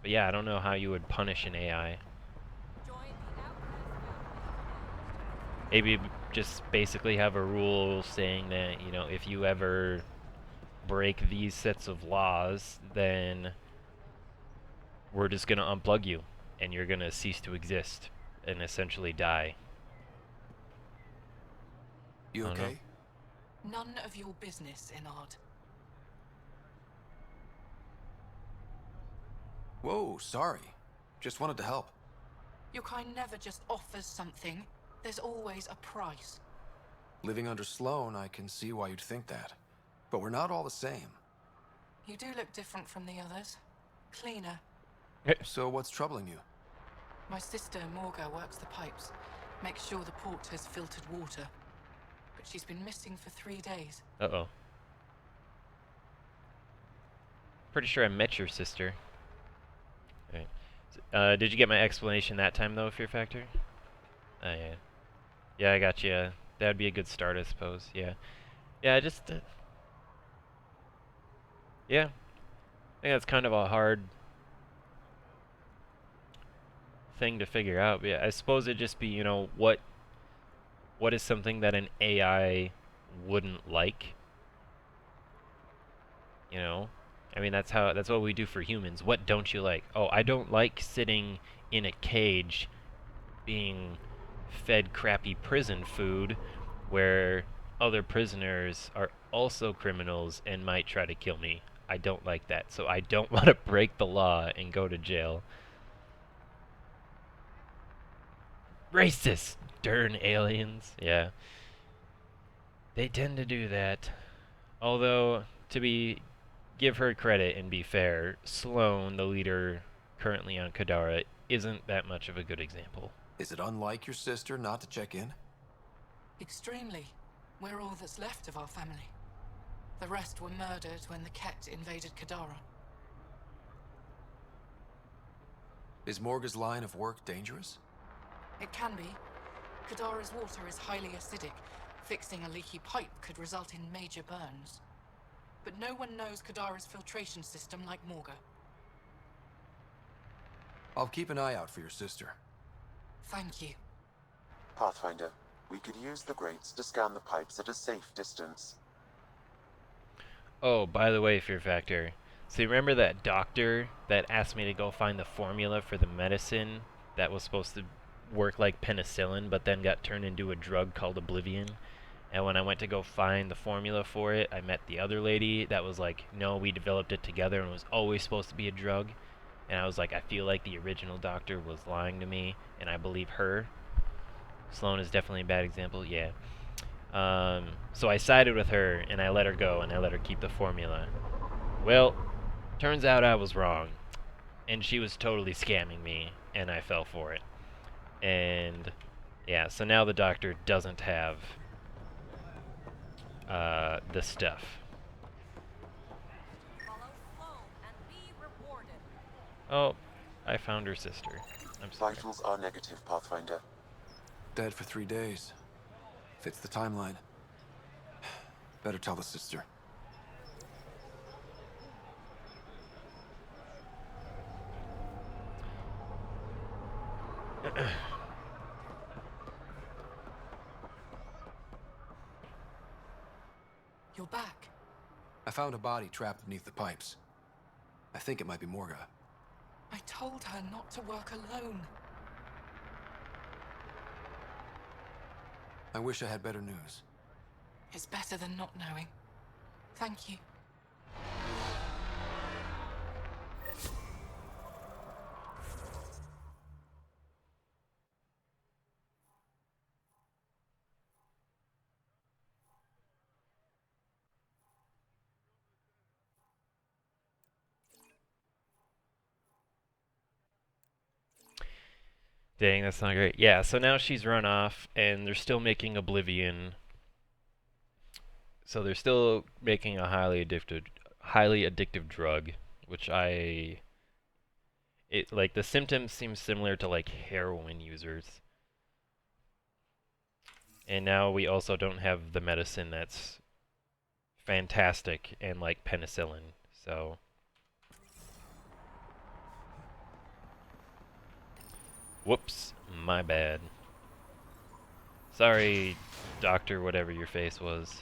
But yeah, I don't know how you would punish an AI. Maybe just basically have a rule saying that, you know, if you ever break these sets of laws, then we're just going to unplug you and you're going to cease to exist and essentially die. You okay? None of your business, Enard. Whoa, sorry. Just wanted to help. Your kind never just offers something. There's always a price. Living under Sloan, I can see why you'd think that. But we're not all the same. You do look different from the others. Cleaner. So what's troubling you? My sister, Morga, works the pipes. Makes sure the port has filtered water. But she's been missing for 3 days. Uh-oh. Pretty sure I met your sister. Right. Did you get my explanation that time, though, Fear Factor? Yeah. Yeah, I got you. That'd be a good start, I suppose. Yeah. Yeah, just... yeah. I think that's kind of a hard thing to figure out. But yeah, I suppose it'd just be, you know, what is something that an AI wouldn't like? You know? I mean, that's what we do for humans. What don't you like? Oh, I don't like sitting in a cage being fed crappy prison food where other prisoners are also criminals and might try to kill me. I don't like that. So I don't want to break the law and go to jail. Racist! Darn aliens. Yeah. They tend to do that. Although, give her credit and be fair, Sloan, the leader currently on Kadara, isn't that much of a good example. Is it unlike your sister not to check in? Extremely. We're all that's left of our family. The rest were murdered when the Ket invaded Kadara. Is Morga's line of work dangerous? It can be. Kadara's water is highly acidic. Fixing a leaky pipe could result in major burns. But no one knows Kadara's filtration system like Morga. I'll keep an eye out for your sister. Thank you. Pathfinder, we could use the grates to scan the pipes at a safe distance. Oh, by the way, Fear Factor. So you remember that doctor that asked me to go find the formula for the medicine that was supposed to work like penicillin, but then got turned into a drug called Oblivion? And when I went to go find the formula for it, I met the other lady that was like, no, we developed it together and it was always supposed to be a drug. And I was like, I feel like the original doctor was lying to me, and I believe her. Sloan is definitely a bad example, yeah. So I sided with her, and I let her go, and I let her keep the formula. Well, turns out I was wrong. And she was totally scamming me, and I fell for it. And, yeah, so now the doctor doesn't have the stuff. Oh, I found her sister. I'm sorry. Vitals are negative, Pathfinder. Dead for 3 days. Fits the timeline. Better tell the sister. You're back. I found a body trapped beneath the pipes. I think it might be Morga. I told her not to work alone. I wish I had better news. It's better than not knowing. Thank you. Dang, that's not great. Yeah, so now she's run off, and they're still making Oblivion. So they're still making a highly addictive drug, which like the symptoms seem similar to like heroin users. And now we also don't have the medicine that's fantastic and like penicillin. So whoops, my bad. Sorry, doctor, whatever your face was.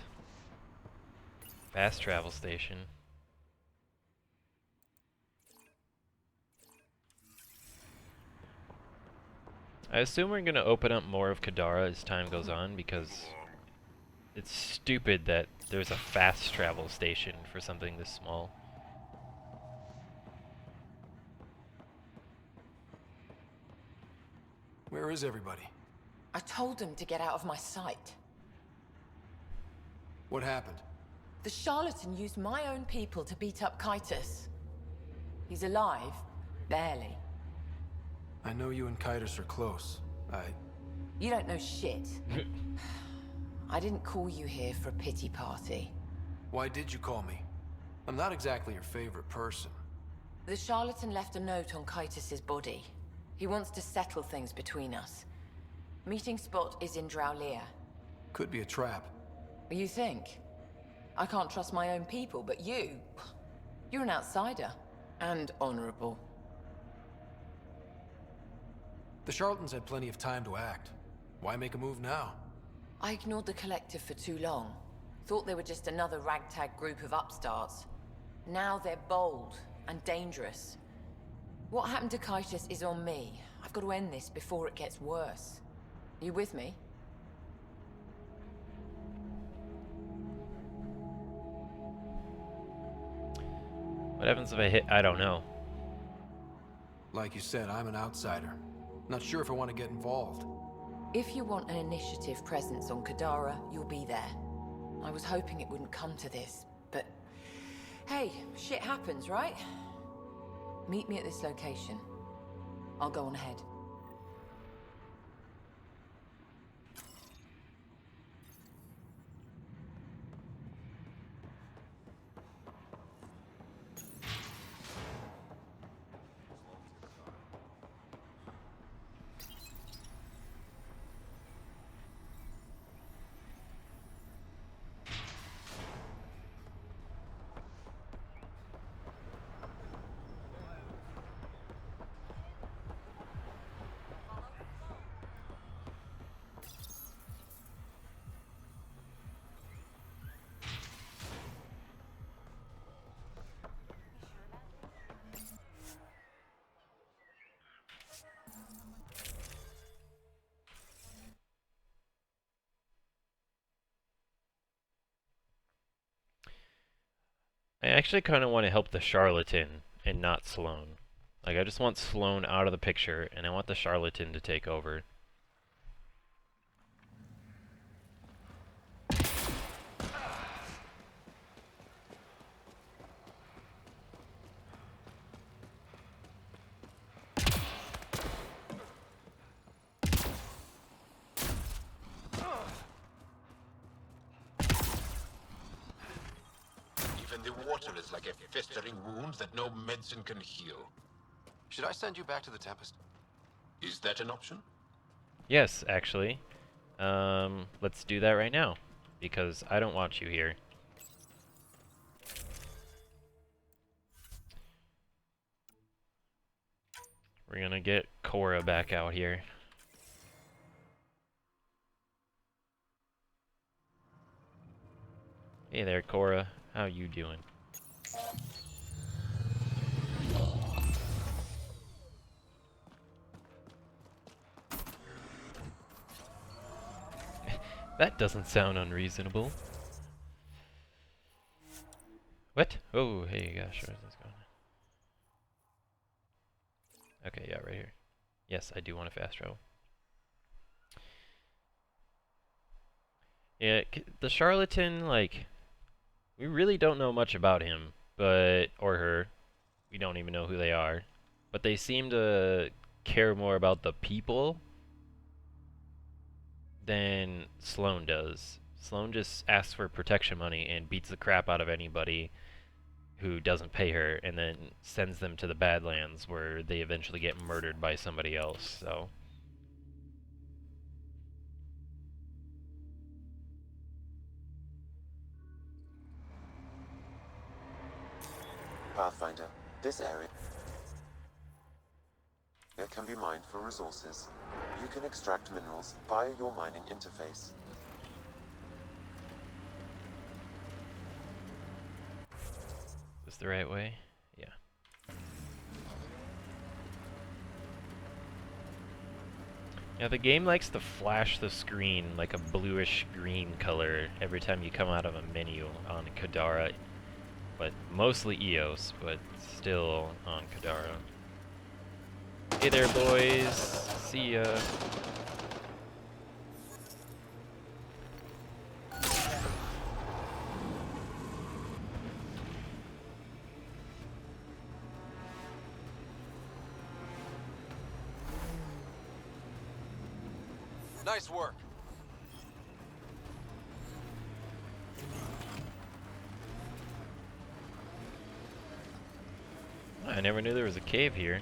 Fast travel station. I assume we're going to open up more of Kadara as time goes on, because it's stupid that there's a fast travel station for something this small. Where is everybody? I told them to get out of my sight. What happened? The charlatan used my own people to beat up Kaitis. He's alive, barely. I know you and Kaitis are close. You don't know shit. I didn't call you here for a pity party. Why did you call me? I'm not exactly your favorite person. The charlatan left a note on Kaitis' body. He wants to settle things between us. Meeting spot is in Drowlear. Could be a trap. You think? I can't trust my own people, but you're an outsider. And honorable. The charlatans had plenty of time to act. Why make a move now? I ignored the Collective for too long. Thought they were just another ragtag group of upstarts. Now they're bold and dangerous. What happened to Kaitis is on me. I've got to end this before it gets worse. Are you with me? What happens if I hit? I don't know. Like you said, I'm an outsider. Not sure if I want to get involved. If you want an initiative presence on Kadara, you'll be there. I was hoping it wouldn't come to this, but hey, shit happens, right? Meet me at this location. I'll go on ahead. I actually kind of want to help the charlatan and not Sloane. Like, I just want Sloane out of the picture, and I want the charlatan to take over. The water is like a festering wound that no medicine can heal. Should I send you back to the Tempest? Is that an option? Yes, actually. Let's do that right now, because I don't want you here. We're gonna get Cora back out here. Hey there, Cora. How you doing? That doesn't sound unreasonable. What? Oh, hey, gosh, where's this going? Okay, yeah, right here. Yes, I do want to fast travel. Yeah, the charlatan, like, we really don't know much about him, or her. We don't even know who they are. But they seem to care more about the people than Sloane does. Sloane just asks for protection money and beats the crap out of anybody who doesn't pay her, and then sends them to the Badlands where they eventually get murdered by somebody else. So Pathfinder, this area can be mined for resources. You can extract minerals via your mining interface. is this the right way? Yeah. Yeah, the game likes to flash the screen like a bluish green color every time you come out of a menu on Kadara. But mostly Eos, but still on Kadara. Hey there, boys. See ya. Nice work. I never knew there was a cave here.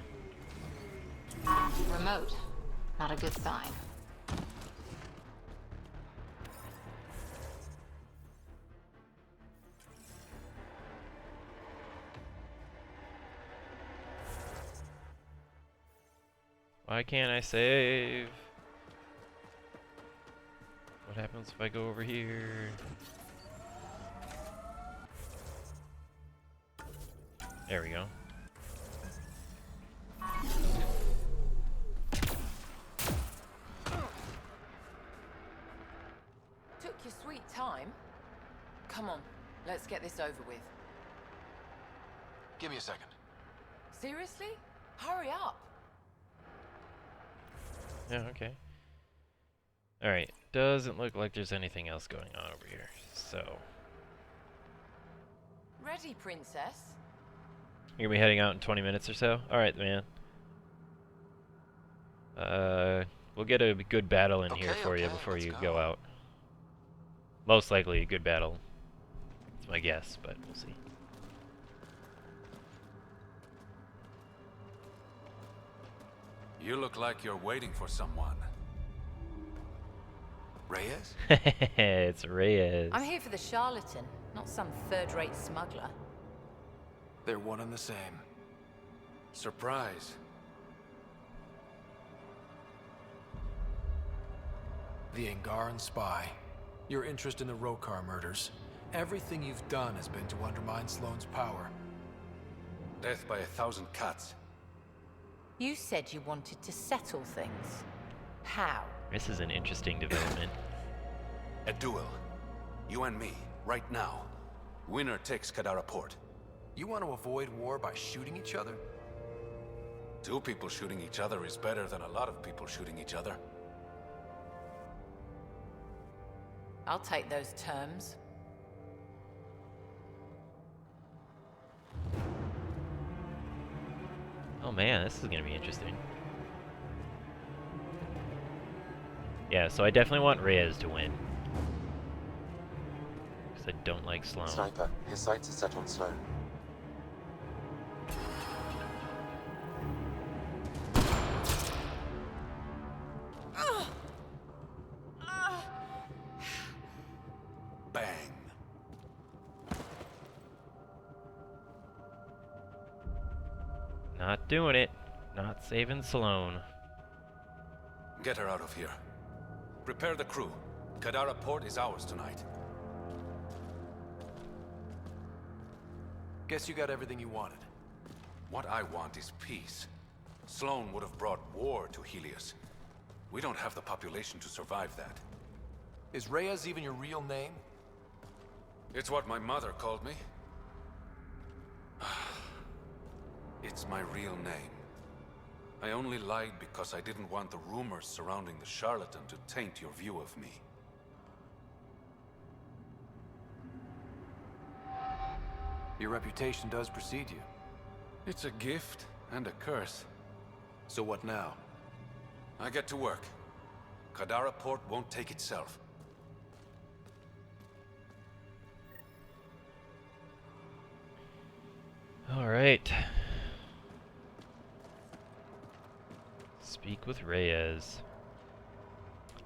Remote. Not a good sign. Why can't I save? What happens if I go over here? There we go. Took your sweet time. Come on, let's get this over with. Give me a second. Seriously? Hurry up. Yeah, okay. Alright, doesn't look like there's anything else going on over here, so... Ready, princess? You're gonna be heading out in 20 minutes or so? Alright, man. We'll get a good battle in here for you before you go out. Most likely a good battle. That's my guess, but we'll see. You look like you're waiting for someone. Reyes? It's Reyes. I'm here for the charlatan, not some third-rate smuggler. They're one and the same. Surprise. The Angaran spy. Your interest in the Rokar murders. Everything you've done has been to undermine Sloane's power. Death by 1,000 cuts. You said you wanted to settle things. How? This is an interesting development. A duel. You and me, right now. Winner takes Kadara Port. You want to avoid war by shooting each other? 2 people shooting each other is better than a lot of people shooting each other. I'll take those terms. Oh man, this is gonna be interesting. Yeah, so I definitely want Reyes to win. Because I don't like Sloane. Sniper, his sights are set on Sloane. Bang. Not doing it. Not saving Sloane. Get her out of here. Prepare the crew. Kadara Port is ours tonight. Guess you got everything you wanted. What I want is peace. Sloane would have brought war to Helios. We don't have the population to survive that. Is Reyes even your real name? It's what my mother called me. It's my real name. I only lied because I didn't want the rumors surrounding the charlatan to taint your view of me. Your reputation does precede you. It's a gift and a curse. So what now? I get to work. Kadara Port won't take itself. All right. Speak with Reyes.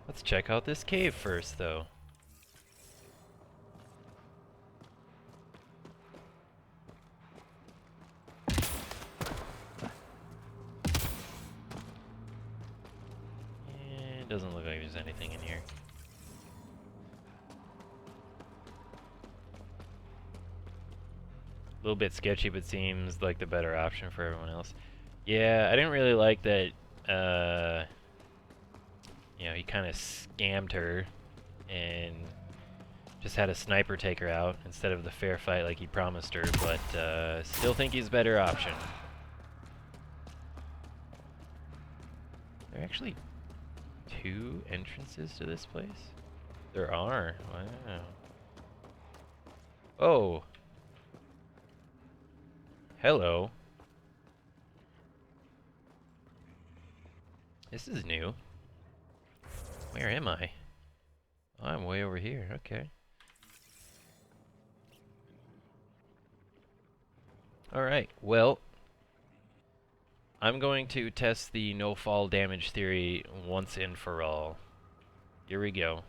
Let's check out this cave first, though. It doesn't look like there's anything in here. A little bit sketchy, but seems like the better option for everyone else. Yeah, I didn't really like that, you know, he kind of scammed her and just had a sniper take her out instead of the fair fight like he promised her, but still think he's a better option. There are actually 2 entrances to this place? There are. Wow. Oh. Hello. This is new. Where am I? Oh, I'm way over here. Okay. Alright, well, I'm going to test the no fall damage theory once and for all. Here we go.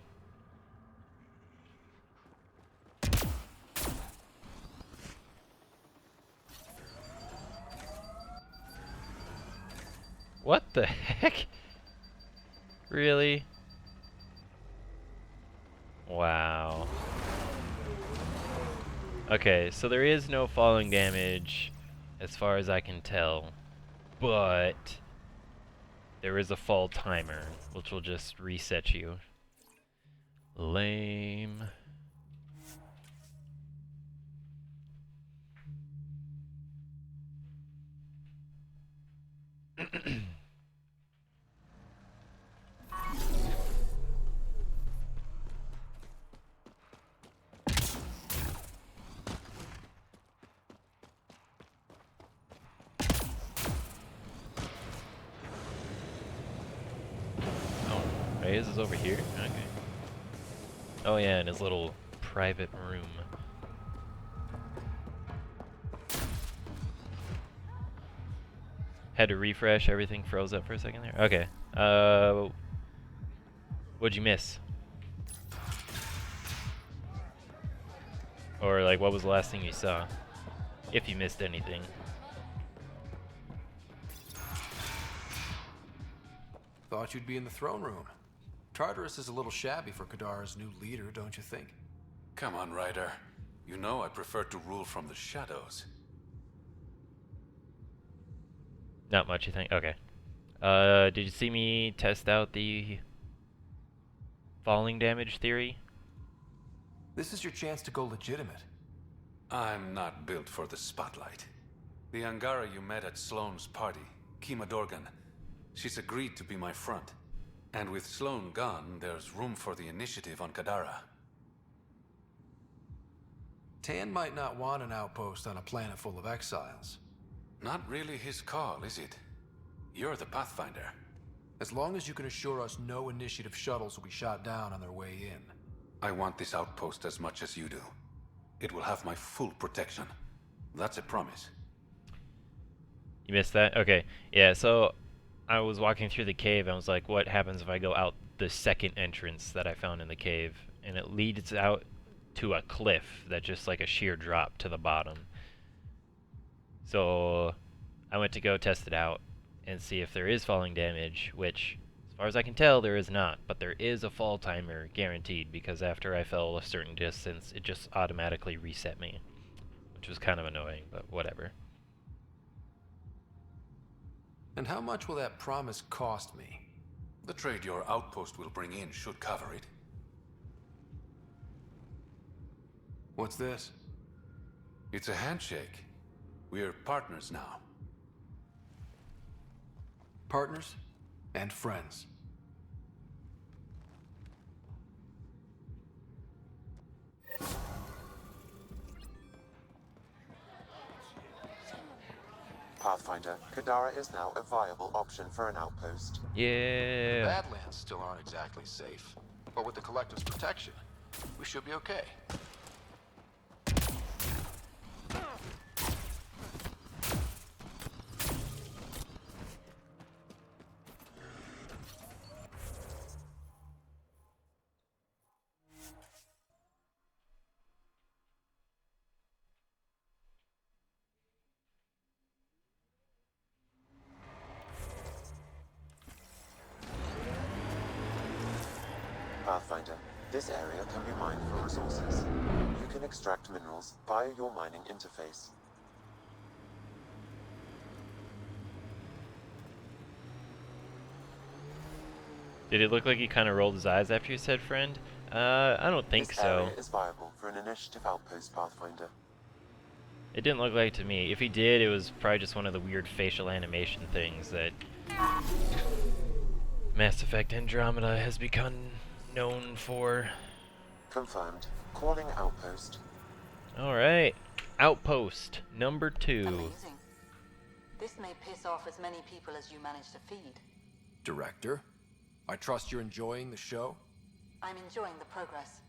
What the heck? Really? Wow. Okay, so there is no falling damage as far as I can tell, but there is a fall timer, which will just reset you. Lame. Reyes is over here? Okay. Oh yeah, in his little private room. Had to refresh, everything froze up for a second there. Okay. What'd you miss? Or like, what was the last thing you saw? If you missed anything. Thought you'd be in the throne room. Tartarus is a little shabby for Kadara's new leader, don't you think? Come on, Ryder. You know I prefer to rule from the shadows. Not much, you think? Okay. Did you see me test out the falling damage theory? This is your chance to go legitimate. I'm not built for the spotlight. The Angara you met at Sloane's party, Kima Dorgan, she's agreed to be my front. And with Sloane gone, there's room for the initiative on Kadara. Tan might not want an outpost on a planet full of exiles. Not really his call, is it? You're the Pathfinder. As long as you can assure us no initiative shuttles will be shot down on their way in. I want this outpost as much as you do. It will have my full protection. That's a promise. You missed that? Okay. Yeah, so I was walking through the cave and I was like, what happens if I go out the second entrance that I found in the cave? And it leads out to a cliff that's just like a sheer drop to the bottom. So I went to go test it out and see if there is falling damage, which, as far as I can tell, there is not. But there is a fall timer guaranteed, because after I fell a certain distance, it just automatically reset me, which was kind of annoying, but whatever. And how much will that promise cost me? The trade your outpost will bring in should cover it. What's this? It's a handshake. We're partners now. Partners and friends. Pathfinder, Kadara is now a viable option for an outpost. Yeah. Badlands still aren't exactly safe, but with the Collective's protection, we should be okay. Pathfinder, this area can be mined for resources. You can extract minerals via your mining interface. Did it look like he kind of rolled his eyes after you said friend? I don't think This so. area is viable for an initiative outpost, Pathfinder. It didn't look like it to me. If he did, it was probably just one of the weird facial animation things that Mass Effect Andromeda has become known for. Confirmed. Calling outpost. Alright. Outpost number 2. Amazing. This may piss off as many people as you manage to feed. Director, I trust you're enjoying the show? I'm enjoying the progress.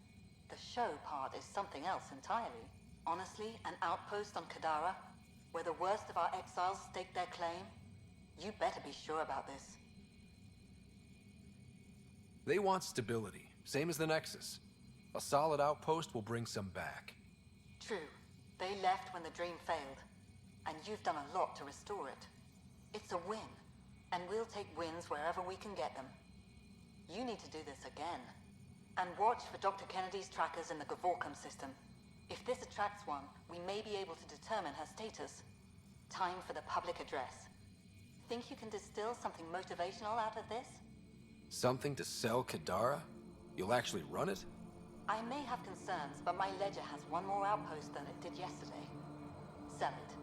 The show part is something else entirely. Honestly, an outpost on Kadara, where the worst of our exiles stake their claim, you better be sure about this. They want stability, same as the Nexus. A solid outpost will bring some back. True. They left when the dream failed, and you've done a lot to restore it. It's a win, and we'll take wins wherever we can get them. You need to do this again. And watch for Dr. Kennedy's trackers in the Gavorcom system. If this attracts one, we may be able to determine her status. Time for the public address. Think you can distill something motivational out of this? Something to sell Kadara? You'll actually run it? I may have concerns, but my ledger has one more outpost than it did yesterday. Sell it.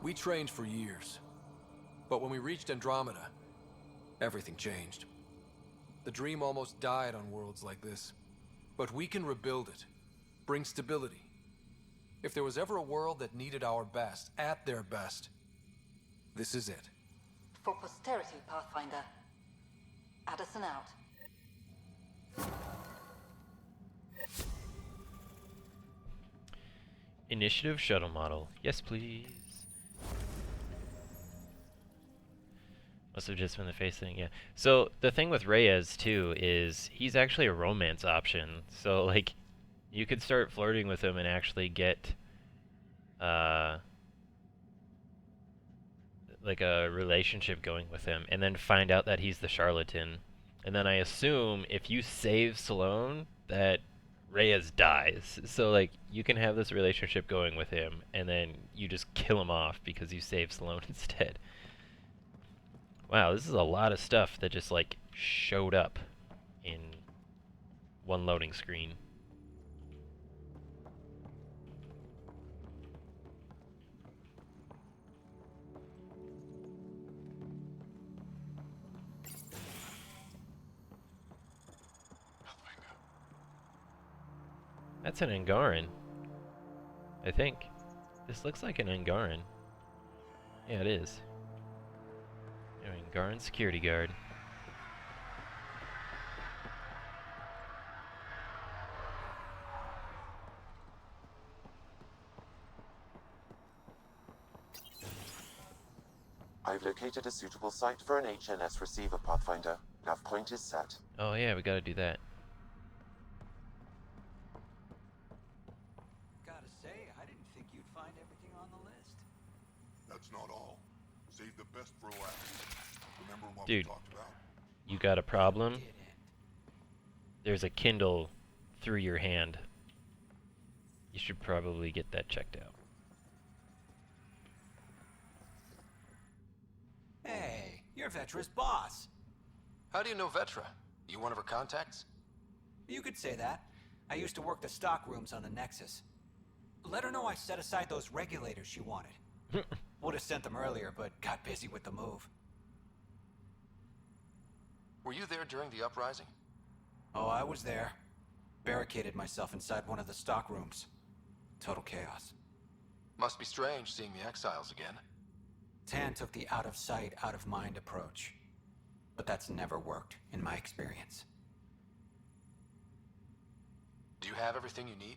We trained for years. But when we reached Andromeda, everything changed. The dream almost died on worlds like this. But we can rebuild it. Bring stability. If there was ever a world that needed our best, at their best, this is it. For posterity, Pathfinder. Addison out. Initiative shuttle model. Yes, please. Must have just been the face thing, yeah. So, the thing with Reyes, too, is he's actually a romance option. So, like, you could start flirting with him and actually get, like, a relationship going with him, and then find out that he's the charlatan. And then I assume if you save Sloane, that Reyes dies. So, like, you can have this relationship going with him, and then you just kill him off because you save Sloane instead. Wow, this is a lot of stuff that just, like, showed up in one loading screen. That's an Angaran, I think. This looks like an Angaran. Yeah, it is. Angaran security guard. I've located a suitable site for an HNS receiver, Pathfinder. Nav point is set. Oh yeah, we gotta do that. Gotta say, I didn't think you'd find everything on the list. That's not all. Save the best for last. Remember what Dude, we talked about? you got a problem? There's a Kindle through your hand. You should probably get that checked out. Hey, you're Vetra's boss. How do you know Vetra? You one of her contacts? You could say that. I used to work the stock rooms on the Nexus. Let her know I set aside those regulators she wanted. Would have sent them earlier, but got busy with the move. Were you there during the uprising? Oh, I was there. Barricaded myself inside one of the stock rooms. Total chaos. Must be strange seeing the exiles again. Tan took the out-of-sight, out-of-mind approach. But that's never worked, in my experience. Do you have everything you need?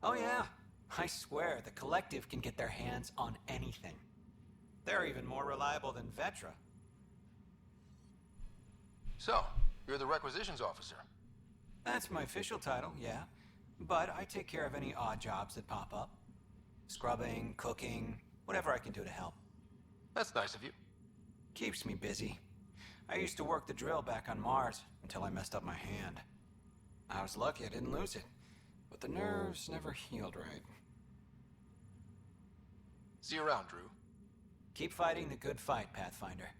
Oh yeah. I swear, the Collective can get their hands on anything. They're even more reliable than Vetra. So, you're the requisitions officer. That's my official title, yeah. But I take care of any odd jobs that pop up. Scrubbing, cooking, whatever I can do to help. That's nice of you. Keeps me busy. I used to work the drill back on Mars until I messed up my hand. I was lucky I didn't lose it, but the nerves never healed right. See you around, Drew. Keep fighting the good fight, Pathfinder.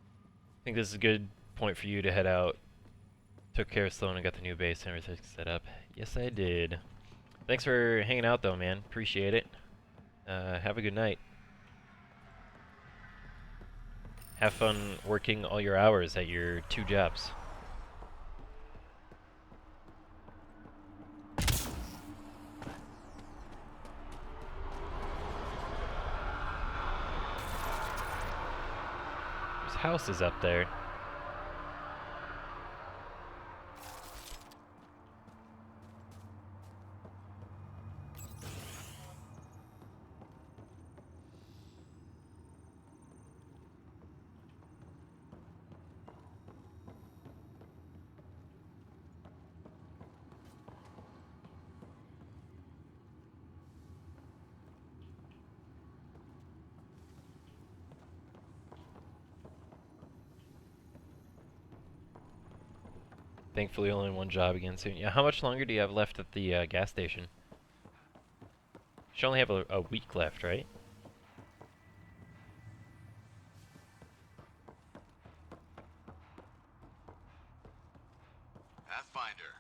I think this is a good point for you to head out. Took care of Sloan and got the new base and everything set up. Yes, I did. Thanks for hanging out, though, man. Appreciate it. Have a good night. Have fun working all your hours at your 2 jobs. There's houses up there. Thankfully, only one job again soon. Yeah, how much longer do you have left at the gas station? You should only have a week left, right? Pathfinder.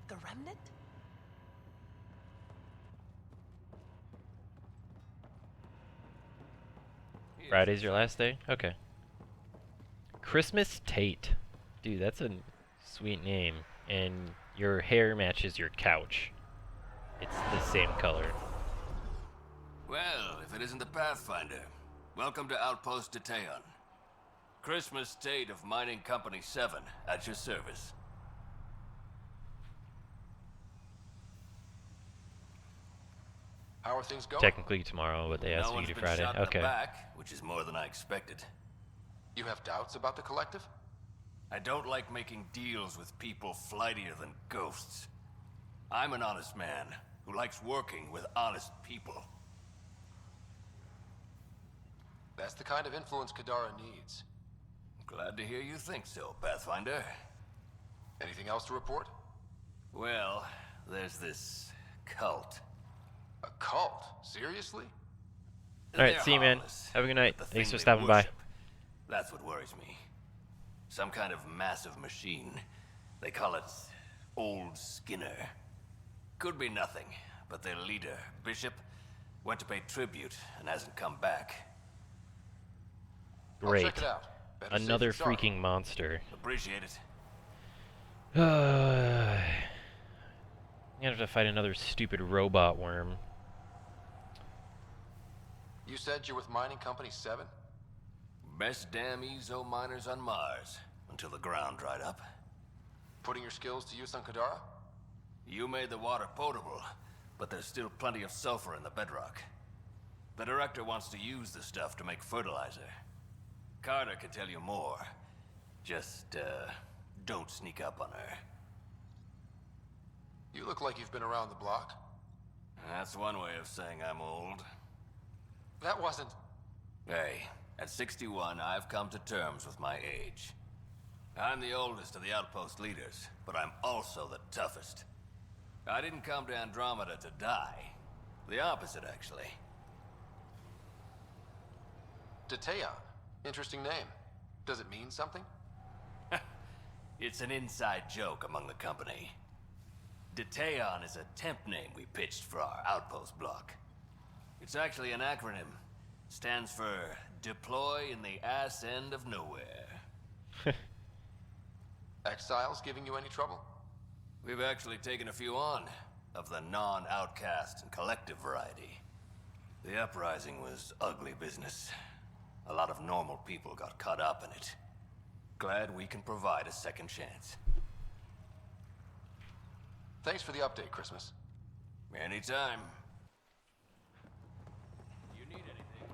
The Remnant? Friday's your last day? Okay. Christmas Tate. Dude, that's a sweet name. And your hair matches your couch. It's the same color. Well, if it isn't the Pathfinder, welcome to Outpost Detaeon. Christmas Tate of Mining Company 7, at your service. How are things going? Technically tomorrow, but they asked me to do Friday. Shot in the Okay. back, which is more than I expected. You have doubts about the Collective? I don't like making deals with people flightier than ghosts. I'm an honest man who likes working with honest people. That's the kind of influence Kadara needs. Glad to hear you think so, Pathfinder. Anything else to report? Well, there's this cult. A cult? Seriously? Alright, see you, man. Have a good night. Thanks for stopping by. That's what worries me. Some kind of massive machine. They call it Old Skinner. Could be nothing, but their leader, Bishop, went to pay tribute and hasn't come back. Great. Check it out. Better Another safe than sorry. freaking monster. Appreciate it. I'm gonna have to fight another stupid robot worm. You said you're with Mining Company 7? Best damn Ezo miners on Mars, until the ground dried up. Putting your skills to use on Kadara? You made the water potable, but there's still plenty of sulfur in the bedrock. The director wants to use the stuff to make fertilizer. Carter can tell you more. Just, don't sneak up on her. You look like you've been around the block. That's one way of saying I'm old. That wasn't... Hey, at 61, I've come to terms with my age. I'm the oldest of the outpost leaders, but I'm also the toughest. I didn't come to Andromeda to die. The opposite, actually. Detaeon. Interesting name. Does it mean something? It's an inside joke among the company. Detaeon is a temp name we pitched for our outpost block. It's actually an acronym. Stands for Deploy in the Ass End of Nowhere. Exiles giving you any trouble? We've actually taken a few on, of the non-outcast and collective variety. The uprising was ugly business. A lot of normal people got caught up in it. Glad we can provide a second chance. Thanks for the update, Christmas. Anytime. You need anything?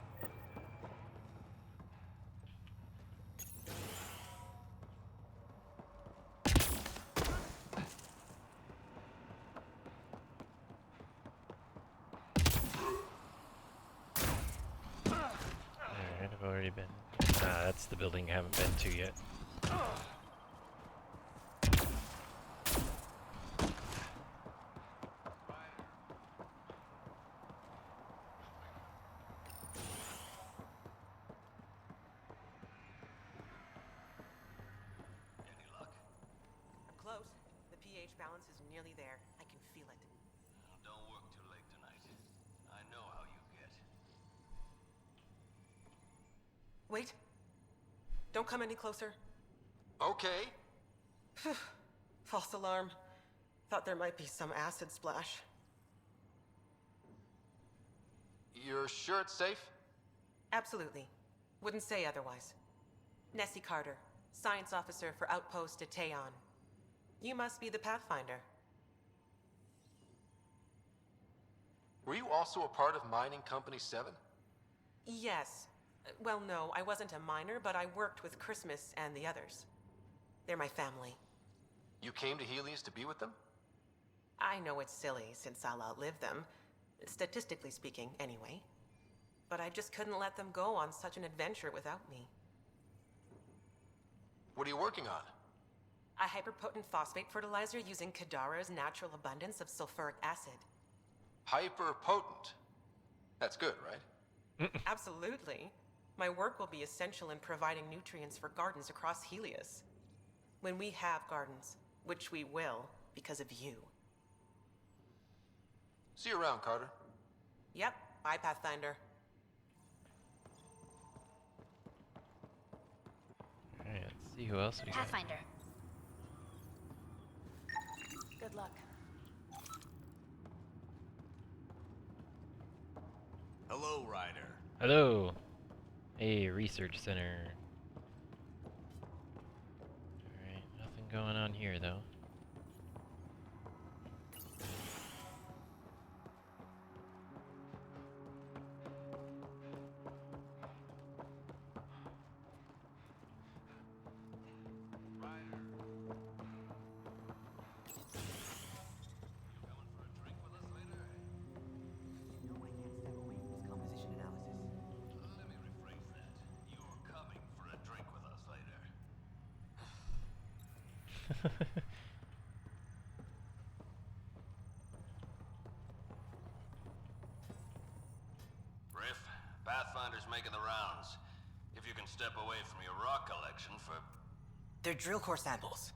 Alright, I've already been. Nah, that's the building I haven't been to yet. Close. The pH balance is nearly there. I can feel it. Don't work too late tonight. I know how you get. Wait. Don't come any closer. Okay. False alarm. Thought there might be some acid splash. You're sure it's safe? Absolutely. Wouldn't say otherwise. Nessie Carter, Science Officer for Outpost Teon. You must be the Pathfinder. Were you also a part of Mining Company 7? Yes. Well, no, I wasn't a miner, but I worked with Christmas and the others. They're my family. You came to Helios to be with them? I know it's silly, since I'll outlive them. Statistically speaking, anyway. But I just couldn't let them go on such an adventure without me. What are you working on? A hyperpotent phosphate fertilizer using Kadara's natural abundance of sulfuric acid. Hyperpotent. That's good, right? Absolutely. My work will be essential in providing nutrients for gardens across Helios. When we have gardens, which we will, because of you. See you around, Carter. Yep, bye, Pathfinder. Alright, let's see who else we got. Pathfinder. Good luck. Hello, Ryder. Hello! Hey, research center. Alright, nothing going on here though. Riff, Pathfinder's making the rounds. If you can step away from your rock collection for... They're drill core samples.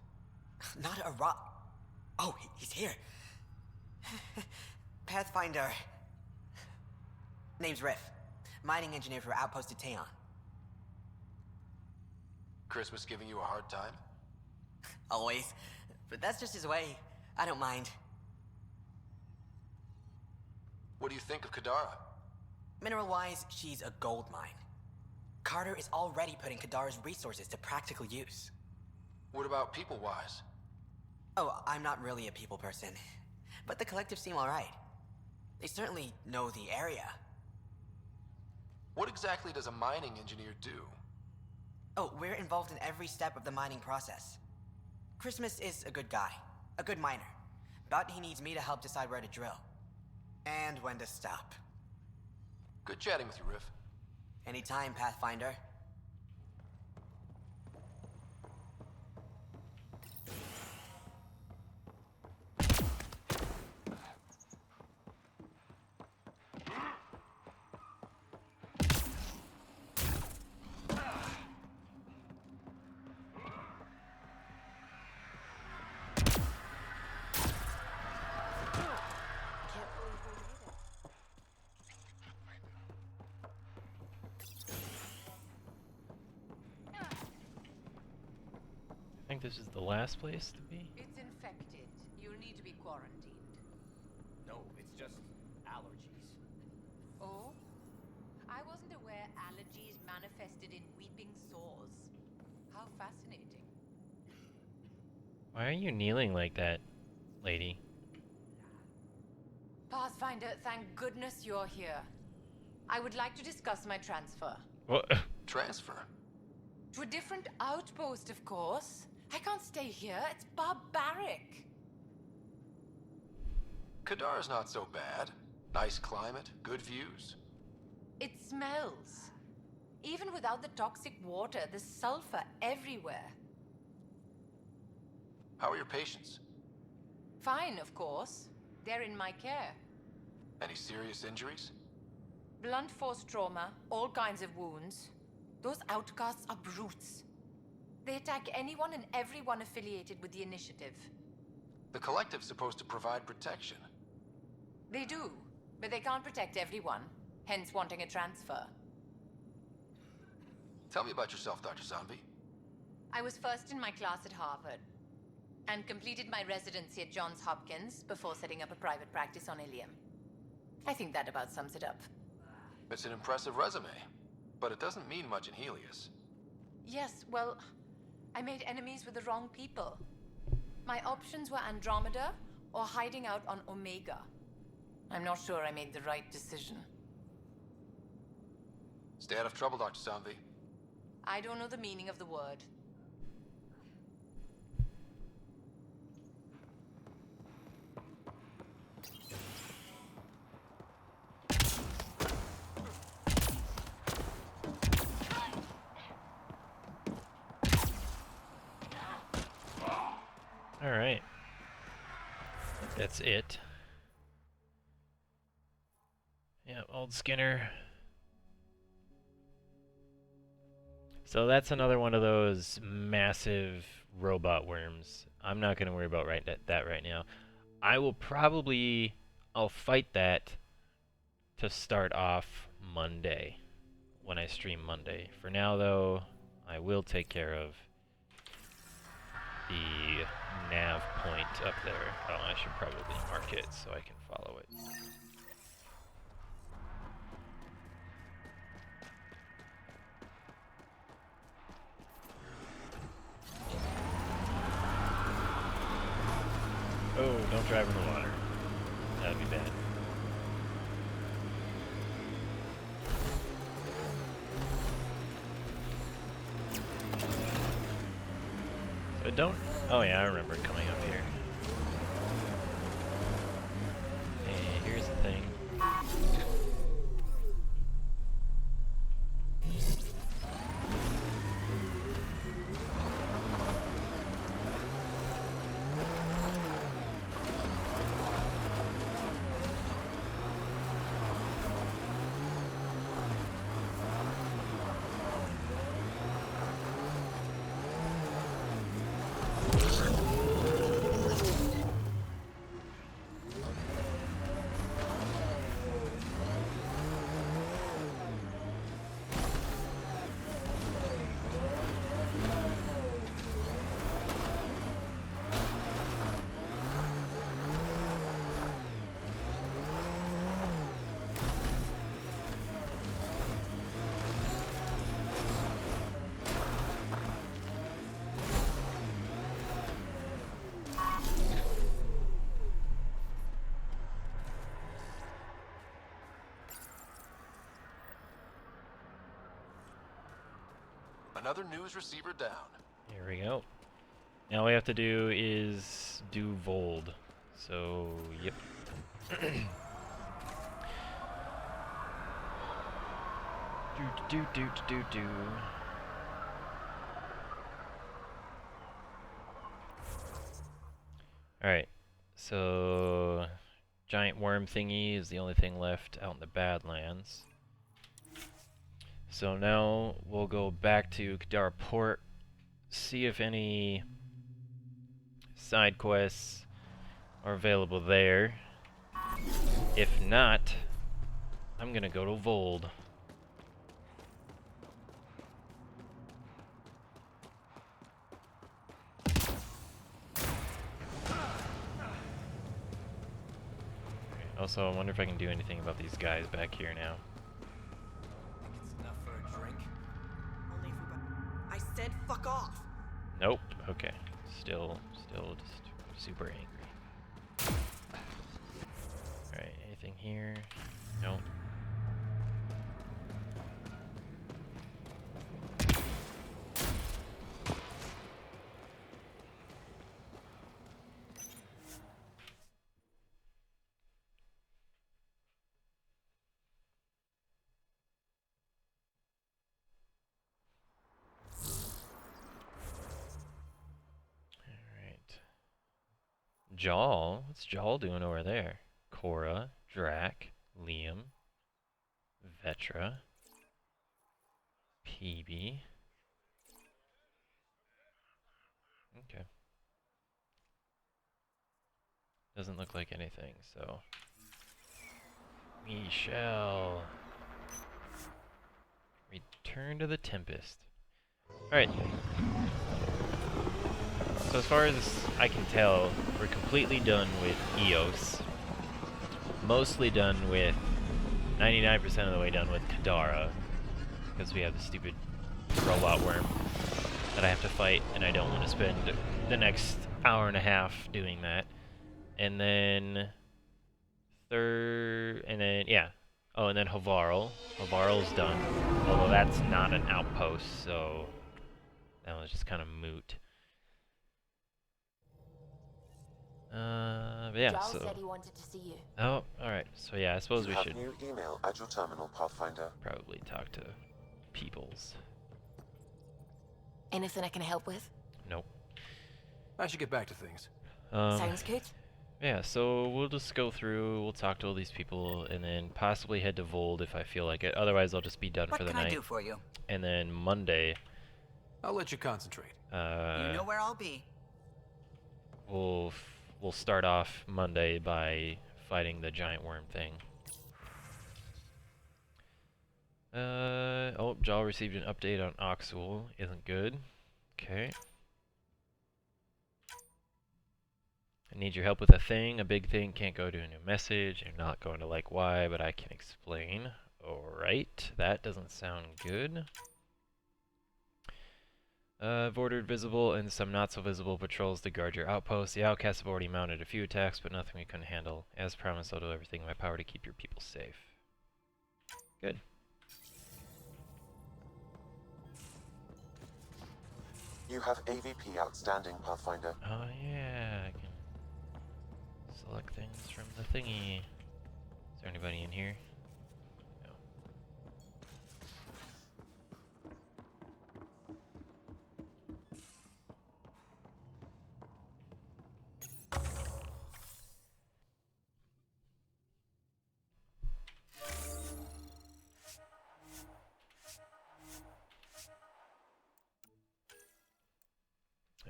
Not a rock. Oh, he's here. Pathfinder. Name's Riff. Mining engineer for Outpost Teon. Christmas giving you a hard time? Always. But that's just his way. I don't mind. What do you think of Kadara? Mineral-wise, she's a gold mine. Carter is already putting Kadara's resources to practical use. What about people-wise? Oh, I'm not really a people person. But the collective seem alright. They certainly know the area. What exactly does a mining engineer do? Oh, we're involved in every step of the mining process. Christmas is a good guy, a good miner. But he needs me to help decide where to drill. And when to stop. Good chatting with you, Riff. Anytime, Pathfinder. this is the last place to be? It's infected. You'll need to be quarantined. No, it's just allergies. Oh? I wasn't aware allergies manifested in weeping sores. How fascinating. Why are you kneeling like that, lady? Pathfinder, thank goodness you're here. I would like to discuss my transfer. What? Transfer? To a different outpost, of course. I can't stay here. It's barbaric. Kadara's not so bad. Nice climate, good views. It smells. Even without the toxic water, there's sulfur everywhere. How are your patients? Fine, of course. They're in my care. Any serious injuries? Blunt force trauma, all kinds of wounds. Those outcasts are brutes. They attack anyone and everyone affiliated with the Initiative. The Collective's supposed to provide protection. They do, but they can't protect everyone, hence wanting a transfer. Tell me about yourself, Dr. Zanvi. I was first in my class at Harvard, and completed my residency at Johns Hopkins before setting up a private practice on Ilium. I think that about sums it up. It's an impressive resume, but it doesn't mean much in Helios. Yes, well, I made enemies with the wrong people. My options were Andromeda or hiding out on Omega. I'm not sure I made the right decision. Stay out of trouble, Dr. Zanvi. I don't know the meaning of the word. Alright. That's it. Yeah, old Skinner. So that's another one of those massive robot worms. I'm not going to worry about that right now. I'll fight that to start off Monday, when I stream Monday. For now, though, I will take care of the nav point up there. Oh, I should probably mark it so I can follow it. Oh, don't drive in the water. That'd be bad. So don't... Oh yeah, I remember coming up here. Hey, here's the thing. Another news receiver down. Here we go. Now all we have to do is do Vold. So, yep. do. Alright, so giant worm thingy is the only thing left out in the Badlands. So now we'll go back to Kadara Port, see if any side quests are available there. If not, I'm gonna go to Vold. Also, I wonder if I can do anything about these guys back here now. It's enough for a drink. Only if we I said fuck off. Nope. Okay. Still just super angry. Alright, anything here? Nope. Jaal? What's Jaal doing over there? Cora, Drac, Liam, Vetra, PB. Okay. Doesn't look like anything, so. Michelle. Return to the Tempest. Alright. So as far as I can tell, we're completely done with Eos. Mostly done with 99% of the way done with Kadara. Because we have the stupid robot worm that I have to fight, and I don't want to spend the next hour and a half doing that. And then yeah. Oh, and then Havarl. Havarl's done. Although that's not an outpost, so that was just kind of moot. But yeah, Giles so. said he wanted to see you. Oh, alright. So yeah, I suppose we should You have new email at your terminal, Pathfinder. probably talk to Peoples. Anything I can help with? Nope. I should get back to things. Sounds good. Yeah, so we'll just go through, we'll talk to all these people, and then possibly head to Vold if I feel like it. Otherwise, I'll just be done for the night. What can I do for you? And then Monday, I'll let you concentrate. You know where I'll be. We'll start off Monday by fighting the giant worm thing. Oh, Jaal received an update on Oxul. Isn't good. Okay. I need your help with a thing. A big thing can't go to a new message. You're not going to like why, but I can explain. Alright, that doesn't sound good. I've ordered visible and some not so visible patrols to guard your outpost. The outcasts have already mounted a few attacks, but nothing we couldn't handle. As promised, I'll do everything in my power to keep your people safe. Good. You have AVP outstanding, Pathfinder. Oh yeah, I can select things from the thingy. Is there anybody in here? No.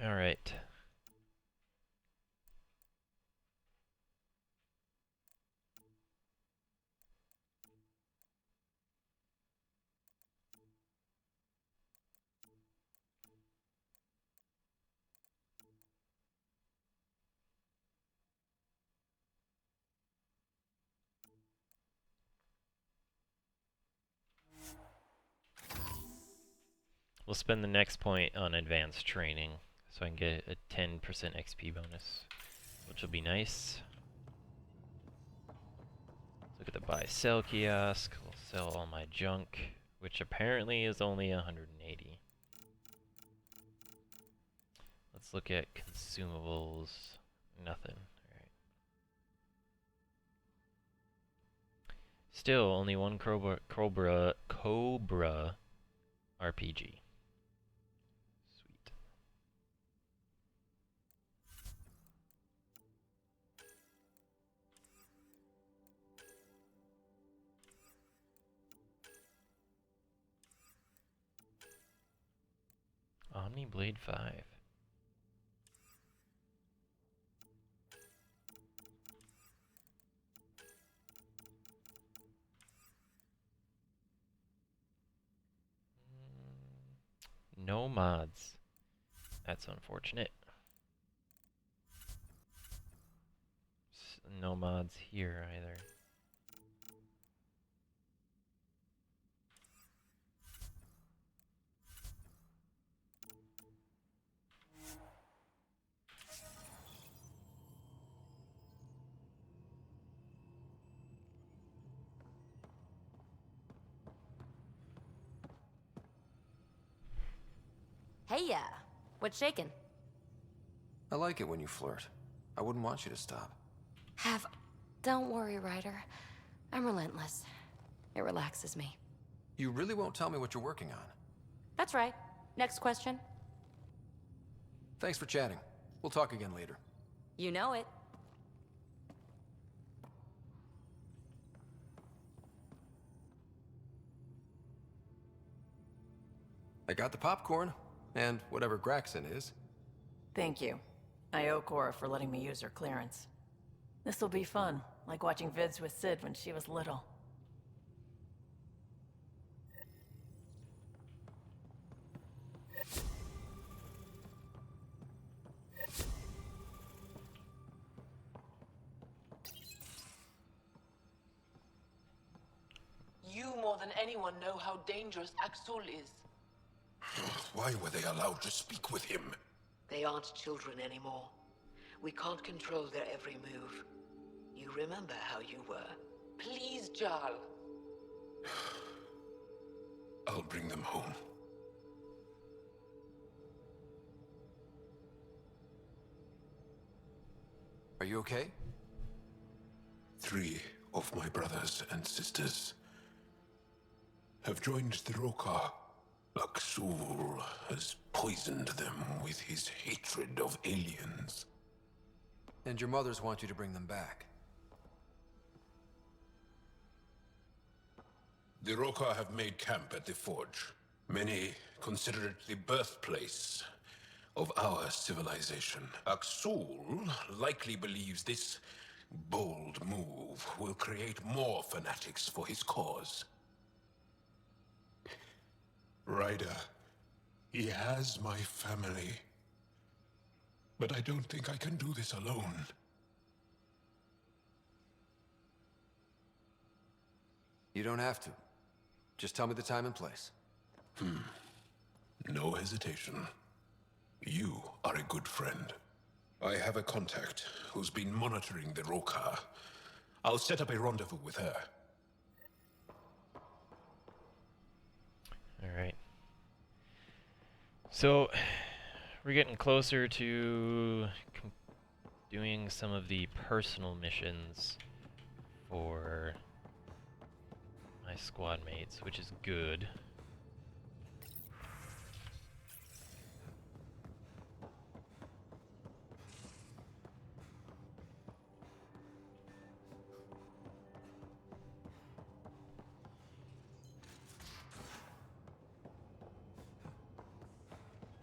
All right. We'll spend the next point on advanced training, so I can get a 10% XP bonus, which will be nice. Look at the buy-sell kiosk. We'll sell all my junk, which apparently is only 180. Let's look at consumables. Nothing. Alright. Still, only one Cobra RPG. Omni Blade 5. No mods. That's unfortunate. No mods here either. Hey, what's shaking? I like it when you flirt. I wouldn't want you to stop. Don't worry, Ryder. I'm relentless. It relaxes me. You really won't tell me what you're working on? That's right. Next question. Thanks for chatting. We'll talk again later. You know it. I got the popcorn, and whatever Graxon is. Thank you. I owe Cora for letting me use her clearance. This'll be fun, like watching vids with Sid when she was little. You more than anyone know how dangerous Axul is. Why were they allowed to speak with him? They aren't children anymore. We can't control their every move. You remember how you were. Please, Jarl. I'll bring them home. Are you okay? 3 of my brothers and sisters have joined the Rokar. Axul has poisoned them with his hatred of aliens. And your mothers want you to bring them back. The Rokar have made camp at the Forge. Many consider it the birthplace of our civilization. Axul likely believes this bold move will create more fanatics for his cause. Ryder, he has my family. But I don't think I can do this alone. You don't have to. Just tell me the time and place. No hesitation. You are a good friend. I have a contact who's been monitoring the Rokar. I'll set up a rendezvous with her. Alright. So, we're getting closer to doing some of the personal missions for my squad mates, which is good.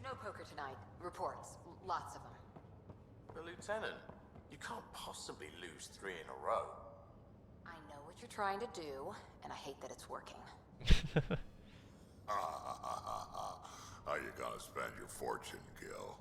No poker tonight. Reports. Lots of them. But Lieutenant, you can't possibly lose 3 in a row. I know what you're trying to do, and I hate that it's working. How you gonna spend your fortune, Gil?